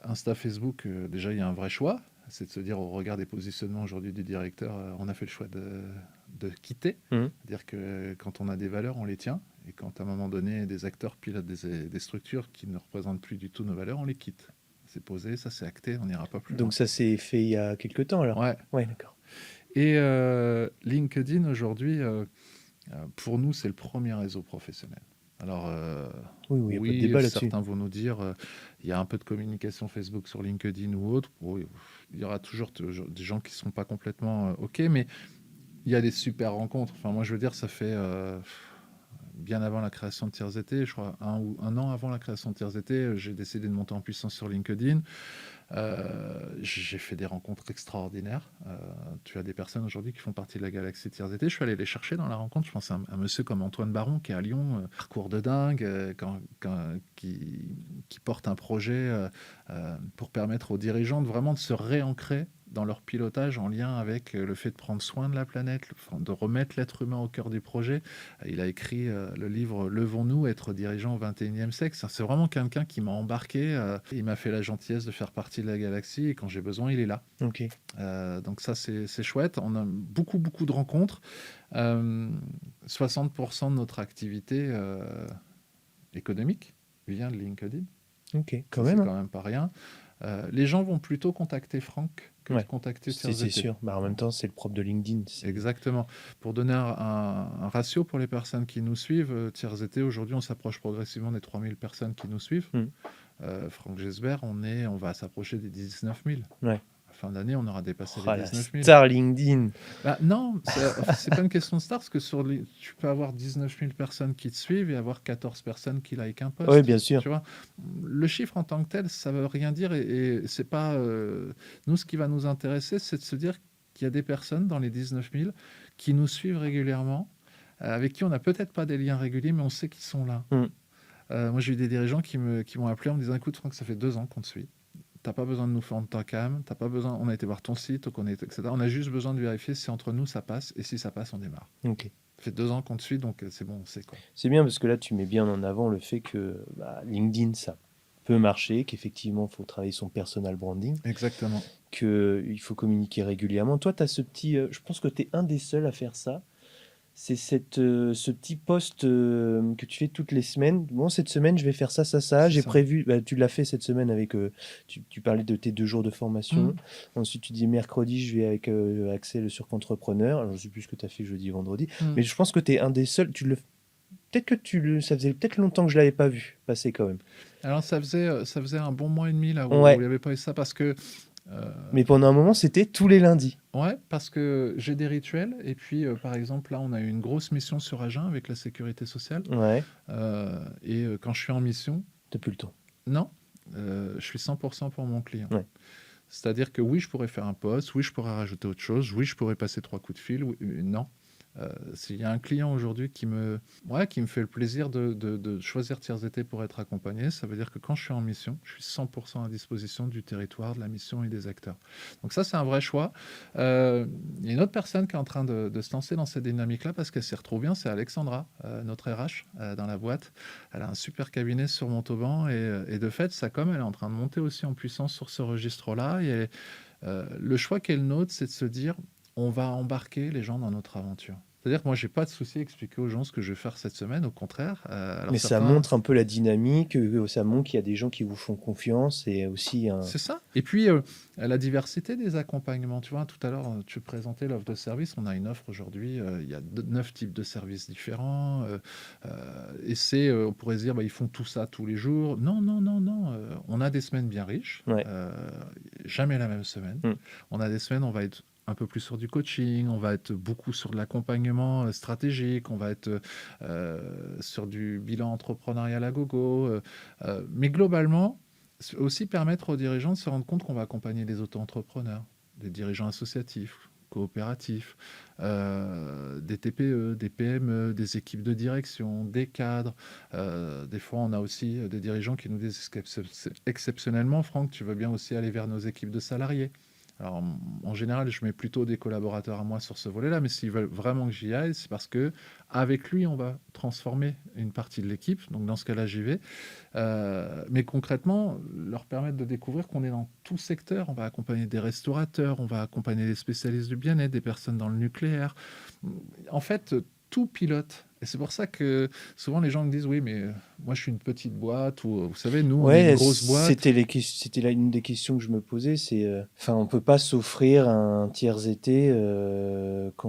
Insta, Facebook. Déjà, il y a un vrai choix. C'est de se dire, au regard des positionnements aujourd'hui du directeur, on a fait le choix de quitter. C'est-à-dire que quand on a des valeurs, on les tient. Et quand à un moment donné, des acteurs pilotent des structures qui ne représentent plus du tout nos valeurs, on les quitte. c'est posé, ça c'est acté, on n'ira pas plus loin. Donc ça s'est fait il y a quelques temps alors. Ouais. Ouais, d'accord. Et LinkedIn aujourd'hui, pour nous, c'est le premier réseau professionnel. Alors, Oui, il n'y a pas de débat là-dessus. certains vont nous dire il y a un peu de communication Facebook sur LinkedIn ou autre. Oui, il y aura toujours des gens qui ne sont pas complètement OK, mais il y a des super rencontres. Enfin, moi, je veux dire, ça fait bien avant la création de TiersET, je crois un an avant la création de TiersET, j'ai décidé de monter en puissance sur LinkedIn. J'ai fait des rencontres extraordinaires. Tu as des personnes aujourd'hui qui font partie de la galaxie TiersET. Je suis allé les chercher dans la rencontre. Je pense à un monsieur comme Antoine Baron qui est à Lyon, parcours de dingue, qui porte un projet pour permettre aux dirigeants de se réancrer dans leur pilotage en lien avec le fait de prendre soin de la planète, de remettre l'être humain au cœur du projet. Il a écrit le livre « Levons-nous, être dirigeant au XXIe siècle ». C'est vraiment quelqu'un qui m'a embarqué. Il m'a fait la gentillesse de faire partie de la galaxie et quand j'ai besoin, il est là. Ok. Donc ça, c'est chouette. On a beaucoup de rencontres. 60% de notre activité économique vient de LinkedIn. Ok, quand Ça, même. c'est quand même pas rien. Les gens vont plutôt contacter Franck que de contacter c'est TiersET. sûr. En même temps, c'est le propre de LinkedIn. Exactement. Pour donner un ratio pour les personnes qui nous suivent, TiersET, aujourd'hui, on s'approche progressivement des 3000 personnes qui nous suivent. Franck Gesbert, on va s'approcher des 19 000. Ouais. Fin d'année, on aura dépassé les 19 000. Star LinkedIn. Non, c'est pas une question de star, parce que tu peux avoir 19 000 personnes qui te suivent et avoir 14 personnes qui likent un post. Oui, bien sûr. Tu vois, le chiffre en tant que tel, ça veut rien dire et c'est pas. Nous, ce qui va nous intéresser, c'est de se dire qu'il y a des personnes dans les 19 000 qui nous suivent régulièrement, avec qui on n'a peut-être pas des liens réguliers, mais on sait qu'ils sont là. Moi, j'ai eu des dirigeants qui m'ont appelé en me disant écoute, Franck, ça fait 2 ans qu'on te suit. T'as pas besoin de nous faire ta cam, t'as pas besoin. On a été voir ton site, etc. On a juste besoin de vérifier si entre nous ça passe et si ça passe, on démarre. Ok. Ça fait 2 ans qu'on te suit, donc c'est bon, on sait quoi. C'est bien parce que là, tu mets bien en avant le fait que LinkedIn, ça peut marcher, qu'effectivement, il faut travailler son personal branding. Exactement. Qu'il faut communiquer régulièrement. Toi, tu as ce petit. Je pense que tu es un des seuls à faire ça. C'est ce petit post que tu fais toutes les semaines. Bon, cette semaine, je vais faire ça. J'ai prévu. Tu l'as fait cette semaine avec. Tu parlais de tes 2 jours de formation. Ensuite, tu dis mercredi, je vais avec Axel, le surcontrepreneur. Alors, je ne sais plus ce que tu as fait jeudi, vendredi. Mais je pense que tu es un des seuls. Peut-être que ça faisait peut-être longtemps que je ne l'avais pas vu passer quand même. Alors, ça faisait un bon mois et demi là où il n'y avait pas eu ça parce que. Mais pendant un moment, c'était tous les lundis. Ouais, parce que j'ai des rituels. Et puis, par exemple, là, on a eu une grosse mission sur Agen avec la sécurité sociale. Ouais. Et quand je suis en mission... T'as plus le temps. Non, je suis 100% pour mon client. Ouais. C'est-à-dire que oui, je pourrais faire un post, oui, je pourrais rajouter autre chose, oui, je pourrais passer 3 coups de fil. Oui, non. S'il y a un client aujourd'hui qui me fait le plaisir de choisir TiersET pour être accompagné, ça veut dire que quand je suis en mission, je suis 100% à disposition du territoire, de la mission et des acteurs. Donc ça, c'est un vrai choix. Il y a une autre personne qui est en train de se lancer dans cette dynamique-là parce qu'elle s'y retrouve bien, c'est Alexandra, notre RH dans la boîte. Elle a un super cabinet sur Montauban et de fait, Sacom, elle est en train de monter aussi en puissance sur ce registre-là. Et le choix qu'elle note, c'est de se dire on va embarquer les gens dans notre aventure. C'est-à-dire que moi, je n'ai pas de souci à expliquer aux gens ce que je vais faire cette semaine, au contraire. Mais ça montre un peu la dynamique, ça montre qu'il y a des gens qui vous font confiance et aussi un... C'est ça. Et puis, la diversité des accompagnements. Tu vois, tout à l'heure, tu présentais l'offre de service. On a une offre aujourd'hui, il y a 9 types de services différents. Et on pourrait se dire, ils font tout ça tous les jours. Non. On a des semaines bien riches. Ouais. Jamais la même semaine. On a des semaines, on va être un peu plus sur du coaching, on va être beaucoup sur de l'accompagnement stratégique, on va être sur du bilan entrepreneurial à gogo. Mais globalement, c'est aussi permettre aux dirigeants de se rendre compte qu'on va accompagner des auto-entrepreneurs, des dirigeants associatifs, coopératifs, des TPE, des PME, des équipes de direction, des cadres. Des fois, on a aussi des dirigeants qui nous disent exceptionnellement, Franck, tu veux bien aussi aller vers nos équipes de salariés. Alors, en général, je mets plutôt des collaborateurs à moi sur ce volet-là, mais s'ils veulent vraiment que j'y aille, c'est parce que avec lui, on va transformer une partie de l'équipe. Donc, dans ce cas-là, j'y vais. Mais concrètement, leur permettre de découvrir qu'on est dans tout secteur. On va accompagner des restaurateurs, on va accompagner des spécialistes du bien-être, des personnes dans le nucléaire. En fait, tout pilote Et c'est pour ça que souvent les gens me disent oui, mais moi je suis une petite boîte ou vous savez, nous on est Ouais, une grosse boîte. c'était là une des questions que je me posais, c'est enfin on peut pas s'offrir un tiers été quand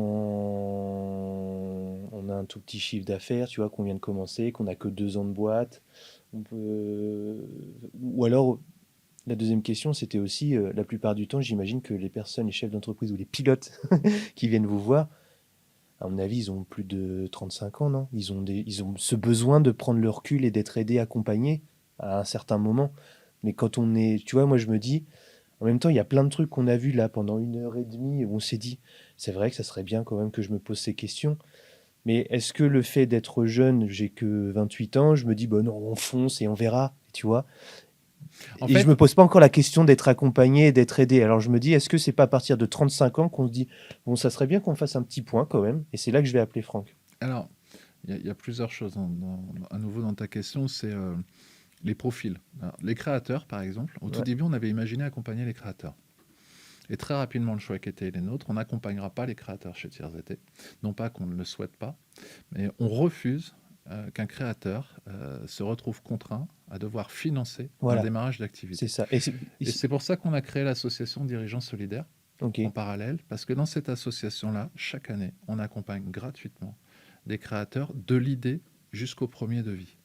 on a un tout petit chiffre d'affaires, tu vois, qu'on vient de commencer, qu'on a que 2 ans de boîte. On peut ou alors la deuxième question, c'était aussi la plupart du temps, j'imagine que les personnes, les chefs d'entreprise ou les pilotes qui viennent vous voir, à mon avis, ils ont plus de 35 ans, non? Ils ont ce besoin de prendre le recul et d'être aidés, accompagnés à un certain moment. Mais quand on est, tu vois, moi je me dis, en même temps, il y a plein de trucs qu'on a vus là pendant 1 heure et demie où on s'est dit, c'est vrai que ça serait bien quand même que je me pose ces questions. Mais est-ce que le fait d'être jeune, j'ai que 28 ans, je me dis, bon non, on fonce et on verra, tu vois? En Et je fait, me pose pas encore la question d'être accompagné et d'être aidé. Alors je me dis, est-ce que c'est pas à partir de 35 ans qu'on se dit, bon, ça serait bien qu'on fasse un petit point quand même. Et c'est là que je vais appeler Franck. alors il y a plusieurs choses à nouveau dans ta question, c'est les profils. Alors, les créateurs, par exemple, au tout Ouais. début, on avait imaginé accompagner les créateurs. Et très rapidement, le choix qui était les nôtres, on n'accompagnera pas les créateurs chez Tiers-ET. Non pas qu'on ne le souhaite pas, mais on refuse qu'un créateur se retrouve contraint à devoir financer un Voilà, démarrage c'est d'activité. ça. Et c'est pour ça qu'on a créé l'association Dirigeants Solidaires Ok. en parallèle, parce que dans cette association-là, chaque année, on accompagne gratuitement des créateurs de l'idée jusqu'au premier devis.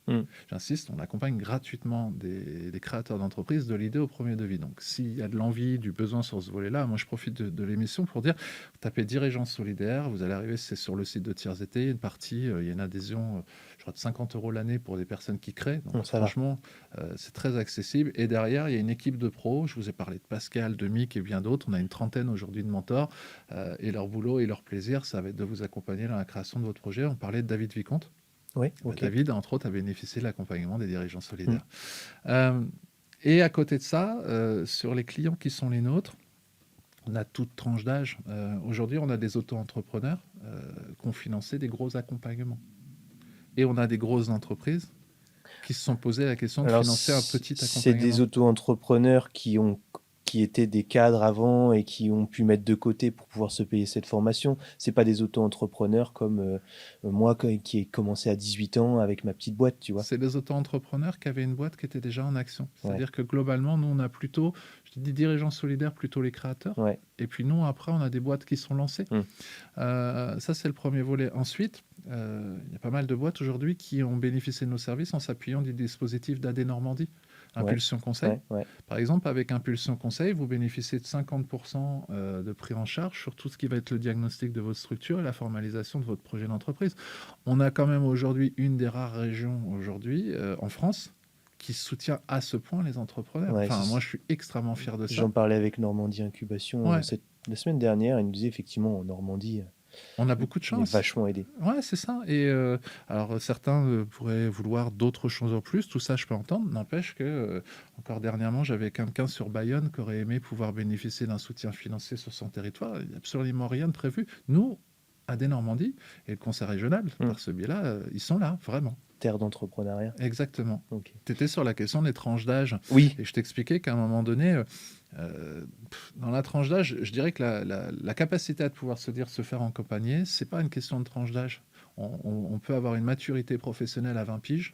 J'insiste, on accompagne gratuitement des créateurs d'entreprises de l'idée au premier devis. Donc, s'il y a de l'envie, du besoin sur ce volet-là, moi je profite de l'émission pour dire, vous tapez Dirigeants Solidaires, vous allez arriver, c'est sur le site de Tiers-ET, une partie, il y a une adhésion, je crois, de 50 € l'année pour des personnes qui créent. Donc, Ça va. franchement, c'est très accessible. Et derrière, il y a une équipe de pros. Je vous ai parlé de Pascal, de Mick et bien d'autres. On a une trentaine aujourd'hui de mentors. Et leur boulot et leur plaisir, ça va être de vous accompagner dans la création de votre projet. On parlait de David Vicomte. Oui, ok. David, entre autres, a bénéficié de l'accompagnement des dirigeants solidaires. Et à côté de ça, sur les clients qui sont les nôtres, on a toute tranche d'âge. Aujourd'hui, on a des auto-entrepreneurs qui ont financé des gros accompagnements. Et on a des grosses entreprises qui se sont posées la question de Alors, financer un petit c'est accompagnement. des auto-entrepreneurs qui étaient des cadres avant et qui ont pu mettre de côté pour pouvoir se payer cette formation. C'est pas des auto-entrepreneurs comme moi qui ai commencé à 18 ans avec ma petite boîte, tu vois. C'est des auto-entrepreneurs qui avaient une boîte qui était déjà en action. C'est-à-dire que globalement, nous, on a plutôt, je dis dirigeants solidaires, plutôt les créateurs. Ouais. Et puis nous, après, on a des boîtes qui sont lancées. Ça, c'est le premier volet. Ensuite, il y a pas mal de boîtes aujourd'hui qui ont bénéficié de nos services en s'appuyant du dispositif d'AD Normandie. Impulsion Conseil. Par exemple, avec Impulsion Conseil, vous bénéficiez de 50% de prise en charge sur tout ce qui va être le diagnostic de votre structure et la formalisation de votre projet d'entreprise. On a quand même aujourd'hui une des rares régions aujourd'hui en France qui soutient à ce point les entrepreneurs. Moi, je suis extrêmement fier de ça. J'en parlais avec Normandie Incubation la semaine dernière. Il nous disait effectivement en Normandie... On a beaucoup de chance. On est vachement aidé. Ouais, c'est ça. Et alors, certains pourraient vouloir d'autres choses en plus. Tout ça, je peux entendre. N'empêche que, encore dernièrement, j'avais quelqu'un sur Bayonne qui aurait aimé pouvoir bénéficier d'un soutien financier sur son territoire. Il n'y a absolument rien de prévu. Nous, AD Normandie et le conseil régional, par ce biais-là, ils sont là, vraiment. Terre d'entrepreneuriat. Exactement. Okay. Tu étais sur la question des tranches d'âge. Oui. Et je t'expliquais qu'à un moment donné... dans la tranche d'âge, je dirais que la capacité à pouvoir se faire accompagner, c'est pas une question de tranche d'âge. On peut avoir une maturité professionnelle à 20 piges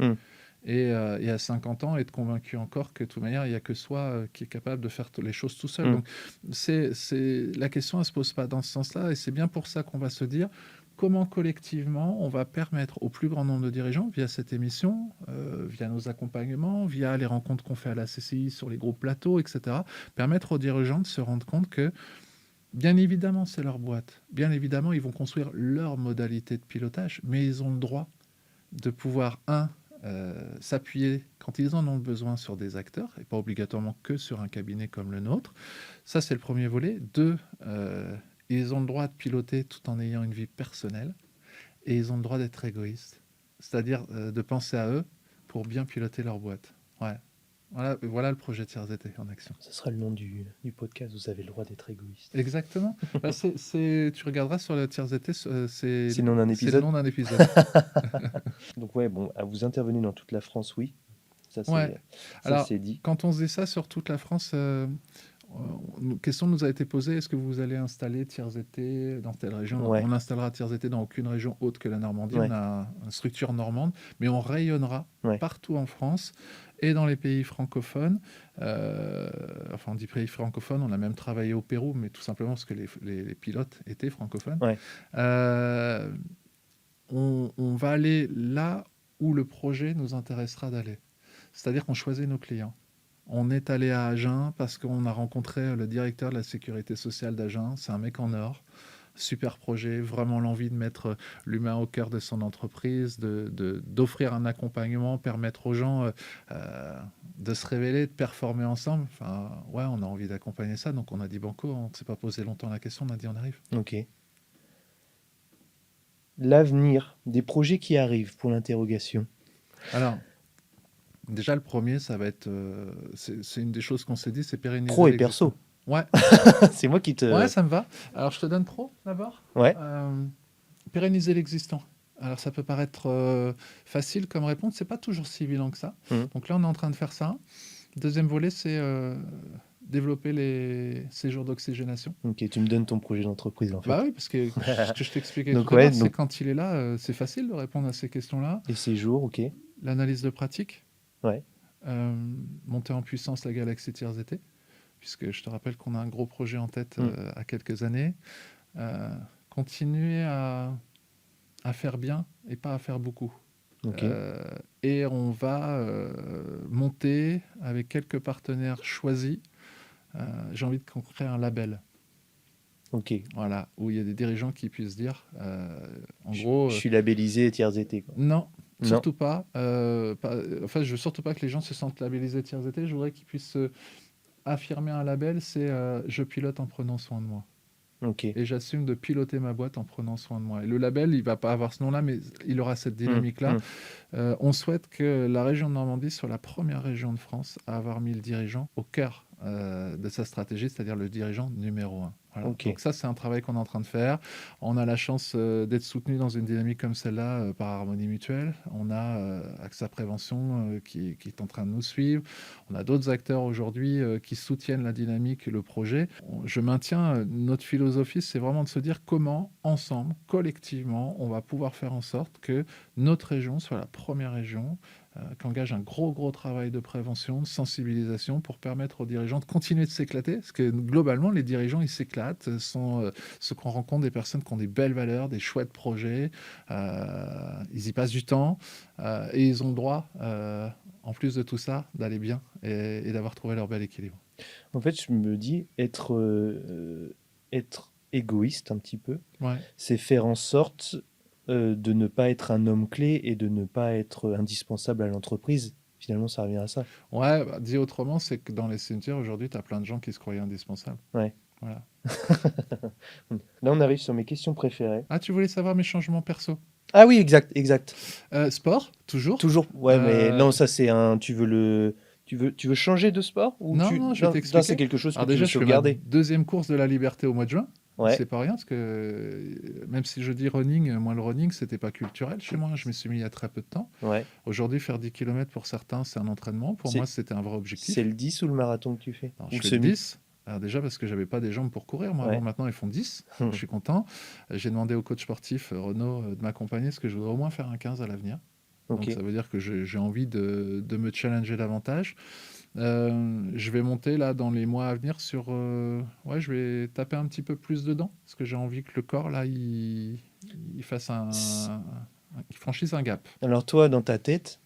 et à 50 ans être convaincu encore que de toute manière, il n'y a que soi qui est capable de faire les choses tout seul. Donc, la question ne se pose pas dans ce sens-là et c'est bien pour ça qu'on va se dire comment collectivement on va permettre au plus grand nombre de dirigeants, via cette émission, via nos accompagnements, via les rencontres qu'on fait à la CCI sur les gros plateaux, etc., permettre aux dirigeants de se rendre compte que, bien évidemment, c'est leur boîte. Bien évidemment, ils vont construire leur modalité de pilotage, mais ils ont le droit de pouvoir, s'appuyer quand ils en ont besoin sur des acteurs, et pas obligatoirement que sur un cabinet comme le nôtre. Ça, c'est le premier volet. 2, ils ont le droit de piloter tout en ayant une vie personnelle et ils ont le droit d'être égoïstes, c'est-à-dire de penser à eux pour bien piloter leur boîte. Ouais. Voilà le projet Tiers-ET en action. Ça sera le nom du podcast, vous avez le droit d'être égoïste. Exactement. Tu regarderas sur le Tiers-ET, c'est le nom d'un épisode. C'est le nom d'un épisode. Donc vous intervenez dans toute la France, oui. Ça, c'est dit. Alors, dit. Quand on se dit ça sur toute la France... Une question nous a été posée, est-ce que vous allez installer TierZT dans telle région? Ouais. On installera TierZT dans aucune région autre que la Normandie. Ouais. On a une structure normande, mais on rayonnera Ouais. partout en France et dans les pays francophones. Enfin, on dit pays francophones, on a même travaillé au Pérou, mais tout simplement parce que les pilotes étaient francophones. Ouais. On va aller là où le projet nous intéressera d'aller. C'est-à-dire qu'on choisit nos clients. On est allé à Agen parce qu'on a rencontré le directeur de la sécurité sociale d'Agen. C'est un mec en or. Super projet, vraiment l'envie de mettre l'humain au cœur de son entreprise, d'offrir un accompagnement, permettre aux gens de se révéler, de performer ensemble. Enfin, ouais, on a envie d'accompagner ça. Donc on a dit banco, on ne s'est pas posé longtemps la question, on a dit on arrive. Ok. L'avenir, des projets qui arrivent pour l'interrogation. Alors, déjà, le premier, ça va être... c'est une des choses qu'on s'est dit, c'est pérenniser... Pro et perso. Ouais. C'est moi qui te... Ouais, ça me va. Alors, je te donne pro, d'abord. Ouais. Pérenniser l'existant. Alors, ça peut paraître facile comme réponse. C'est pas toujours si évident que ça. Donc là, on est en train de faire ça. Deuxième volet, c'est développer les séjours d'oxygénation. Ok, tu me donnes ton projet d'entreprise, en fait. Bah oui, parce que ce que je t'expliquais Donc, tout à l'heure, ouais, c'est donc- quand il est là, c'est facile de répondre à ces questions-là. Les séjours, ok. L'analyse de pratique. Ouais. Monter en puissance la galaxie TierZT, puisque je te rappelle qu'on a un gros projet en tête à quelques années. Continuer à faire bien et pas à faire beaucoup. Ok. Et on va monter avec quelques partenaires choisis. J'ai envie qu'on crée un label. Ok. Voilà, où il y a des dirigeants qui puissent dire, en gros... Je suis labellisé TierZT, quoi. Non, Non. surtout pas. Enfin, je veux surtout pas que les gens se sentent labellisés TierZT. Je voudrais qu'ils puissent affirmer un label, c'est je pilote en prenant soin de moi. Ok. Et j'assume de piloter ma boîte en prenant soin de moi. Et le label, il va pas avoir ce nom-là, mais il aura cette dynamique-là. On souhaite que la région de Normandie soit la première région de France à avoir mis le dirigeant au cœur de sa stratégie, c'est-à-dire le dirigeant numéro 1. Voilà. Ok. Donc ça, c'est un travail qu'on est en train de faire. On a la chance d'être soutenu dans une dynamique comme celle-là par Harmonie Mutuelle. On a AXA Prévention qui est en train de nous suivre. On a d'autres acteurs aujourd'hui qui soutiennent la dynamique et le projet. Je maintiens notre philosophie, c'est vraiment de se dire comment, ensemble, collectivement, on va pouvoir faire en sorte que notre région soit la première région qui engage un gros travail de prévention, de sensibilisation pour permettre aux dirigeants de continuer de s'éclater. Parce que globalement, les dirigeants, ils s'éclatent, sont ceux qu'on rencontre des personnes qui ont des belles valeurs, des chouettes projets, ils y passent du temps et ils ont le droit, en plus de tout ça, d'aller bien et d'avoir trouvé leur bel équilibre. En fait, je me dis, être égoïste un petit peu, Ouais. c'est faire en sorte de ne pas être un homme clé et de ne pas être indispensable à l'entreprise. Finalement, ça revient à ça. Ouais, bah, dit autrement, c'est que dans les cimetières, aujourd'hui, tu as plein de gens qui se croyaient indispensables. Ouais. Voilà. Là, on arrive sur mes questions préférées. Ah, tu voulais savoir mes changements perso? Ah oui, exact. Sport, toujours. Toujours. Ouais, mais non, ça c'est un. Tu veux changer de sport ou Non, tu... non, je vais t'expliquer. Non, c'est quelque chose Alors que déjà, tu je veux fais ma sauvegarder. deuxième course de la Liberté au mois de juin. Ouais. C'est pas rien, parce que même si je dis running, moi le running, c'était pas culturel chez moi. Je me suis mis il y a très peu de temps. Ouais. Aujourd'hui, faire 10 km pour certains, c'est un entraînement. Pour moi, c'était un vrai objectif. C'est le 10 ou le marathon que tu fais? Alors, Ou je le fais le semi? 10. Alors déjà parce que j'avais pas des jambes pour courir. Moi, Ouais. avant, maintenant, ils font 10. Donc, je suis content. J'ai demandé au coach sportif Renaud de m'accompagner parce que je voudrais au moins faire un 15 à l'avenir. Ok. Donc ça veut dire que j'ai envie de me challenger davantage. Je vais monter là dans les mois à venir sur... ouais, je vais taper un petit peu plus dedans parce que j'ai envie que le corps là, il fasse il franchisse un gap. Alors toi, dans ta tête,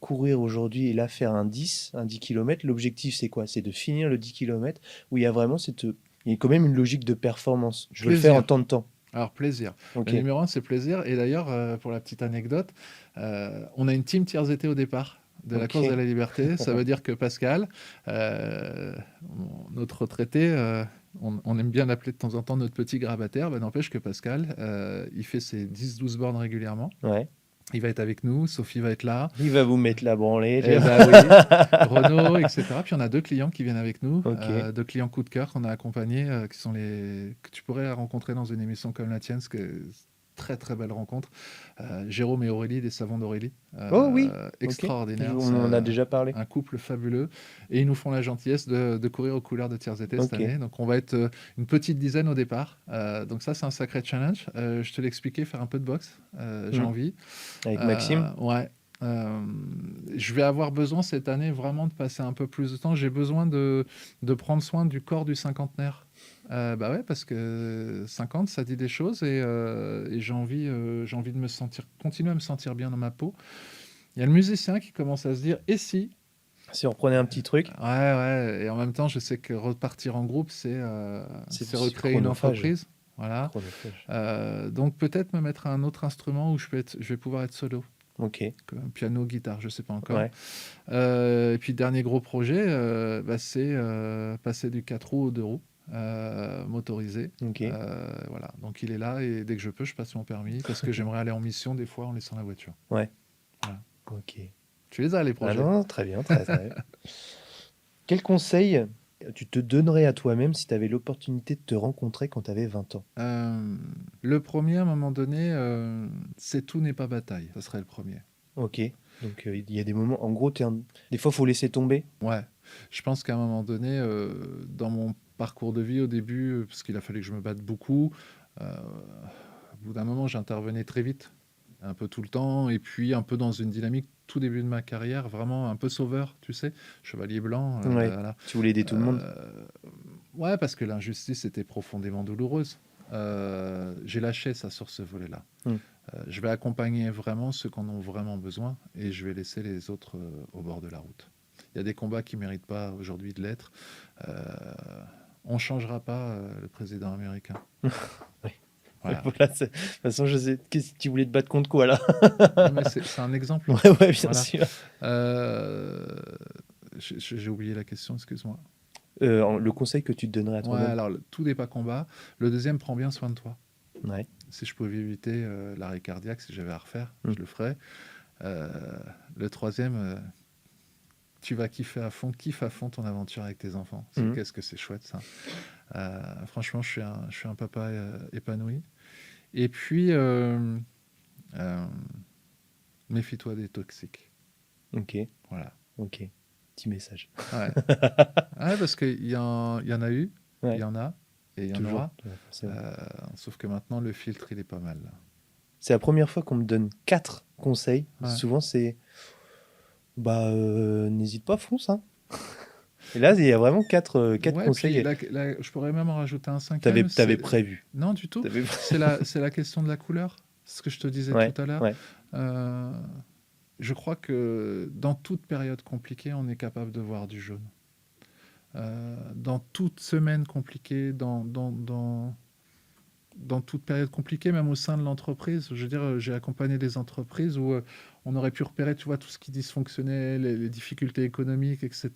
courir aujourd'hui et là faire un 10 km, l'objectif c'est quoi? C'est de finir le 10 km où il y a vraiment il y a quand même une logique de performance. Je veux le faire en temps de temps. Alors, plaisir. Ok. Le numéro 1, c'est plaisir. Et d'ailleurs, pour la petite anecdote, on a une team TierZT au départ de la course de la liberté. Ça veut dire que Pascal, notre retraité, on aime bien l'appeler de temps en temps notre petit grabataire, n'empêche que Pascal, il fait ses 10-12 bornes régulièrement. Ouais. Il va être avec nous, Sophie va être là. Il va vous mettre la branlée. Eh ben oui. Renaud, etc. Puis on a 2 clients qui viennent avec nous, Ok. 2 clients coup de cœur qu'on a accompagnés, qui sont que tu pourrais rencontrer dans une émission comme la tienne, parce que très très belle rencontre. Jérôme et Aurélie, des savons d'Aurélie. Oh oui, Extraordinaire. On en a déjà parlé. Un couple fabuleux. Et ils nous font la gentillesse de courir aux couleurs de Tiers Été cette année. Donc on va être une petite dizaine au départ. Donc ça, c'est un sacré challenge. Je te l'ai expliqué, faire un peu de boxe. J'ai envie. Avec Maxime. Ouais. Je vais avoir besoin cette année vraiment de passer un peu plus de temps. J'ai besoin de prendre soin du corps du cinquantenaire. Bah ouais, parce que 50, ça dit des choses et j'ai envie de continuer à me sentir bien dans ma peau. Il y a le musicien qui commence à se dire, et si on reprenait un petit truc. Ouais, et en même temps, je sais que repartir en groupe, c'est recréer une entreprise. Voilà. Donc peut-être me mettre à un autre instrument où je vais pouvoir être solo. Ok. Comme piano, guitare, je sais pas encore. Ouais. Et puis dernier gros projet, c'est passer du 4 roues au 2 roues. Motorisé. Voilà. Donc il est là et dès que je peux, je passe mon permis parce que j'aimerais aller en mission des fois en laissant la voiture. Ouais. Voilà. Ok. Tu les as les projets? Non, très bien, très bien. Quel conseil tu te donnerais à toi-même si tu avais l'opportunité de te rencontrer quand tu avais 20 ans? Le premier, à un moment donné, c'est tout n'est pas bataille. Ça serait le premier. Ok. Donc il y a des moments, en gros, des fois, il faut laisser tomber. Ouais. Je pense qu'à un moment donné, dans mon parcours de vie au début, parce qu'il a fallu que je me batte beaucoup, au bout d'un moment, j'intervenais très vite, un peu tout le temps, et puis un peu dans une dynamique tout début de ma carrière, vraiment un peu sauveur, tu sais, chevalier blanc. Ouais. Voilà. Tu voulais aider tout le monde. Ouais, parce que l'injustice était profondément douloureuse. J'ai lâché ça sur ce volet-là. Je vais accompagner vraiment ceux qui en ont vraiment besoin et je vais laisser les autres au bord de la route. Il y a des combats qui ne méritent pas aujourd'hui de l'être. On ne changera pas le président américain. Oui. Voilà. Voilà, de toute façon, je sais. Tu voulais te battre contre quoi là? Non, mais c'est un exemple. Ouais, bien sûr. J'ai oublié la question, excuse-moi. Le conseil que tu te donnerais à toi-même? Alors, tout n'est pas combat. Le deuxième, prends bien soin de toi. Ouais. Si je pouvais éviter l'arrêt cardiaque, si j'avais à refaire, je le ferais. Le troisième, tu vas kiffe à fond ton aventure avec tes enfants. Qu'est-ce que c'est chouette ça. Franchement, je suis un papa épanoui. Et puis, méfie-toi des toxiques. Ok. Voilà. Ok. Petit message. Ouais. Parce qu'il y en a eu, il y en a, et il y en aura. Sauf que maintenant, le filtre, il est pas mal. Là. C'est la première fois qu'on me donne 4 conseils. Souvent, c'est... n'hésite pas, fonce. Hein. Et là, il y a vraiment 4 conseils. Là, je pourrais même en rajouter un cinquième. T'avais prévu? Non, du tout. C'est la question de la couleur. C'est ce que je te disais tout à l'heure. Ouais. Je crois que dans toute période compliquée, on est capable de voir du jaune. Dans toute semaine compliquée, dans toute période compliquée, même au sein de l'entreprise. Je veux dire, j'ai accompagné des entreprises où on aurait pu repérer, tu vois, tout ce qui dysfonctionnait, les difficultés économiques, etc.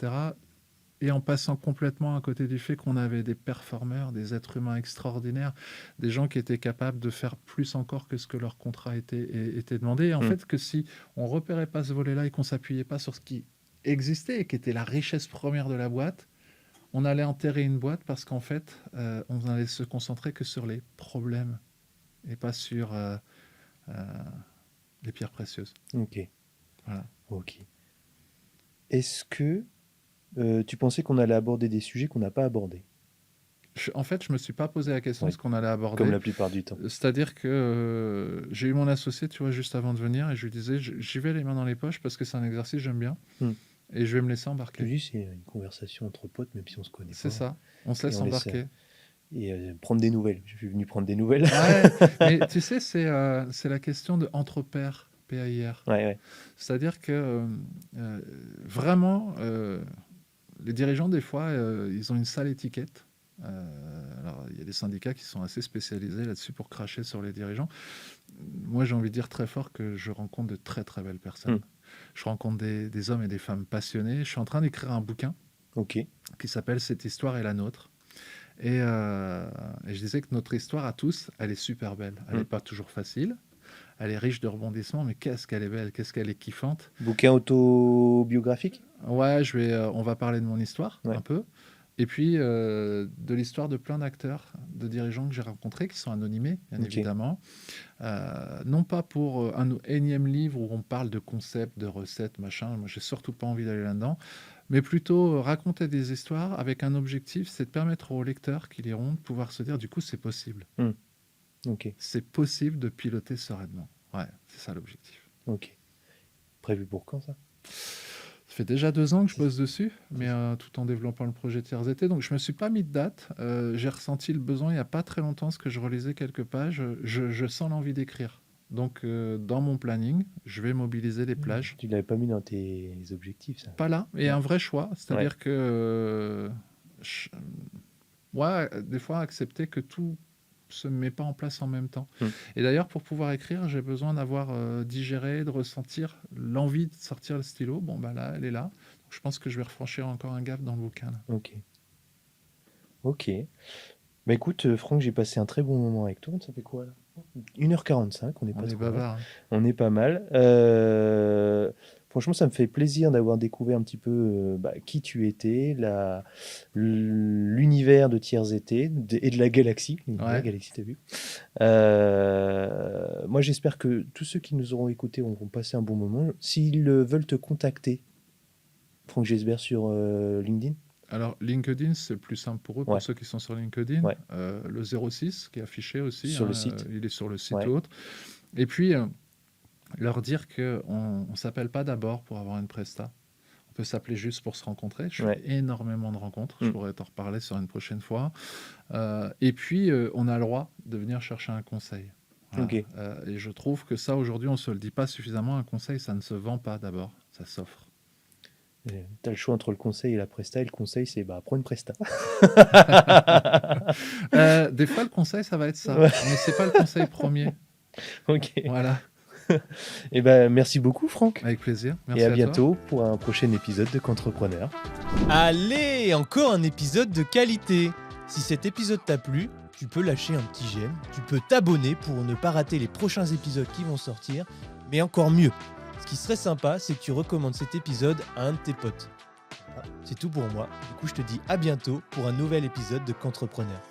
Et en passant complètement à côté du fait qu'on avait des performeurs, des êtres humains extraordinaires, des gens qui étaient capables de faire plus encore que ce que leur contrat était demandé. Et en fait, que si on ne repérait pas ce volet-là et qu'on ne s'appuyait pas sur ce qui existait et qui était la richesse première de la boîte, on allait enterrer une boîte parce qu'en fait, on allait se concentrer que sur les problèmes et pas sur les pierres précieuses. Ok. Voilà. Ok. Est-ce que tu pensais qu'on allait aborder des sujets qu'on n'a pas abordés? En fait, je ne me suis pas posé la question de ce qu'on allait aborder. Comme la plupart du temps. C'est-à-dire que j'ai eu mon associé, tu vois, juste avant de venir, et je lui disais, j'y vais les mains dans les poches parce que c'est un exercice que j'aime bien, et je vais me laisser embarquer. Tu dis, c'est une conversation entre potes, même si on ne se connaît pas. C'est ça, on se laisse embarquer. Et prendre des nouvelles. Je suis venu prendre des nouvelles. Ouais, mais tu sais, c'est la question de entre pairs, PAIR. Ouais. C'est-à-dire que vraiment, les dirigeants, des fois, ils ont une sale étiquette. Alors, il y a des syndicats qui sont assez spécialisés là-dessus pour cracher sur les dirigeants. Moi, j'ai envie de dire très fort que je rencontre de très, très belles personnes. Je rencontre des hommes et des femmes passionnés. Je suis en train d'écrire un bouquin qui s'appelle « Cette histoire est la nôtre ». Et je disais que notre histoire à tous, elle est super belle. Elle n'est pas toujours facile. Elle est riche de rebondissements, mais qu'est-ce qu'elle est belle, qu'est-ce qu'elle est kiffante. Bouquin autobiographique? Ouais, on va parler de mon histoire un peu. Et puis, de l'histoire de plein d'acteurs, de dirigeants que j'ai rencontrés, qui sont anonymés, bien évidemment. Non pas pour un énième livre où on parle de concepts, de recettes, machin. Moi, j'ai surtout pas envie d'aller là-dedans. Mais plutôt raconter des histoires avec un objectif, c'est de permettre aux lecteurs qui liront de pouvoir se dire, du coup, c'est possible. Ok. C'est possible de piloter sereinement. Ouais, c'est ça l'objectif. Ok. Prévu pour quand, ça? Ça fait déjà 2 ans que je bosse dessus, mais tout en développant le projet Tiers été. Donc, je me suis pas mis de date. J'ai ressenti le besoin il n'y a pas très longtemps, parce que je relisais quelques pages. Je sens l'envie d'écrire. Donc, dans mon planning, je vais mobiliser les plages. Tu ne l'avais pas mis dans tes objectifs, ça? Pas là, et un vrai choix. C'est-à-dire que... des fois, accepter que tout se met pas en place en même temps. Et d'ailleurs, pour pouvoir écrire, j'ai besoin d'avoir digéré, de ressentir l'envie de sortir le stylo. Bon, bah là, elle est là. Donc, je pense que je vais refranchir encore un gap dans le bouquin. Là. Ok. Bah écoute, Franck, j'ai passé un très bon moment avec toi. Ça fait quoi, là? 1h45, on est pas trop bavard. Hein. On est pas mal. Franchement, ça me fait plaisir d'avoir découvert un petit peu qui tu étais, l'univers de Tiers été et de la galaxie. La galaxie, t'as vu. Moi, j'espère que tous ceux qui nous auront écoutés auront passé un bon moment. S'ils veulent te contacter, Franck Gesbert sur LinkedIn. Alors, LinkedIn, c'est plus simple pour eux, pour ceux qui sont sur LinkedIn. Le 06 qui est affiché aussi. Sur le site. Il est sur le site l'autre. Et puis, leur dire qu'on ne s'appelle pas d'abord pour avoir une presta. On peut s'appeler juste pour se rencontrer. Je fais énormément de rencontres. Je pourrais t'en reparler sur une prochaine fois. Et puis, on a le droit de venir chercher un conseil. Voilà. Et je trouve que ça, aujourd'hui, on ne se le dit pas suffisamment. Un conseil, ça ne se vend pas d'abord. Ça s'offre. Tu as le choix entre le conseil et la presta, et le conseil, c'est prends une presta. Des fois, le conseil, ça va être ça, mais c'est pas le conseil premier. Ok. Voilà. Et merci beaucoup, Franck. Avec plaisir. Merci à bientôt pour un prochain épisode de Qu'entrepreneur. Allez, encore un épisode de qualité. Si cet épisode t'a plu, tu peux lâcher un petit j'aime, tu peux t'abonner pour ne pas rater les prochains épisodes qui vont sortir, mais encore mieux. Ce qui serait sympa, c'est que tu recommandes cet épisode à un de tes potes. Voilà, c'est tout pour moi. Du coup, je te dis à bientôt pour un nouvel épisode de Qu'entrepreneur.